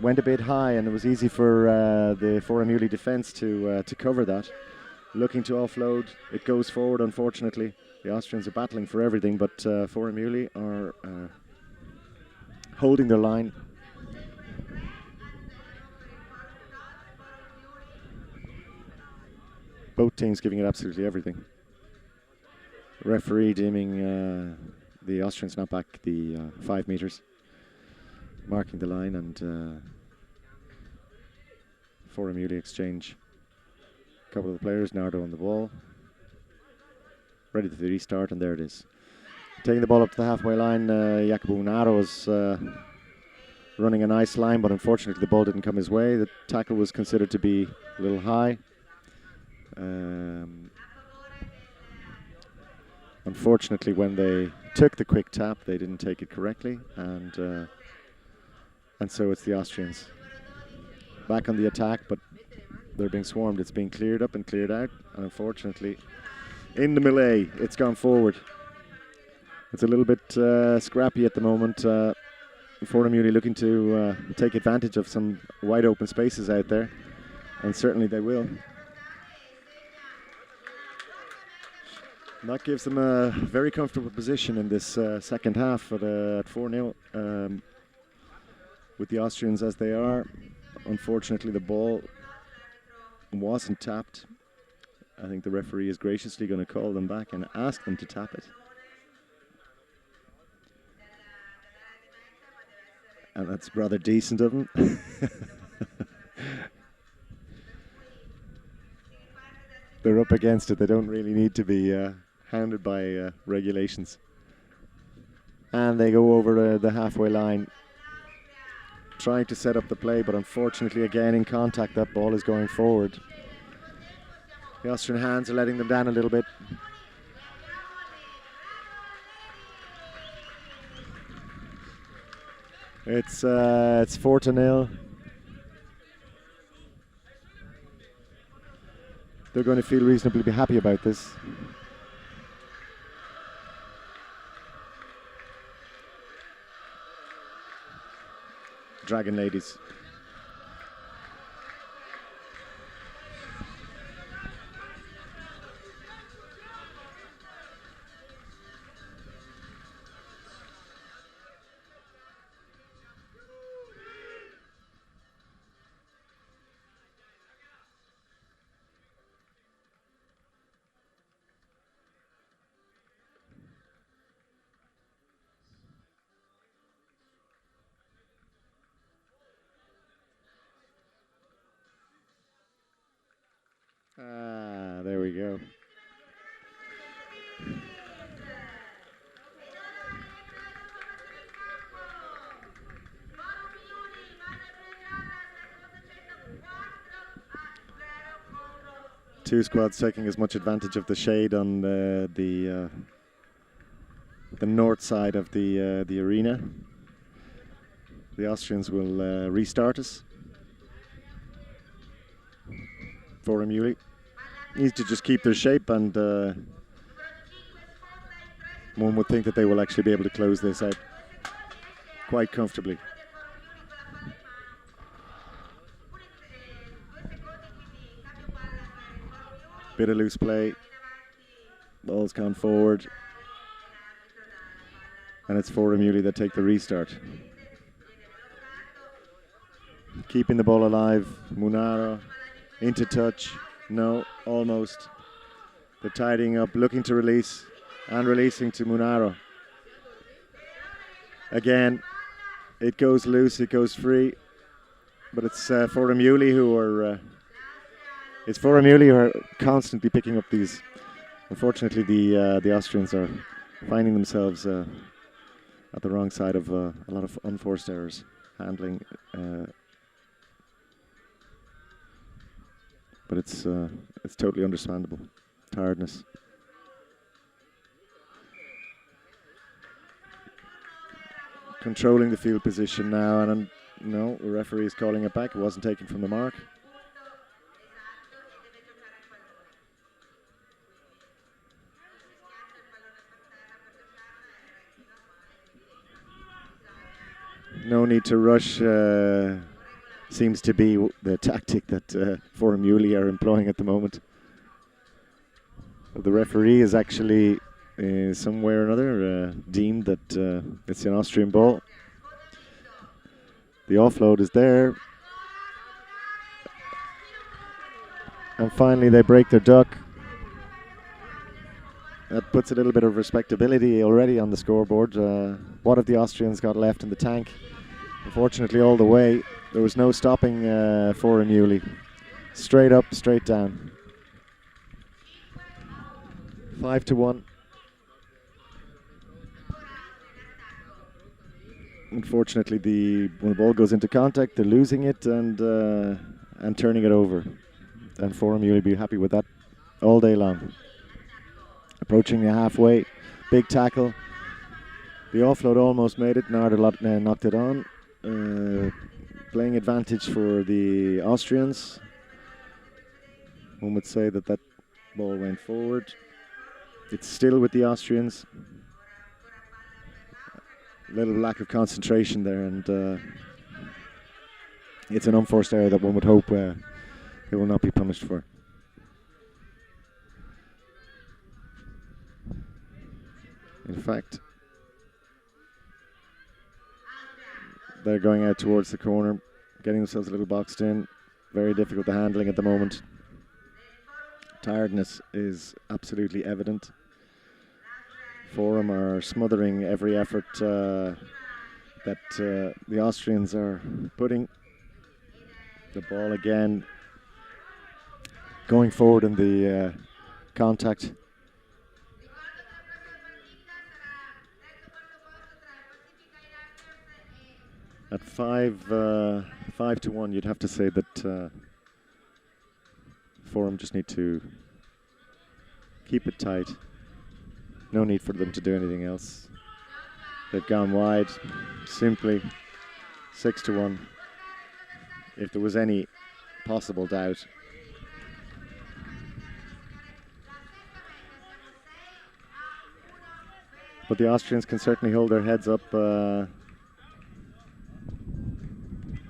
Went a bit high, and it was easy for the Forum Uli defence to cover that. Looking to offload, it goes forward. Unfortunately, the Austrians are battling for everything, but Forum Uli are holding their line. Both teams giving it absolutely everything. Referee deeming the Austrians not back the 5 meters, marking the line, and Forum Uli exchange. A couple of the players, Nardo on the ball, ready to restart, and there it is. Taking the ball up to the halfway line, Jacopo Nardo is running a nice line, but unfortunately the ball didn't come his way. The tackle was considered to be a little high. Unfortunately, when they took the quick tap, they didn't take it correctly, and so it's the Austrians back on the attack, but they're being swarmed. It's being cleared up and cleared out, and unfortunately, in the melee, it's gone forward. It's a little bit scrappy at the moment. Forum Uli looking to take advantage of some wide open spaces out there, and certainly they will. And that gives them a very comfortable position in this second half at 4-0 with the Austrians as they are. Unfortunately, the ball wasn't tapped. I think the referee is graciously going to call them back and ask them to tap it. And that's rather decent of them. They're up against it. They don't really need to be hounded by regulations. And they go over the halfway line, trying to set up the play, but unfortunately, again, in contact, that ball is going forward. The Austrian hands are letting them down a little bit. It's 4-0. They're going to feel reasonably happy about this. Dragon ladies. There we go. Two squads taking as much advantage of the shade on the north side of the arena. The Austrians will restart us. Forum Uli needs to just keep their shape, and one would think that they will actually be able to close this out quite comfortably. Bit of loose play. Ball's gone forward. And it's Forum Uli that take the restart. Keeping the ball alive. Munaro into touch. No, almost. They're tidying up, looking to release, and releasing to Munaro. Again, it goes loose, it goes free. But it's Forum Uli who are... It's Forum Uli who are constantly picking up these. Unfortunately, the Austrians are finding themselves at the wrong side of a lot of unforced errors, handling. But it's totally understandable. Tiredness. Controlling the field position now, and no, the referee is calling it back. It wasn't taken from the mark. No need to rush seems to be the tactic that Forum Uli are employing at the moment. The referee is actually somewhere or another deemed that it's an Austrian ball. The offload is there. And finally they break their duck. That puts a little bit of respectability already on the scoreboard. What have the Austrians got left in the tank? Unfortunately, all the way, there was no stopping Forum Uli. Straight up, straight down. 5-1. Unfortunately, when the ball goes into contact, they're losing it and turning it over. And Forum Uli will be happy with that all day long. Approaching the halfway, big tackle. The offload almost made it. Narder knocked it on. Playing advantage for the Austrians. One would say that ball went forward. It's still with the Austrians. A little lack of concentration there, and it's an unforced error that one would hope they will not be punished for. In fact, they're going out towards the corner, getting themselves a little boxed in. Very difficult to handling at the moment. Tiredness is absolutely evident. Forum are smothering every effort that the Austrians are putting. The ball again going forward in the contact. At 5-1, you'd have to say that Forum just need to keep it tight. No need for them to do anything else. They've gone wide, simply 6-1. If there was any possible doubt. But the Austrians can certainly hold their heads up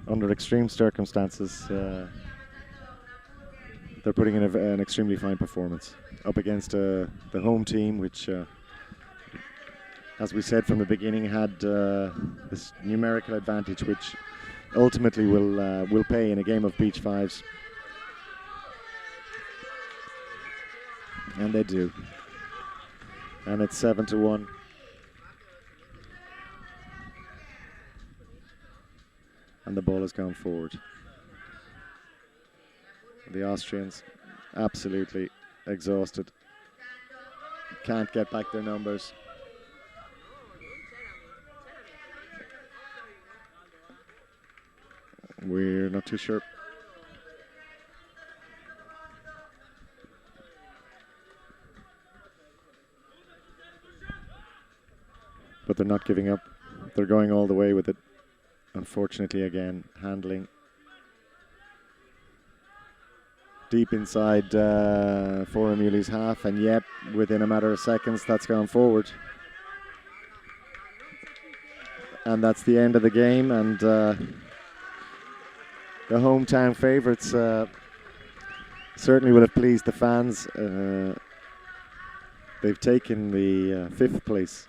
under extreme circumstances. They're putting in an extremely fine performance up against the home team, which, as we said from the beginning, had this numerical advantage, which ultimately will pay in a game of beach 5's. And they do. And it's 7-1. And the ball has gone forward. The Austrians absolutely exhausted. Can't get back their numbers. We're not too sure. but they're not giving up. They're going all the way with it. Unfortunately, again, handling deep inside Forum Uli's half, and yet within a matter of seconds that's gone forward. And that's the end of the game, and the hometown favourites certainly would have pleased the fans. They've taken the 5th place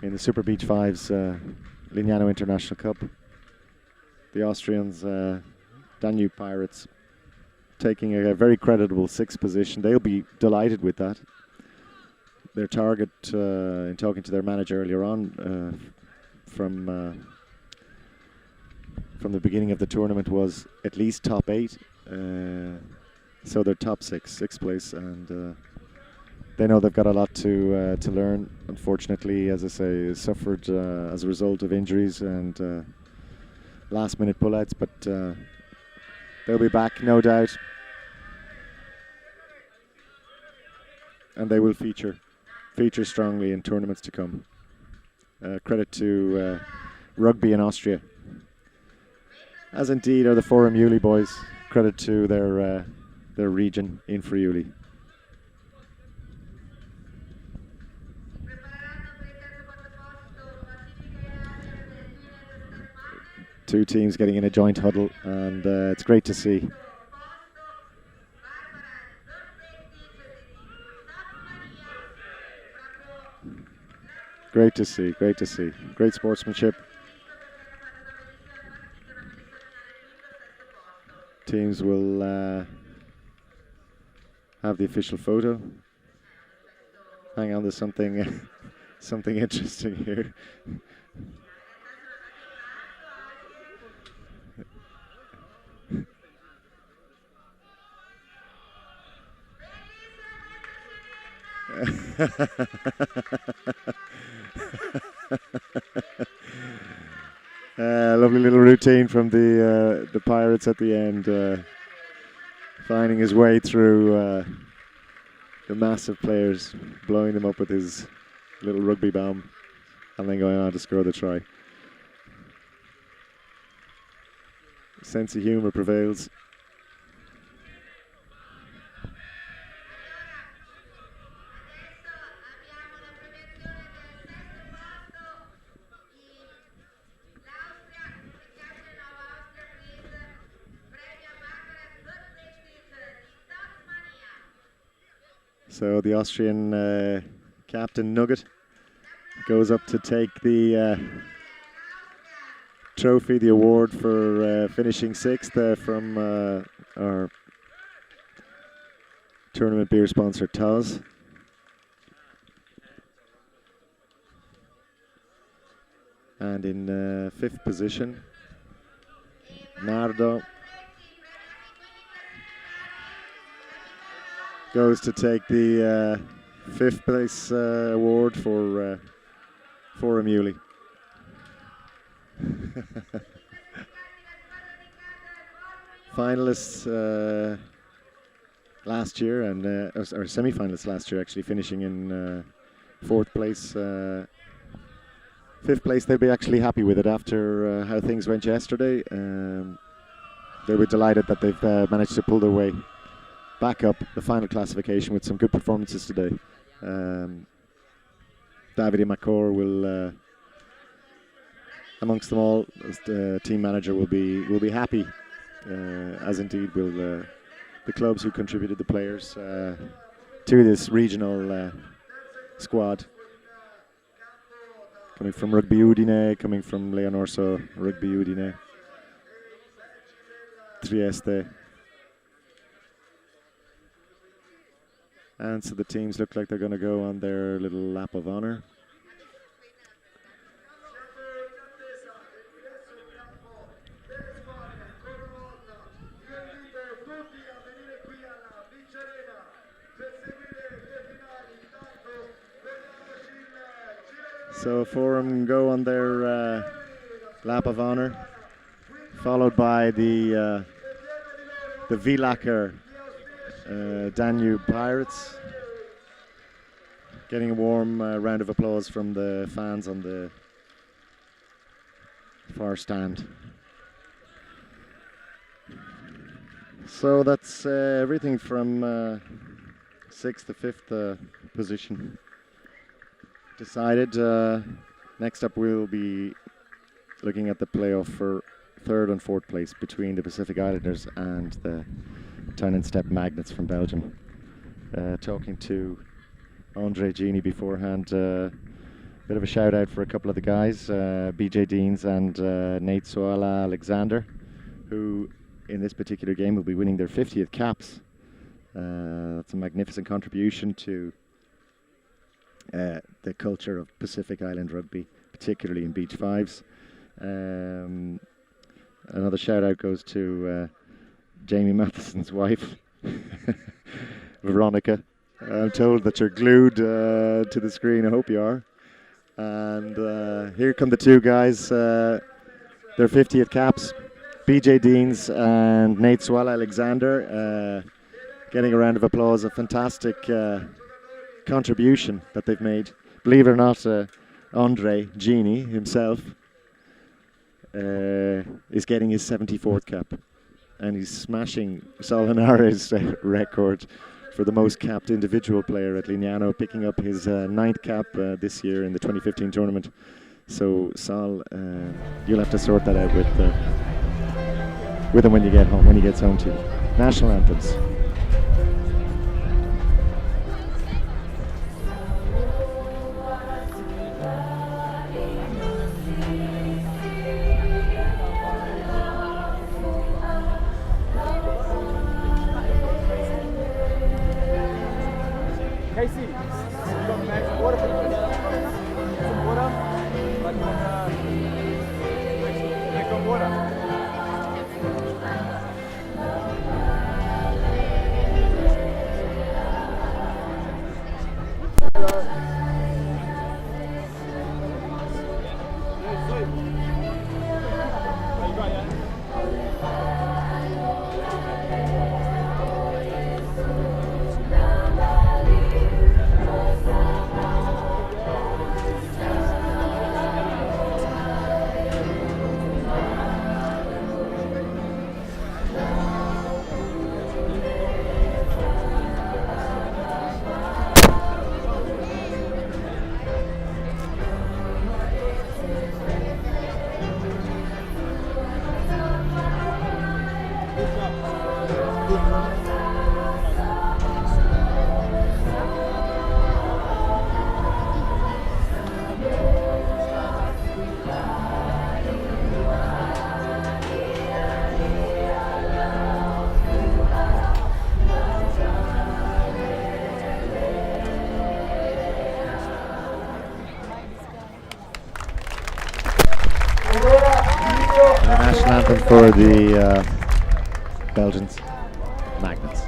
in the Super Beach 5's Lignano International Cup. The Austrians, Danube Pirates, taking a very creditable 6th position. They'll be delighted with that. Their target, in talking to their manager earlier on, from the beginning of the tournament, was at least top 8. So they're top 6th place, and they know they've got a lot to learn. Unfortunately, as I say, suffered as a result of injuries and last-minute pullouts, but they'll be back, no doubt. And they will feature strongly in tournaments to come. Credit to Rugby in Austria, as indeed are the Forum Uli boys. Credit to their region in Friuli. Two teams getting in a joint huddle, and it's great to see. Great to see, great to see. Great sportsmanship. Teams will have the official photo. Hang on, there's something something interesting here. Lovely little routine from the Pirates at the end, finding his way through the massive players, blowing them up with his little rugby bomb, and then going on to score the try. Sense of humour prevails. So the Austrian captain Nugget goes up to take the trophy, the award for finishing 6th from our tournament beer sponsor Taz. And in 5th position, Nardo goes to take the 5th place award for Forum Uli. Finalists last year, and or semi-finalists last year, actually finishing in 4th place. 5th place, they'd be actually happy with it after how things went yesterday. They were delighted that they've managed to pull their way back up the final classification with some good performances today. Davide Macor will, amongst them all, as the team manager, will be happy, as indeed will the clubs who contributed the players to this regional squad. Coming from Rugby Udine, coming from Leonorso Rugby Udine, Trieste. And so the teams look like they're going to go on their little lap of honour. So Forum go on their lap of honour, followed by the Villacher Danube Pirates, Getting a warm round of applause from the fans on the far stand. So that's everything from 6th to 5th position decided. Next up we'll be looking at the playoff for 3rd and 4th place between the Pacific Islanders and the Town and Step Magnets from Belgium. Talking to Andre Gini beforehand, bit of a shout out for a couple of the guys, BJ Deans and Nate Soala Alexander, who in this particular game will be winning their 50th caps. That's a magnificent contribution to the culture of Pacific Island rugby, particularly in beach 5's. Another shout out goes to Jamie Matheson's wife, Veronica. I'm told that you're glued to the screen. I hope you are. And here come the two guys, their 50th caps. BJ Deans and Nate Swell Alexander getting a round of applause. A fantastic contribution that they've made. Believe it or not, Andre Gini himself is getting his 74th cap, and he's smashing Solanare's record for the most capped individual player at Lignano, picking up his 9th cap this year in the 2015 tournament. So Sol, you'll have to sort that out with him when you get home, when he gets home too. National anthems. Casey, you got magic water for me? Some water? Like water. National anthem for the Belgians, Magnets.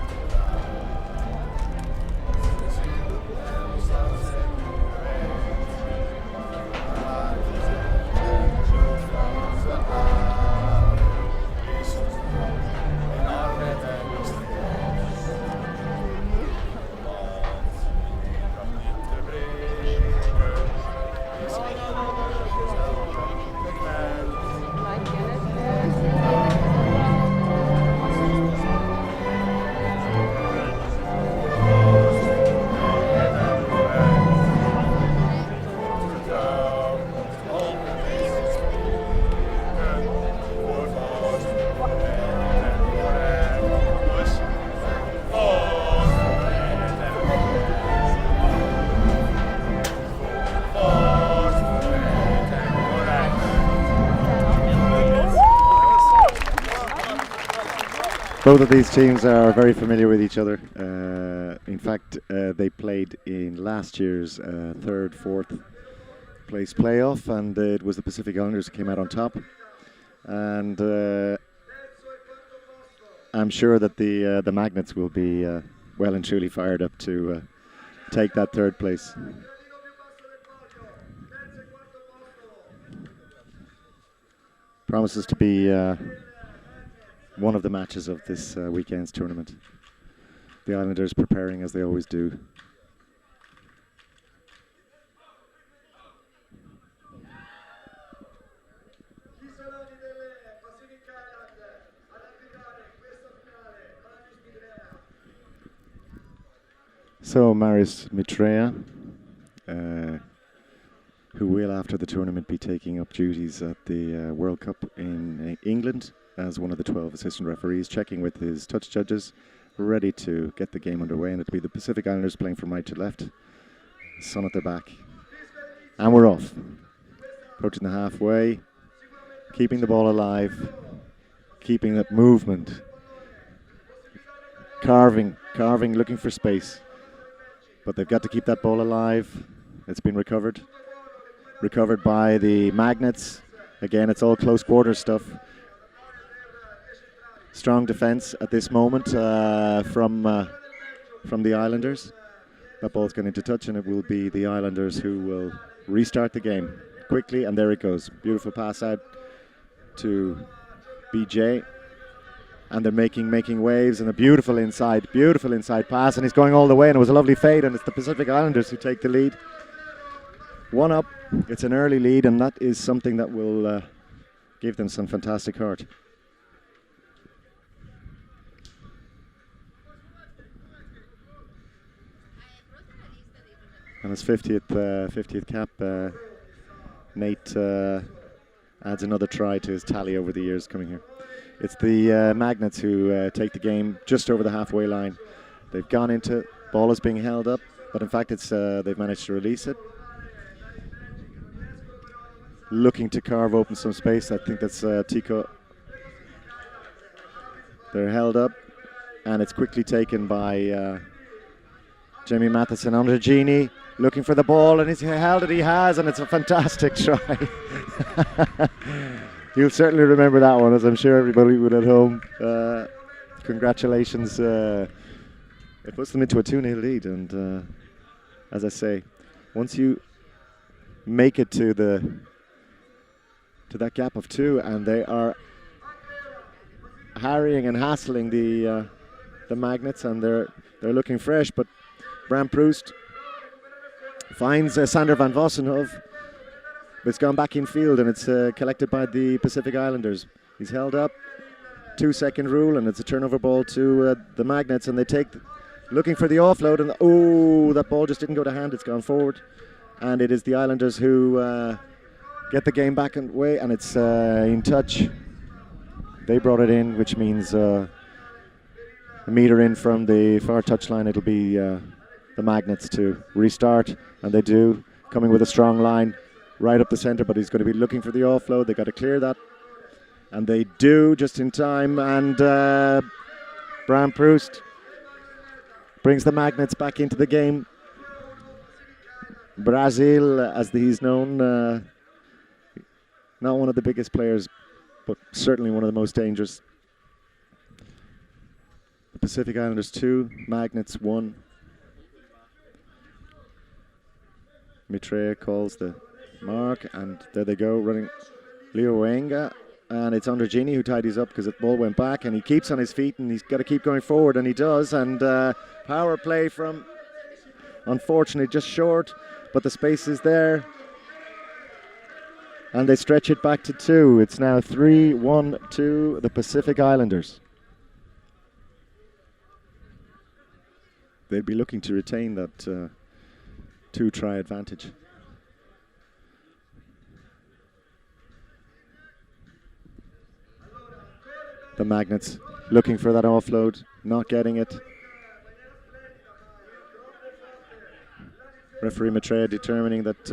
Both of these teams are very familiar with each other. In fact, they played in last year's 3rd, 4th place playoff, and it was the Pacific Islanders who came out on top. And I'm sure that the Magnets will be well and truly fired up to take that 3rd place. Promises to be one of the matches of this weekend's tournament. The Islanders preparing as they always do. So Marius Mitrea, who will after the tournament be taking up duties at the World Cup in England as one of the 12 assistant referees, checking with his touch judges, ready to get the game underway, and it'll be the Pacific Islanders playing from right to left, sun at their back, and we're off. Approaching the halfway, keeping the ball alive, keeping that movement, carving, looking for space, but they've got to keep that ball alive. It's been recovered by the Magnets. Again, it's all close quarter stuff. Strong defense at this moment from the Islanders. That ball's going into touch, and it will be the Islanders who will restart the game quickly, and there it goes. Beautiful pass out to BJ, and they're making waves, and a beautiful inside pass, and he's going all the way, and it was a lovely fade, and it's the Pacific Islanders who take the lead. 1-up. It's an early lead, and that is something that will give them some fantastic heart. And his 50th cap, Nate adds another try to his tally over the years coming here. It's the Magnets who take the game just over the halfway line. They've gone into, ball is being held up, but in fact it's they've managed to release it. Looking to carve open some space. I think that's Tico. They're held up, and it's quickly taken by Jamie Matheson. Andregini looking for the ball, and he's held it. He has, and it's a fantastic try. You'll certainly remember that one, as I'm sure everybody would at home. Congratulations. It puts them into a 2-0 lead, and as I say, once you make it to that gap of 2, and they are harrying and hassling the Magnets, and they're looking fresh, but Bram Proust finds Sander van Vossenhoff. It's gone back in field, and it's collected by the Pacific Islanders. He's held up, 2-second rule, and it's a turnover ball to the Magnets, and they take, looking for the offload, and that ball just didn't go to hand. It's gone forward, and it is the Islanders who get the game back away, and it's in touch. They brought it in, which means a meter in from the far touchline. It'll be the Magnets to restart, and they do, coming with a strong line right up the centre, but he's going to be looking for the offload. They got to clear that, and they do just in time, and Bram Proust brings the Magnets back into the game. Brazil, as he's known, not one of the biggest players, but certainly one of the most dangerous. The Pacific Islanders 2, Magnets 1. Mitrea calls the mark, and there they go, running Leo Wenga, and it's Andregini who tidies up because the ball went back, and he keeps on his feet, and he's got to keep going forward, and he does, and power play from, unfortunately, just short, but the space is there, and they stretch it back to 2. It's now 3-1 to the Pacific Islanders. They'd be looking to retain that 2-try advantage. The Magnets looking for that offload, not getting it. Referee Maitreya determining that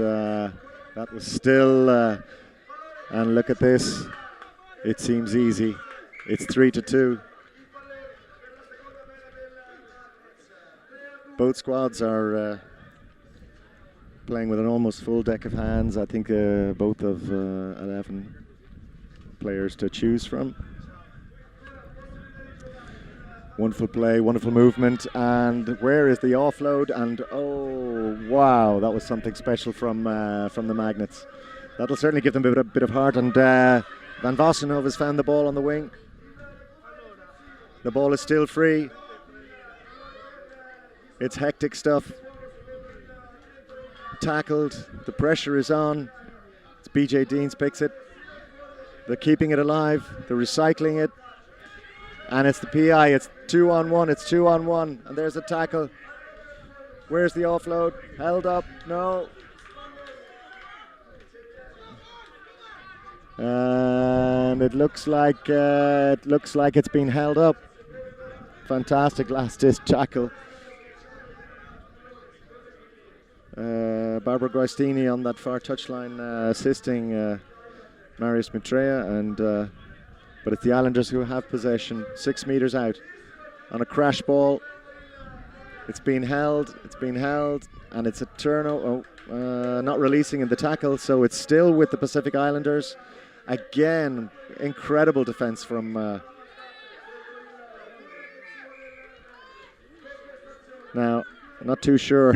that was still, and look at this, it seems easy. It's 3-2. Both squads are playing with an almost full deck of hands. I think both of 11 players to choose from. Wonderful play, wonderful movement, and where is the offload? And oh wow, that was something special from the Magnets. That'll certainly give them a bit of heart. And Van Vossenhoff has found the ball on the wing. The ball is still free. It's hectic stuff. Tackled, the pressure is on. It's BJ Deans picks it. They're keeping it alive. They're recycling it. And it's the PI. It's 2-on-1. It's 2-on-1. And there's a tackle. Where's the offload? Held up? No. And it looks like it's been held up. Fantastic last ditch tackle. Barbara Guastini on that far touchline assisting Marius Mitrea, and but it's the Islanders who have possession 6 meters out on a crash ball. It's been held, and it's a turnover. Not releasing in the tackle, so it's still with the Pacific Islanders. Again, incredible defense from now. I'm not too sure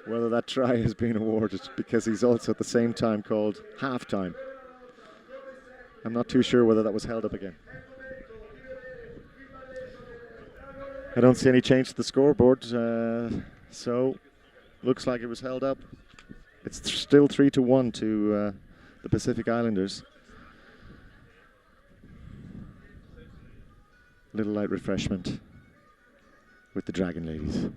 whether that try has been awarded, because he's also at the same time called half-time. I'm not too sure whether that was held up again. I don't see any change to the scoreboard, so looks like it was held up. It's still 3-1 to the Pacific Islanders. Little light refreshment with the Dragon Ladies.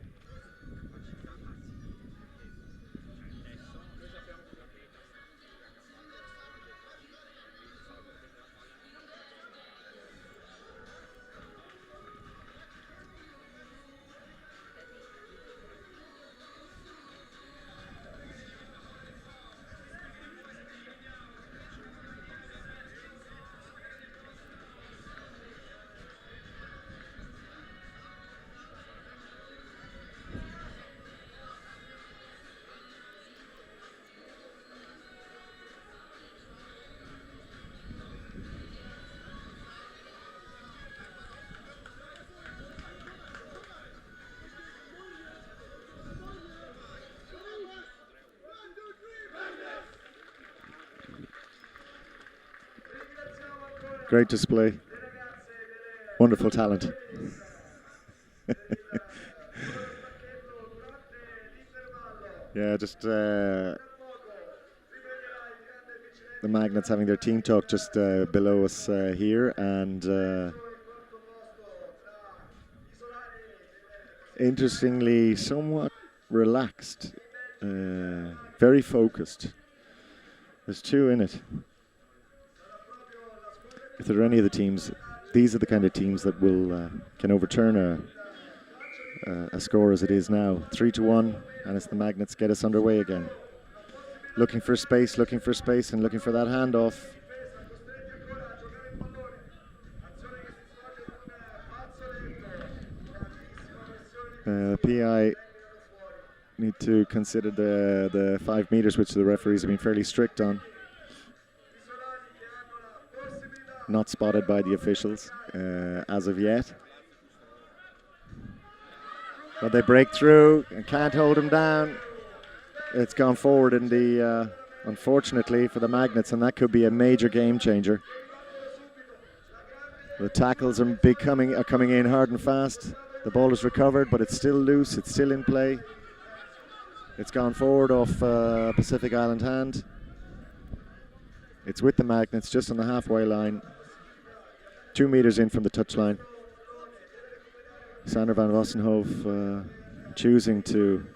Great display. Wonderful talent. Yeah, just the Magnets having their team talk just below us here, and interestingly, somewhat relaxed, very focused. There's two in it. If there are any of the teams, these are the kind of teams that will can overturn a score as it is now. 3-1, and it's the Magnets get us underway again. Looking for space, and looking for that handoff. PI need to consider the 5 meters, which the referees have been fairly strict on. Not spotted by the officials as of yet. But they break through and can't hold him down. It's gone forward in the, unfortunately for the Magnets, and that could be a major game changer. The tackles are coming in hard and fast. The ball is recovered, but it's still loose, it's still in play. It's gone forward off Pacific Island hand. It's with the Magnets just on the halfway line. 2 meters in from the touchline. Sander van Wassenhoef choosing to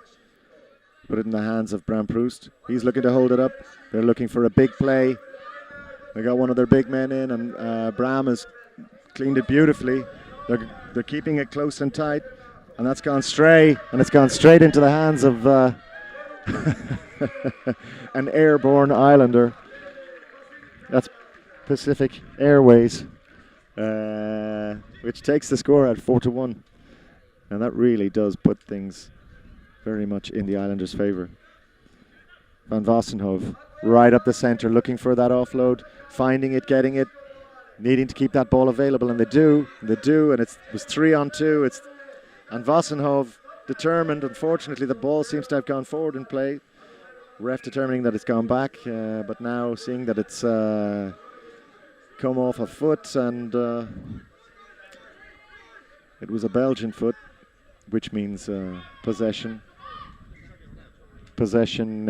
put it in the hands of Bram Proust. He's looking to hold it up. They're looking for a big play. They got one of their big men in, and Bram has cleaned it beautifully. They're keeping it close and tight, and that's gone stray, and it's gone straight into the hands of an airborne Islander. That's Pacific Airways, which takes the score at 4-1, and that really does put things very much in the Islanders' favour. Van Wassenhoef right up the centre, looking for that offload, finding it, getting it, needing to keep that ball available, and they do, and it was 3-on-2. It's Van Wassenhoef determined. Unfortunately, the ball seems to have gone forward in play. Ref determining that it's gone back, but now seeing that it's come off a foot, and it was a Belgian foot, which means possession. Possession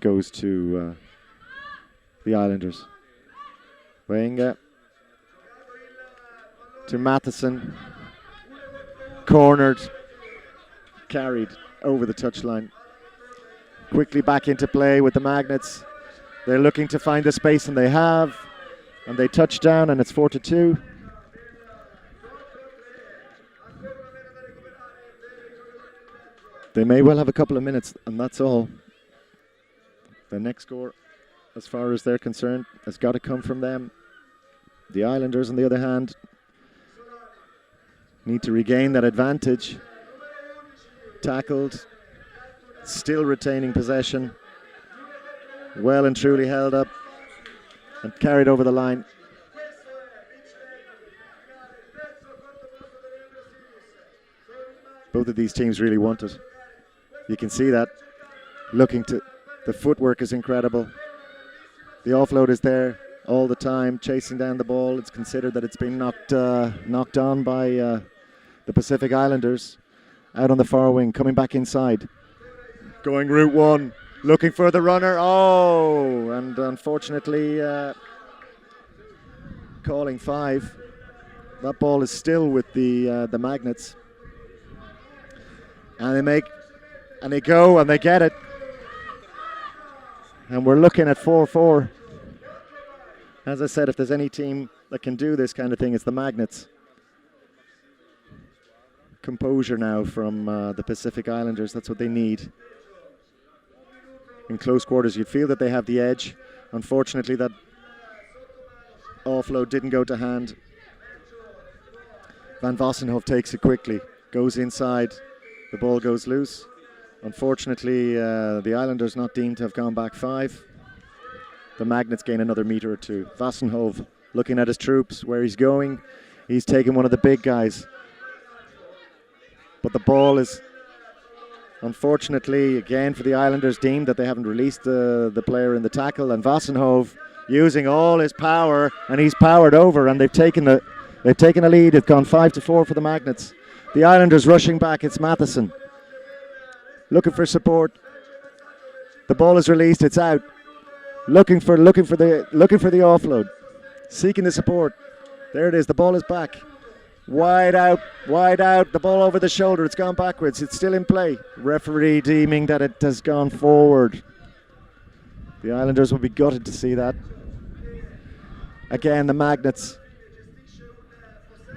goes to the Islanders. Wenger to Matheson, cornered, carried over the touchline. Quickly back into play with the Magnets. They're looking to find the space, and they have. And they touch down, and it's 4-2. They may well have a couple of minutes, and that's all. The next score, as far as they're concerned, has got to come from them. The Islanders, on the other hand, need to regain that advantage. Tackled, still retaining possession. Well and truly held up and carried over the line. Both of these teams really want it. You can see that. The footwork is incredible. The offload is there all the time, chasing down the ball. It's considered that it's been knocked on by the Pacific Islanders. Out on the far wing, coming back inside. Going route one, looking for the runner. Oh, and unfortunately calling 5. That ball is still with the Magnets. And they go and they get it. And we're looking at 4-4. As I said, if there's any team that can do this kind of thing, it's the Magnets. Composure now from the Pacific Islanders. That's what they need. In close quarters, you'd feel that they have the edge. Unfortunately, that offload didn't go to hand. Van Vossenhoff takes it quickly, goes inside. The ball goes loose. Unfortunately, the Islanders not deemed to have gone back 5. The Magnets gain another metre or two. Vossenhoff looking at his troops, where he's going. He's taking one of the big guys. But the ball is, unfortunately, again for the Islanders, deemed that they haven't released the player in the tackle. And Vossenhoff using all his power, and he's powered over, and they've taken a lead. It's gone 5-4 for the Magnets. The Islanders rushing back. It's Matheson looking for support. The ball is released. It's out. Looking for the offload. Seeking the support. There it is. The ball is back. Wide out. The ball over the shoulder. It's gone backwards. It's still in play. Referee deeming that it has gone forward. The Islanders will be gutted to see that. Again, the Magnets.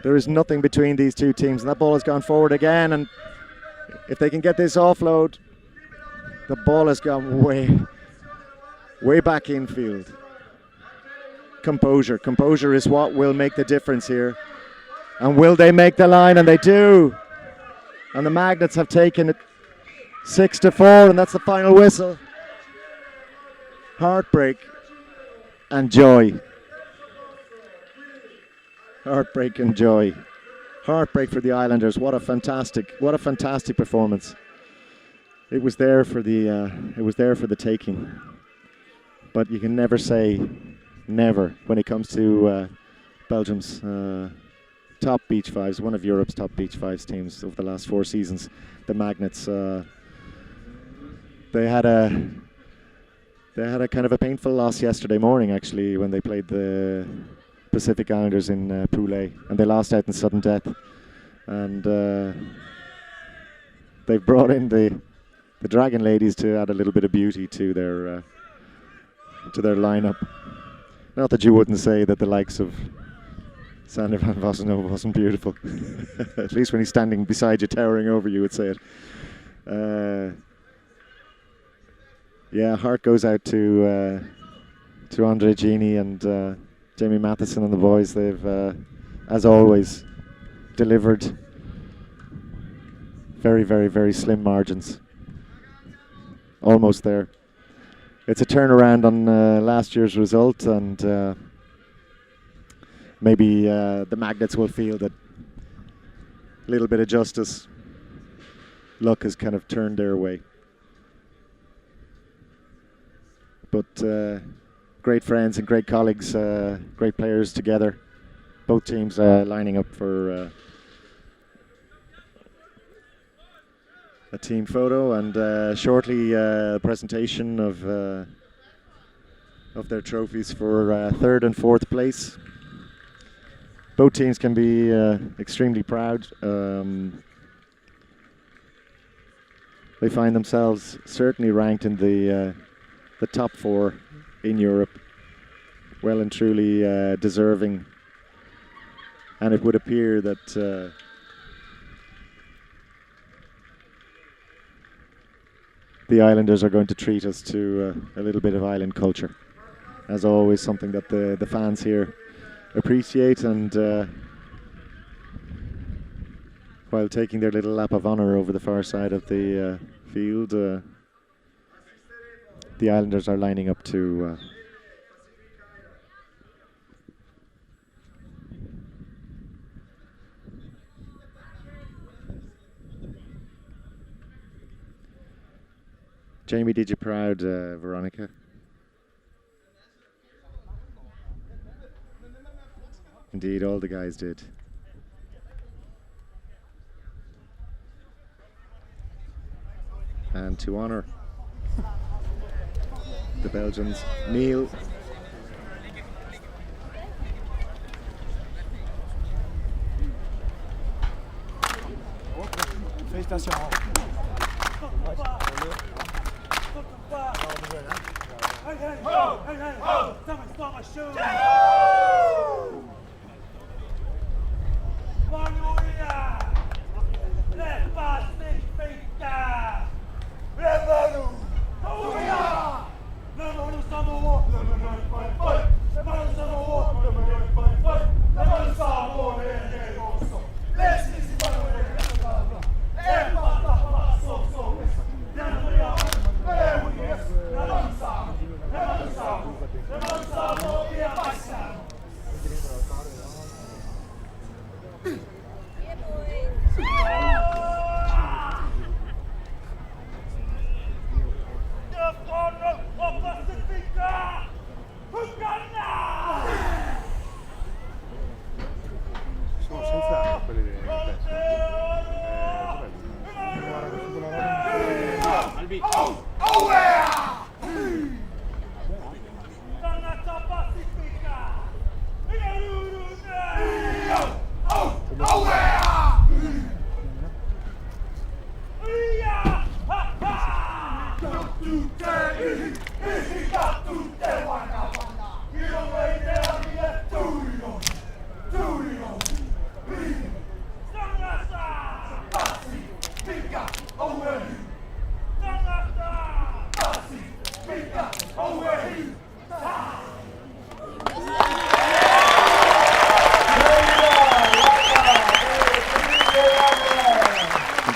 There is nothing between these two teams. And that ball has gone forward again. And if they can get this offload, the ball has gone way back infield. Composure is what will make the difference here. And will they make the line? And they do. And the Magnets have taken it 6-4, and that's the final whistle. Heartbreak and joy. Heartbreak and joy. Heartbreak for the Islanders. What a fantastic performance. It was there for the taking. But you can never say never when it comes to Belgium's top beach 5's, one of Europe's top beach 5's teams over the last 4 seasons. The Magnets. They had a kind of a painful loss yesterday morning, actually, when they played the Pacific Islanders in Poulet, and they lost out in sudden death. And they've brought in the Dragon Ladies to add a little bit of beauty to their lineup. Not that you wouldn't say that the likes of Sander van Vossenhoff wasn't beautiful. At least when he's standing beside you, towering over you, would say it. Yeah, heart goes out to Andre Gini and Jamie Matheson and the boys. They've, as always, delivered very, very, very slim margins. Almost there. It's a turnaround on last year's result, and maybe the Magnets will feel that a little bit of justice, luck has kind of turned their way. But great friends and great colleagues, great players together. Both teams lining up for a team photo, and shortly presentation of their trophies for 3rd and 4th place. Both teams can be extremely proud. they find themselves certainly ranked in the top 4 in Europe, well and truly deserving. And it would appear that the Islanders are going to treat us to a little bit of island culture. As always, something that the fans here appreciate, and while taking their little lap of honour over the far side of the field, the Islanders are lining up to Jamie, did you proud Veronica? Indeed, all the guys did. And to honour the Belgians, Neil. Félicitations.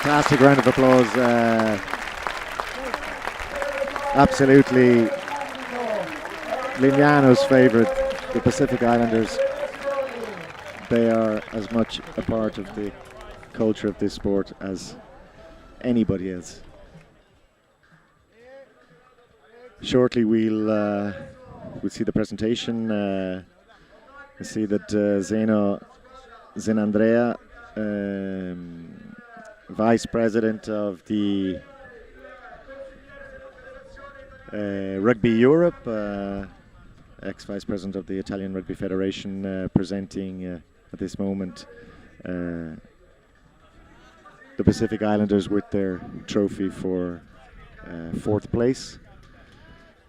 Fantastic round of applause. Absolutely Lignano's favourite, the Pacific Islanders. They are as much a part of the culture of this sport as anybody else. Shortly we'll see the presentation. We see that Zenandrea, Vice President of the Rugby Europe, ex-Vice President of the Italian Rugby Federation, presenting at this moment the Pacific Islanders with their trophy for 4th place.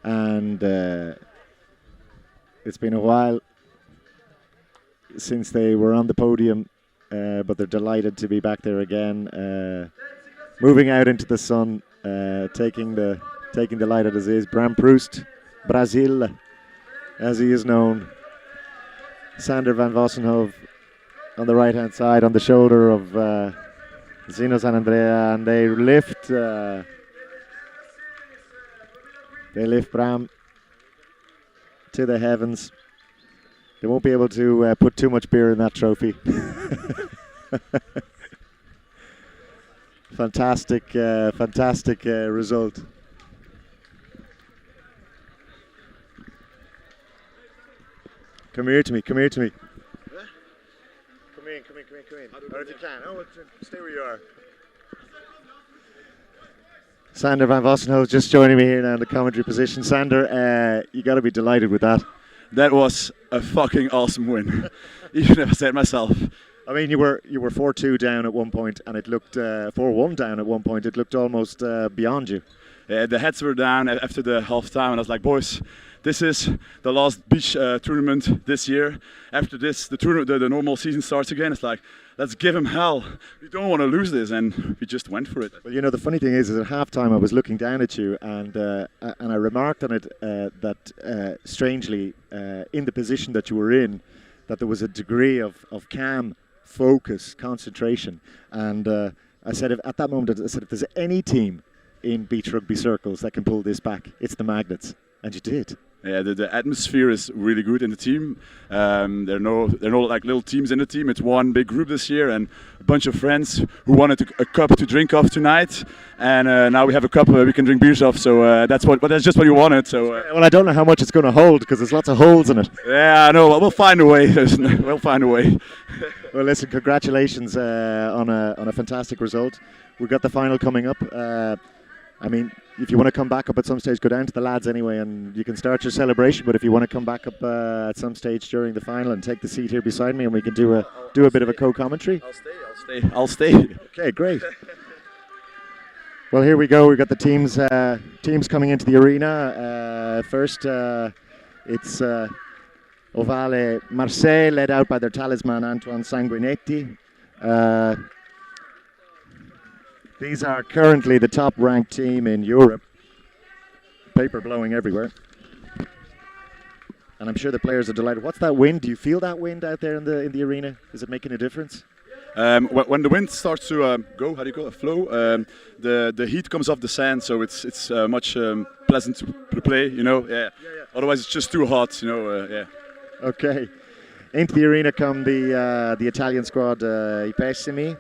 And it's been a while since they were on the podium, but they're delighted to be back there again, moving out into the sun, taking the light as is. Bram Proust, Brazil, as he is known. Sander van Vossenhoven on the right hand side, on the shoulder of Zino Sanandrea, and they lift Bram to the heavens. They won't be able to put too much beer in that trophy. Fantastic result. Come here to me. Come in. Or if you can. Oh, stay where you are. Sander van Vossenhoven just joining me here now in the commentary position. Sander, you got to be delighted with that. That was a fucking awesome win. Even if I said it myself, I mean, you were 4-2 down at one point, and it looked 4-1 down at one point. It looked almost beyond you. Yeah, the heads were down after the half time, and I was like, boys, this is the last beach tournament this year. After this, the normal season starts again. It's like, let's give him hell. We don't want to lose this, and we just went for it. Well, you know, the funny thing is at halftime I was looking down at you, and I remarked on it that strangely, in the position that you were in, that there was a degree of calm, focus, concentration. And I said, at that moment, I said, if there's any team in beach rugby circles that can pull this back, it's the Magnets. And you did. Yeah, the atmosphere is really good in the team. There are no like little teams in the team. It's one big group this year, and a bunch of friends who wanted a cup to drink off tonight. And now we have a cup we can drink beers off. So that's just what you wanted. So well, I don't know how much it's going to hold because there's lots of holes in it. Yeah, I know. We'll find a way. We'll find a way. Well, listen, congratulations on a fantastic result. We've got the final coming up. I mean, if you want to come back up at some stage, go down to the lads anyway, and you can start your celebration. But if you want to come back up at some stage during the final and take the seat here beside me, and we can do a bit of a co-commentary. I'll stay. Okay, great. Well, here we go. We've got the teams coming into the arena. First, it's Ovale Marseille, led out by their talisman Antoine Sanguinetti. These are currently the top-ranked team in Europe. Paper blowing everywhere. And I'm sure the players are delighted. What's that wind? Do you feel that wind out there in the arena? Is it making a difference? When the wind starts to go, how do you call it, flow, the heat comes off the sand, so it's much pleasant to play, you know. Yeah. Otherwise, it's just too hot, you know. Yeah. Okay. Into the arena come the Italian squad, I Pessimi.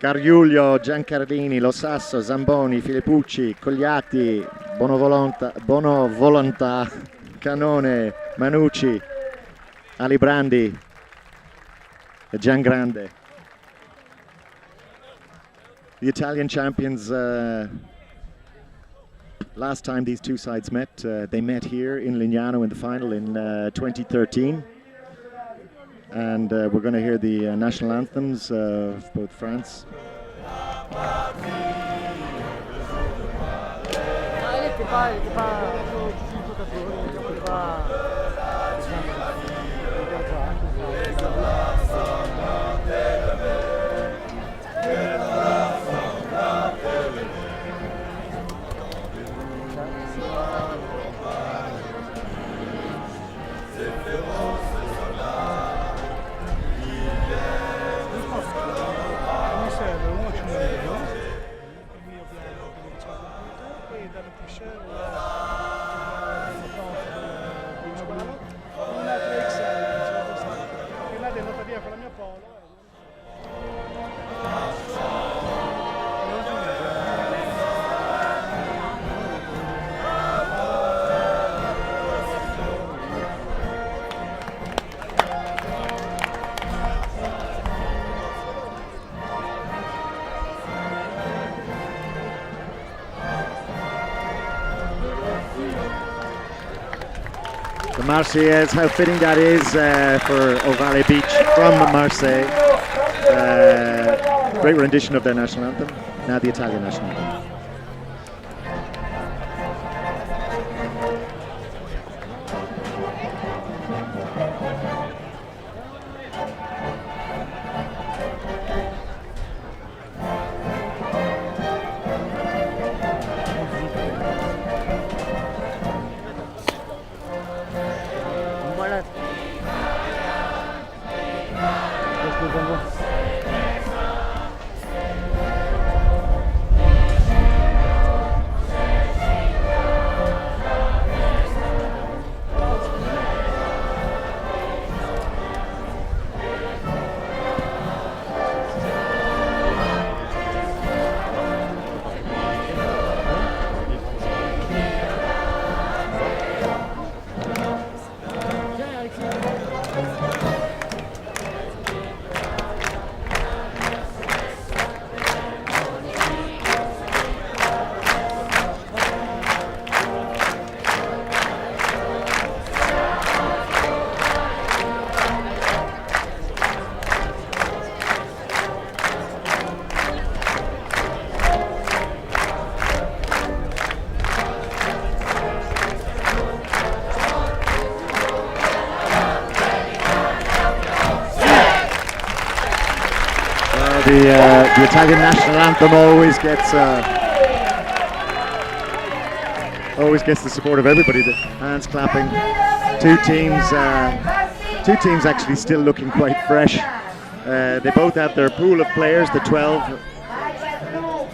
Cariullo, Giancarlini, Lo Sasso, Zamboni, Filippucci, Cogliatti, Bonovolontà, Canone, Manucci, Ali Brandi e Gian Grande. The Italian champions, last time these two sides met, they met here in Lignano in the final in 2013. And we're going to hear the national anthems of both France. Marseillaise, how fitting that is for Ovale Beach from Marseille. Great rendition of their national anthem, now the Italian national anthem. the Italian national anthem always gets the support of everybody. The hands clapping. Two teams actually still looking quite fresh. They both have their pool of players, the 12.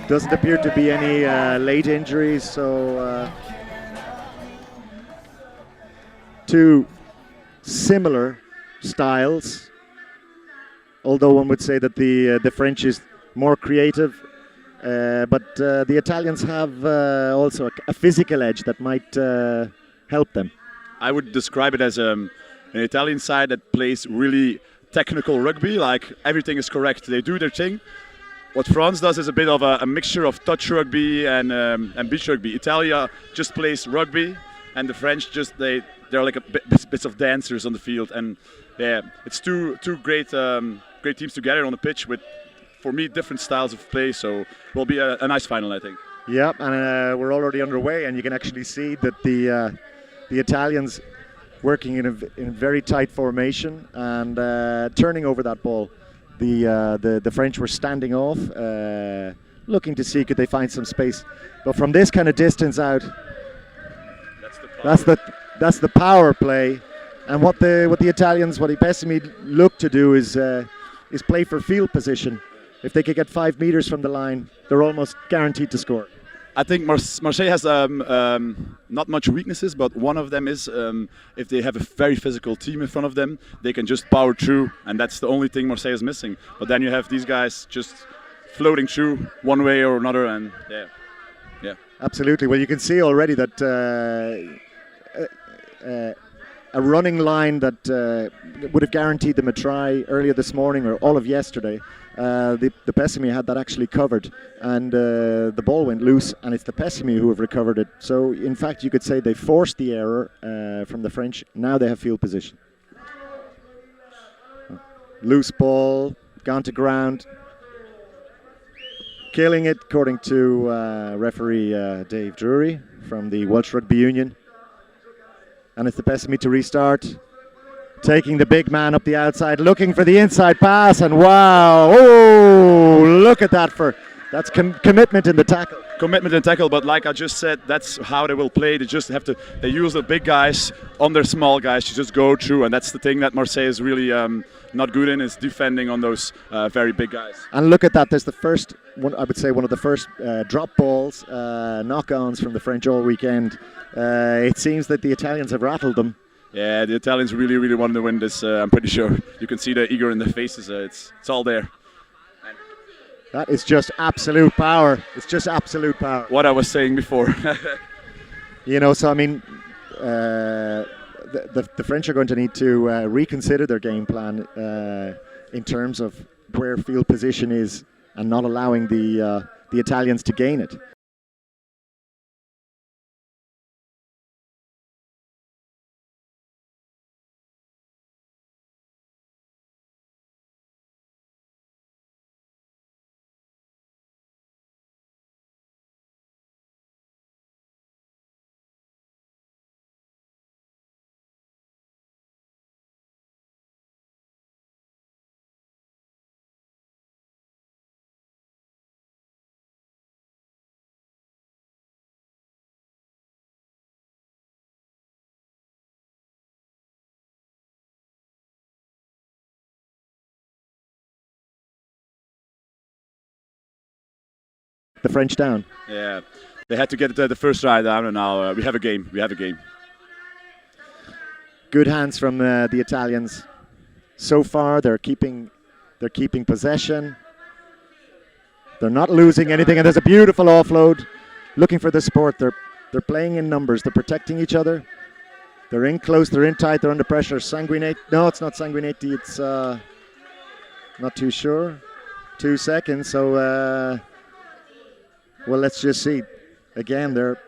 Doesn't appear to be any late injuries, so two similar styles. Although one would say that the French is more creative, but the Italians have also a physical edge that might help them. I would describe it as an Italian side that plays really technical rugby, like everything is correct, they do their thing. What France does is a bit of a mixture of touch rugby and beach rugby. Italia just plays rugby, and the French they're like bits of dancers on the field. And yeah, it's two great teams together on the pitch with, for me, different styles of play. So it will be a nice final, I think. Yeah, and we're already underway, and you can actually see that the Italians working in a very tight formation and turning over that ball. The French were standing off, looking to see could they find some space. But from this kind of distance out, that's the power play. And what the Pessimi look to do is play for field position. If they could get 5 meters from the line, they're almost guaranteed to score. I think Marseille has not much weaknesses, but one of them is if they have a very physical team in front of them, they can just power through, and that's the only thing Marseille is missing. But then you have these guys just floating through one way or another, and yeah. Absolutely. Well, you can see already that a running line that would have guaranteed them a try earlier this morning or all of yesterday. The Pessimi had that actually covered, and the ball went loose, and it's the Pessimi who have recovered it. So in fact you could say they forced the error from the French. Now they have field position. Loose ball, gone to ground, killing it according to referee Dave Drury from the Welsh Rugby Union. And it's the Pessimi to restart. Taking the big man up the outside, looking for the inside pass, and wow! Oh, look at that! That's commitment in the tackle. Commitment and tackle, but like I just said, that's how they will play. They use the big guys on their small guys to just go through, and that's the thing that Marseille is really not good in, is defending on those very big guys. And look at that! There's the first one. I would say one of the first drop balls, knock-ons from the French all weekend. It seems that the Italians have rattled them. Yeah, the Italians really, really wanted to win this. I'm pretty sure. You can see the eager in their faces. It's all there. That is just absolute power. It's just absolute power. What I was saying before. So I mean, the French are going to need to reconsider their game plan in terms of where field position is and not allowing the Italians to gain it. The French down. Yeah, they had to get the first try down, and now we have a game. We have a game. Good hands from the Italians. So far, they're keeping possession. They're not losing anything, and there's a beautiful offload. Looking for the support. They're playing in numbers. They're protecting each other. They're in close. They're in tight. They're under pressure. Sanguinate. No, it's not Sanguinetti. It's not too sure. 2 seconds. So. Well, let's just see. Again, they're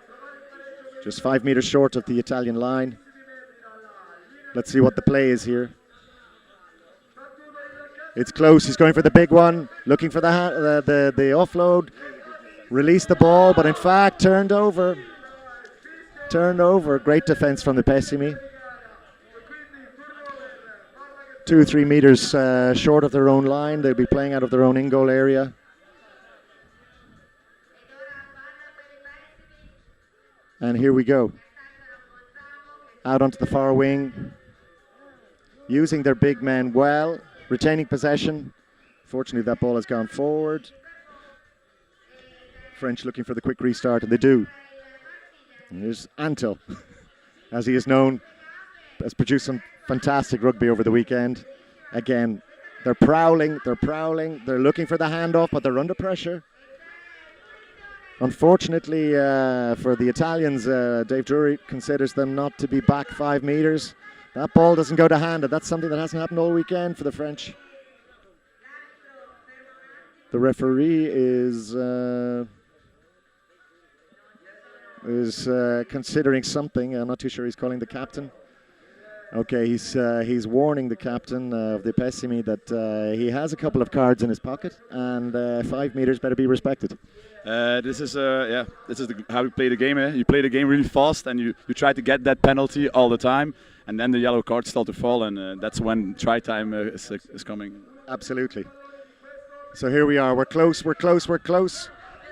just 5 meters short of the Italian line. Let's see what the play is here. It's close. He's going for the big one, looking for the offload. Released the ball, but in fact turned over. Turned over. Great defense from the Pessimi. 2 or 3 meters short of their own line. They'll be playing out of their own in-goal area. And here we go. Out onto the far wing. Using their big men well. Retaining possession. Fortunately, that ball has gone forward. French looking for the quick restart, and they do. And here's Anto, as he is known, has produced some fantastic rugby over the weekend. Again, they're prowling, they're looking for the handoff, but they're under pressure. Unfortunately for the Italians, Dave Drury considers them not to be back 5 meters. That ball doesn't go to hand, and that's something that hasn't happened all weekend for the French. The referee is considering something. I'm not too sure he's calling the captain. Okay, he's warning the captain of the Pessimi that he has a couple of cards in his pocket, and 5 meters better be respected. This is how you play the game. You play the game really fast, and you try to get that penalty all the time, and then the yellow cards start to fall, and that's when try time is coming. Absolutely. So here we are. We're close.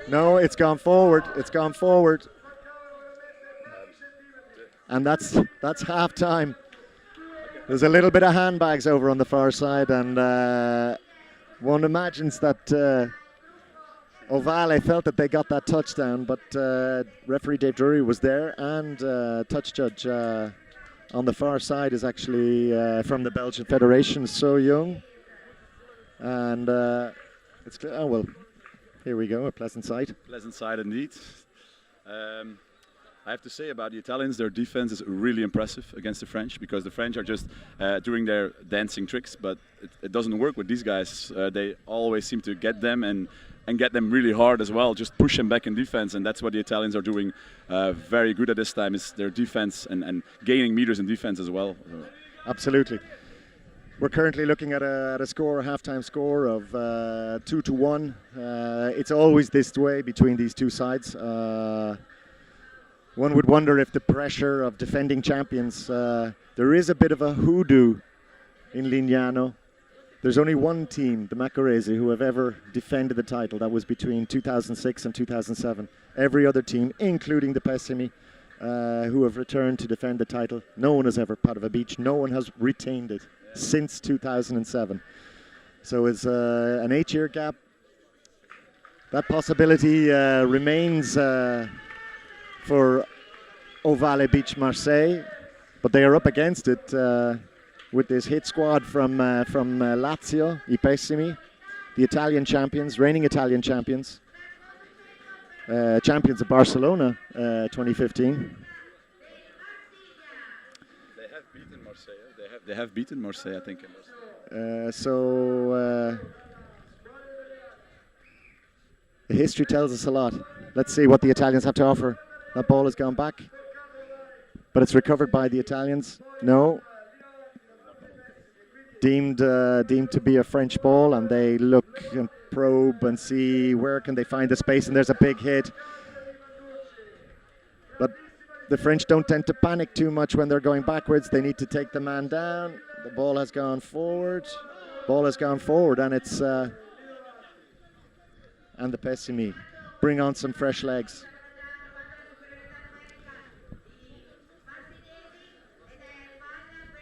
No, it's gone forward. And that's half time. There's a little bit of handbags over on the far side, and one imagines that Ovale felt that they got that touchdown, but referee Dave Drury was there, and touch judge on the far side is actually from the Belgian Federation, So Young. And it's clear. Oh, well, here we go, a pleasant sight. Pleasant sight indeed. I have to say about the Italians, their defense is really impressive against the French, because the French are just doing their dancing tricks, but it doesn't work with these guys. They always seem to get them and get them really hard as well, just push them back in defense, and that's what the Italians are doing very good at this time, is their defense and gaining meters in defense as well. Absolutely. We're currently looking at a halftime score of 2-1. It's always this way between these two sides. One would wonder if the pressure of defending champions, there is a bit of a hoodoo in Lignano. There's only one team, the Macoresi, who have ever defended the title. That was between 2006 and 2007. Every other team, including the Pessimi, who have returned to defend the title, no one has ever part of a beach. No one has retained it since 2007. So it's an 8-year gap. That possibility remains for Ovale Beach Marseille, but they are up against it with this hit squad from Lazio, I Pessimi, the Italian champions, reigning Italian champions, champions of Barcelona 2015. They have beaten Marseille. They have beaten Marseille, I think. The history tells us a lot. Let's see what the Italians have to offer. That ball has gone back, but it's recovered by the Italians. No. Deemed to be a French ball, and they look and probe and see where can they find the space, and there's a big hit. But the French don't tend to panic too much when they're going backwards. They need to take the man down. The ball has gone forward. And it's and the Pessimi bring on some fresh legs.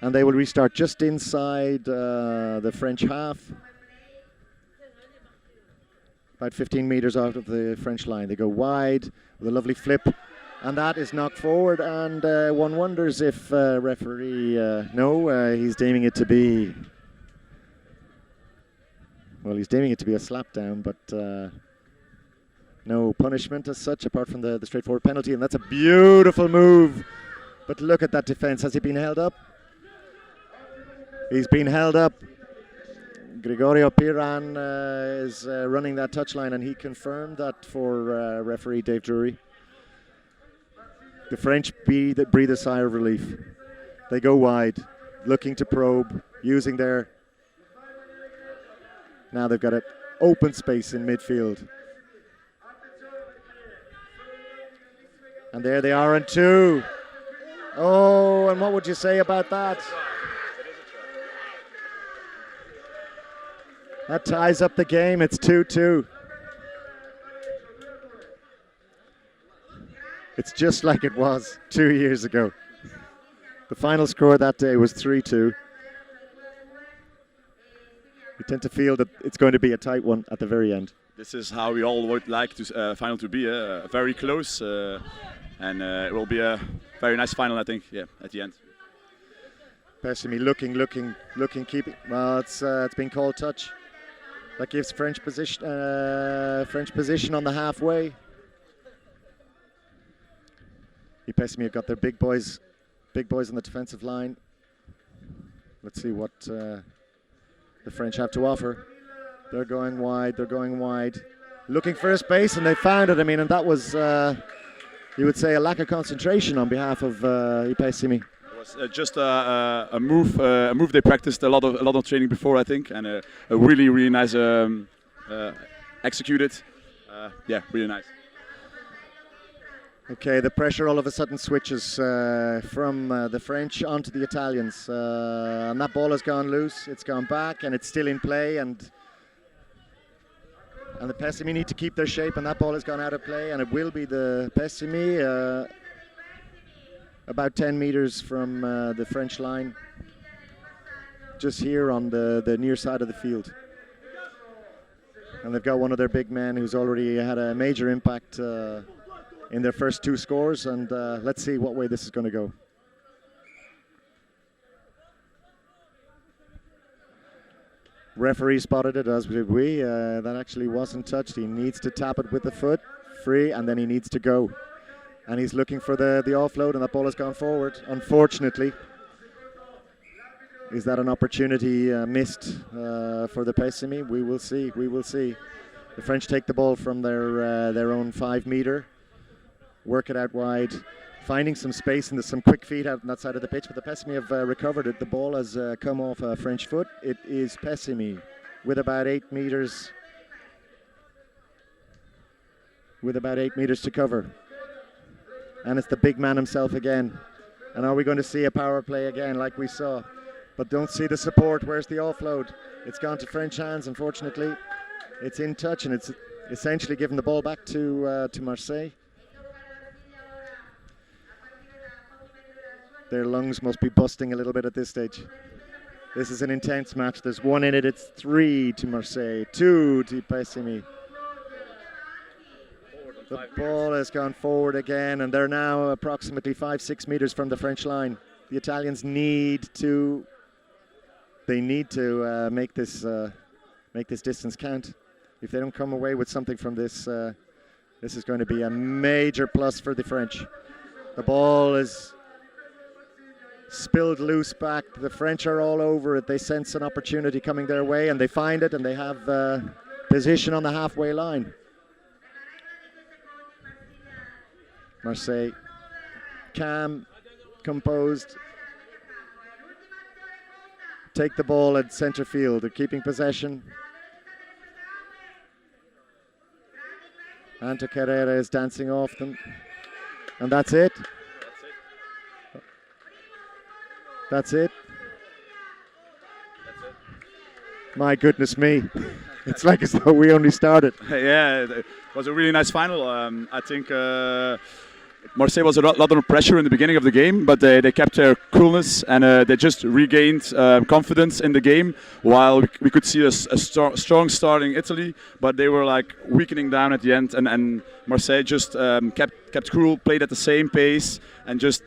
And they will restart just inside the French half. About 15 meters out of the French line. They go wide with a lovely flip. And that is knocked forward. And one wonders if referee... he's deeming it to be... Well, he's deeming it to be a slap down, but no punishment as such, apart from the straightforward penalty. And that's a beautiful move. But look at that defense. Has he been held up? He's been held up. Gregorio Piran is running that touchline, and he confirmed that for referee Dave Drury. The French breathe a sigh of relief. They go wide, looking to probe, using their... Now they've got an open space in midfield. And there they are in 2. Oh, and what would you say about that? That ties up the game. It's 2-2. It's just like it was 2 years ago. The final score that day was 3-2. We tend to feel that it's going to be a tight one at the very end. This is how we all would like to final to be, very close, and it will be a very nice final, I think. Yeah, at the end. Pessimy looking, keeping. Well, it's been called touch. That gives French position on the halfway. Pessimy have got their big boys on the defensive line. Let's see what the French have to offer. They're going wide, looking for a space, and they found it. I mean, and that was, you would say, a lack of concentration on behalf of Pessimy. It was just a move they practiced a lot of training before, I think, and a really nice executed. Yeah, really nice. Okay, the pressure all of a sudden switches from the French onto the Italians, and that ball has gone loose. It's gone back, and it's still in play, and the Pessimy need to keep their shape, and that ball has gone out of play, and it will be the Pessimy about 10 meters from the French line, just here on the near side of the field. And they've got one of their big men who's already had a major impact in their first 2 scores, and let's see what way this is going to go. Referee spotted it, as did we. That actually wasn't touched. He needs to tap it with the foot, free, and then he needs to go. And he's looking for the offload, and that ball has gone forward, unfortunately. Is that an opportunity missed for the Pessimy? We will see. The French take the ball from their own 5 meter, work it out wide, finding some space and there's some quick feet out on that side of the pitch, but the Pessimy have recovered it. The ball has come off a French foot. It is Pessimy with about 8 meters. With about 8 meters to cover. And it's the big man himself again. And are we going to see a power play again like we saw? But don't see the support. Where's the offload? It's gone to French hands, unfortunately. It's in touch, and it's essentially given the ball back to Marseille. Their lungs must be busting a little bit at this stage. This is an intense match. There's 1 in it. It's 3 to Marseille, 2 to Pessimy. The ball has gone forward again, and they're now approximately 5-6 meters from the French line. The Italians need to make this distance count. If they don't come away with something from this, this is going to be a major plus for the French. The ball is spilled loose back. The French are all over it. They sense an opportunity coming their way, and they find it, and they have position on the halfway line. Marseille, calm, composed, take the ball at centre field. They're keeping possession. Anto Carrera is dancing off them. And that's it. That's it. My goodness me. It's like as though we only started. Yeah, it was a really nice final. I think Marseille was a lot under pressure in the beginning of the game, but they kept their coolness, and they just regained confidence in the game, while we could see a strong starting Italy, but they were like weakening down at the end, and Marseille just kept cool, played at the same pace, and just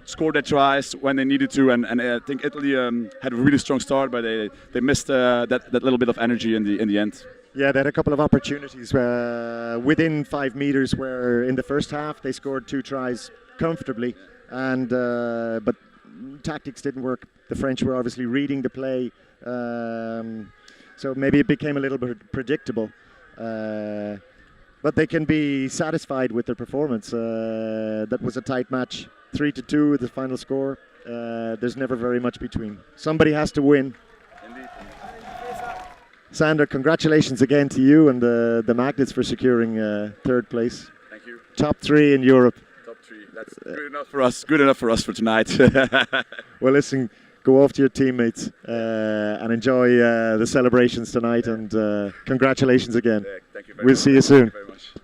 scored their tries when they needed to, and I think Italy had a really strong start, but they missed that little bit of energy in the end. Yeah, they had a couple of opportunities within 5 meters where in the first half they scored 2 tries comfortably, and but tactics didn't work. The French were obviously reading the play, so maybe it became a little bit predictable. But they can be satisfied with their performance. That was a tight match. 3-2 the final score. There's never very much between. Somebody has to win. Indeed. Sander, congratulations again to you and the Magnets for securing 3rd place. Thank you. Top 3 in Europe. Top 3. That's good enough for us. Good enough for us for tonight. Well, listen, go off to your teammates and enjoy the celebrations tonight. And congratulations again. Yeah, thank you very We'll much. see you soon. Thank you very much.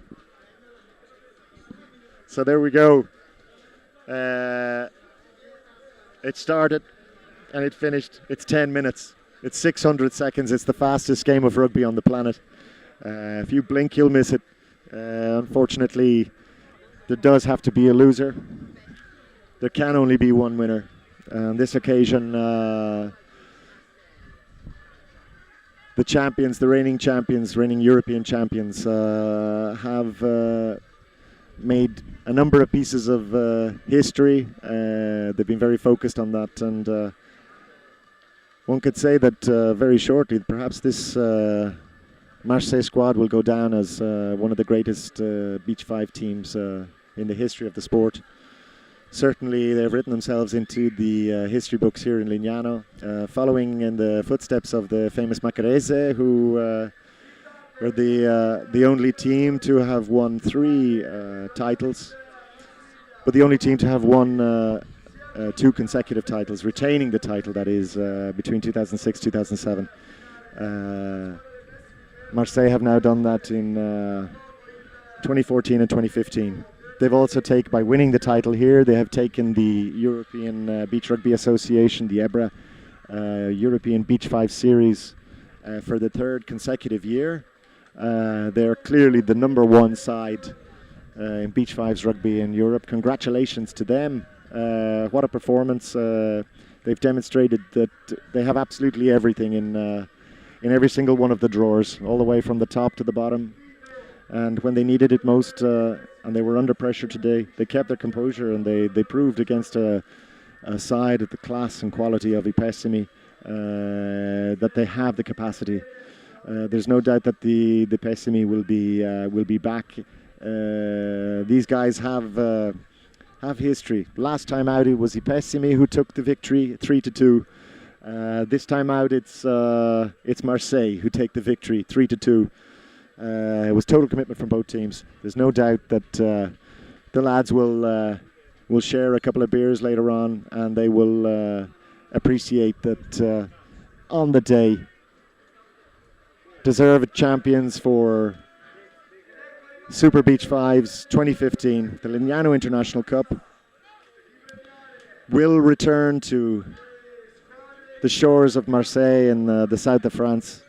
So there we go. It started and it finished. It's 10 minutes. It's 600 seconds. It's the fastest game of rugby on the planet. If you blink, you'll miss it. Unfortunately, there does have to be a loser. There can only be one winner. On this occasion, the champions, the reigning champions, reigning European champions, have made a number of pieces of history. They've been very focused on that, and one could say that very shortly, perhaps this Marseille squad will go down as one of the greatest beach 5 teams in the history of the sport. Certainly, they've written themselves into the history books here in Lignano, following in the footsteps of the famous Macarese, who were the only team to have won 3 titles, but the only team to have won 2 consecutive titles, retaining the title, that is, between 2006-2007. Marseille have now done that in 2014 and 2015. They've also taken, by winning the title here, they have taken the European Beach Rugby Association, the EBRA, European Beach 5 Series for the 3rd consecutive year. They're clearly the #1 side in Beach 5's rugby in Europe. Congratulations to them. What a performance. They've demonstrated that they have absolutely everything in every single one of the drawers, all the way from the top to the bottom. And when they needed it most, and they were under pressure today, they kept their composure, and they proved against a side of the class and quality of Ipessimi that they have the capacity. There's no doubt that the Pessimi will be back. These guys have history. Last time out it was Ipessimi who took the victory 3-2. This time out it's Marseille who take the victory 3-2. It was total commitment from both teams. There's no doubt that the lads will share a couple of beers later on, and they will appreciate that on the day, deserved champions for Super Beach 5's 2015, the Lignano International Cup, will return to the shores of Marseille in the south of France.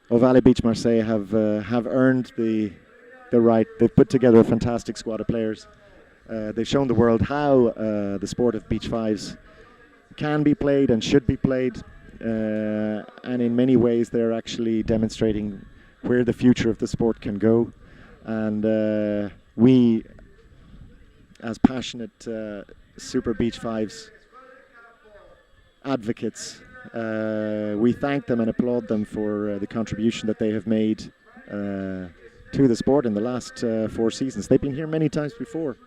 Valley Beach Marseille have earned the right. They've put together a fantastic squad of players. They've shown the world how the sport of beach 5's can be played and should be played, and in many ways they're actually demonstrating where the future of the sport can go. And we, as passionate Super Beach 5's advocates, we thank them and applaud them for the contribution that they have made to the sport in the last 4 seasons. They've been here many times before.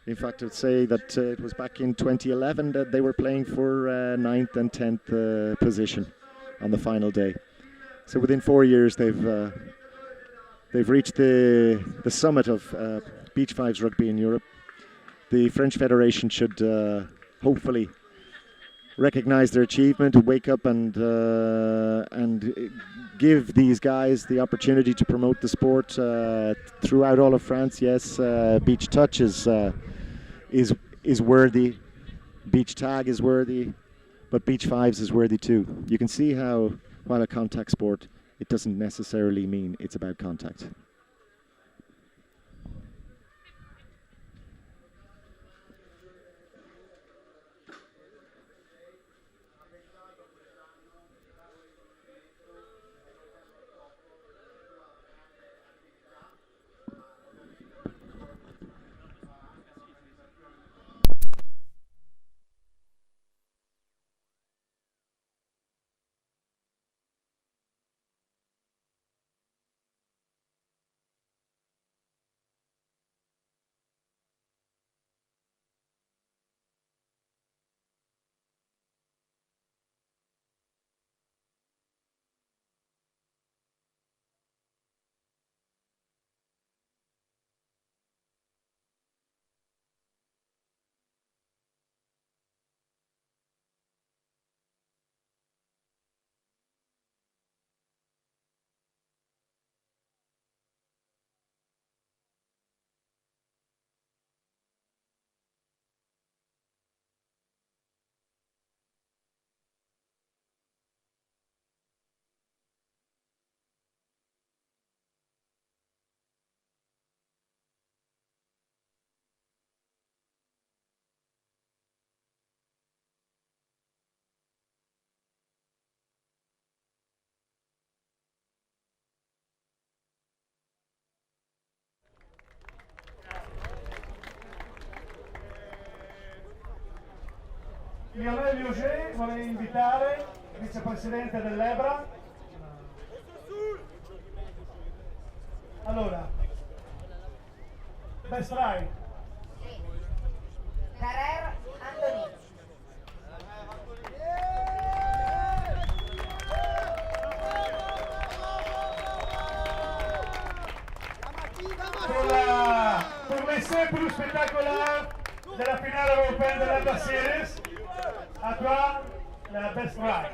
In fact, I'd say that it was back in 2011 that they were playing for 9th and 10th position on the final day. So within 4 years, they've reached the summit of Beach 5's rugby in Europe. The French Federation should hopefully recognize their achievement, wake up and give these guys the opportunity to promote the sport throughout all of France. Yes, Beach Touch is worthy, Beach Tag is worthy, but Beach 5's is worthy too. You can see how, while a contact sport, it doesn't necessarily mean it's about contact. Lionel Liuget vuole invitare il vicepresidente dell'Ebra. Allora, best right. Carrer Anthony. Pour l'essai plus spectaculaire de la finale européenne de la Series, à toi la best right.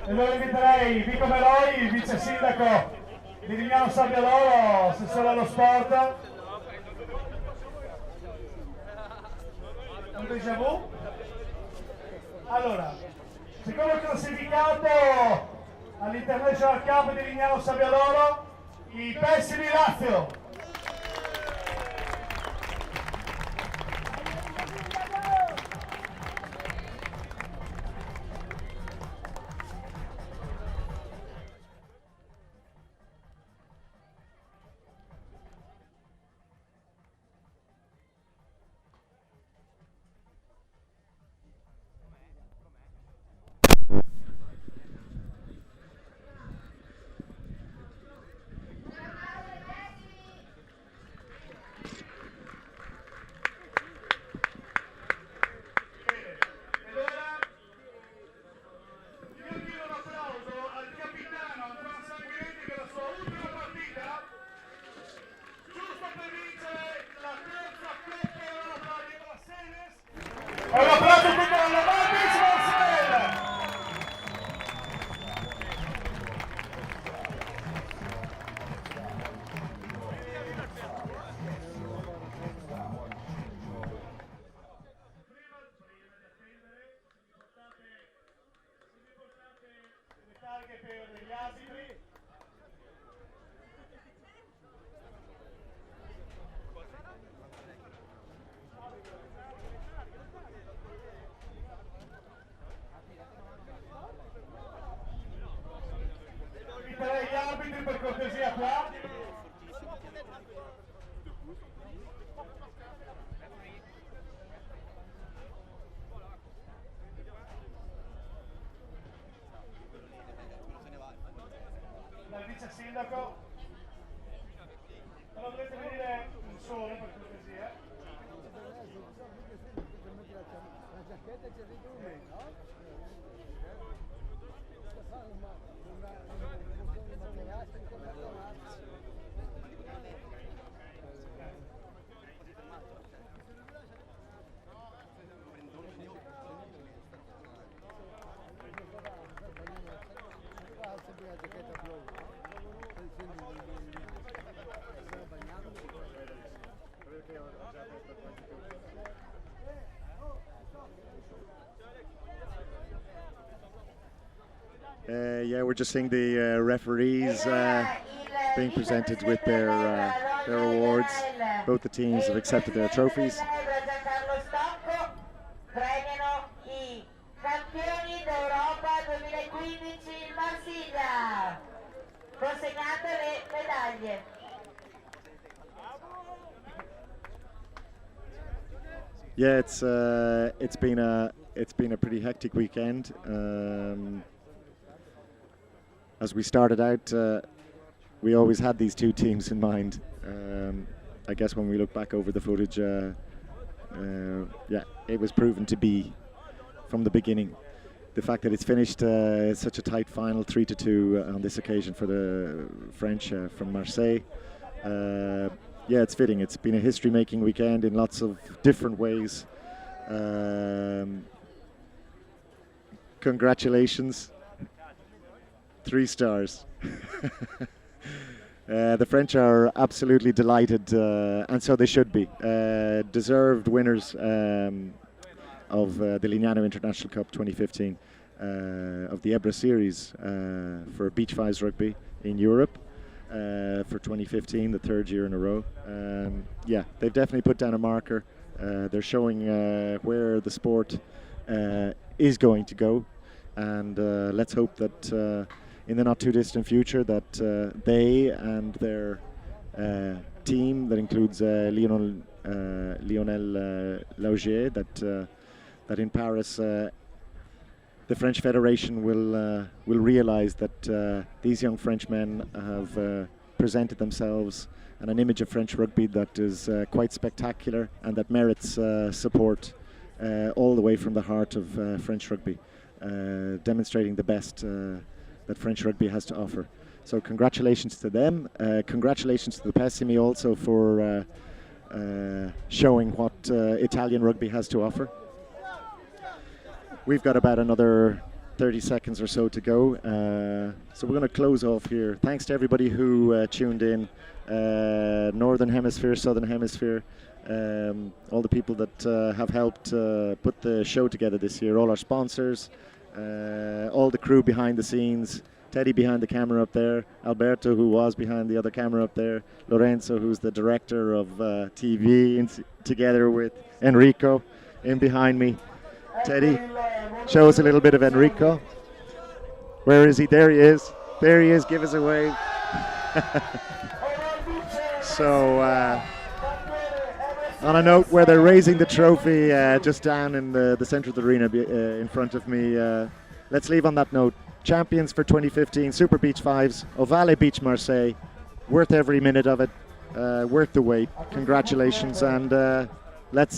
E lo inviterei Vico Meloi, il vice sindaco di Lignano Sabbiadoro, assessore allo sport. Un déjà vu? Allora, secondo classificato all'International Cup di Lignano Sabbiadoro, i pessimi Lazio. Un applauso per la 5's Marcel! Le targhe per gli arbitri. Inviterei gli arbitri per cortesia qua. Dal vice sindaco. Non dovete venire solo per cortesia. La giacchetta c'è dentro un meno, no? Yeah, we're just seeing the referees being presented with their awards. Both the teams have accepted their trophies. Premiano i campioni d'Europa 2015 in Marsiglia. Consegnate le medaglie. Yeah, it's been a pretty hectic weekend. As we started out, we always had these two teams in mind. I guess when we look back over the footage, yeah, it was proven to be from the beginning. The fact that it's finished such a tight final, 3-2 on this occasion for the French from Marseille. Yeah, it's fitting. It's been a history-making weekend in lots of different ways. Congratulations. 3 stars. The French are absolutely delighted, and so they should be. Deserved winners of the Lignano International Cup 2015, of the Ebra Series for Beach 5's Rugby in Europe for 2015, the 3rd year in a row. Yeah, they've definitely put down a marker. They're showing where the sport is going to go, and let's hope that in the not too distant future that they and their team, that includes Lionel Laugier, that in Paris the French Federation will realise that these young Frenchmen have presented themselves and an image of French rugby that is quite spectacular and that merits support all the way from the heart of French rugby, demonstrating the best that French rugby has to offer. So congratulations to them, congratulations to the Pessimi also for showing what Italian rugby has to offer. We've got about another 30 seconds or so to go, so we're going to close off here. Thanks to everybody who tuned in, Northern Hemisphere, Southern Hemisphere, all the people that have helped put the show together this year, all our sponsors, all the crew behind the scenes, Teddy behind the camera up there, Alberto who was behind the other camera up there, Lorenzo who's the director of TV, together with Enrico in behind me. Teddy, show us a little bit of Enrico. Where is he? There he is. There he is. Give us a wave. So, on a note where they're raising the trophy just down in the center of the arena in front of me, let's leave on that note. Champions for 2015, Super Beach 5's, Ovale Beach Marseille. Worth every minute of it. Worth the wait. Congratulations, and let's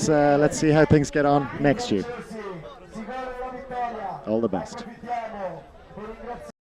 see how things get on next year. All the best.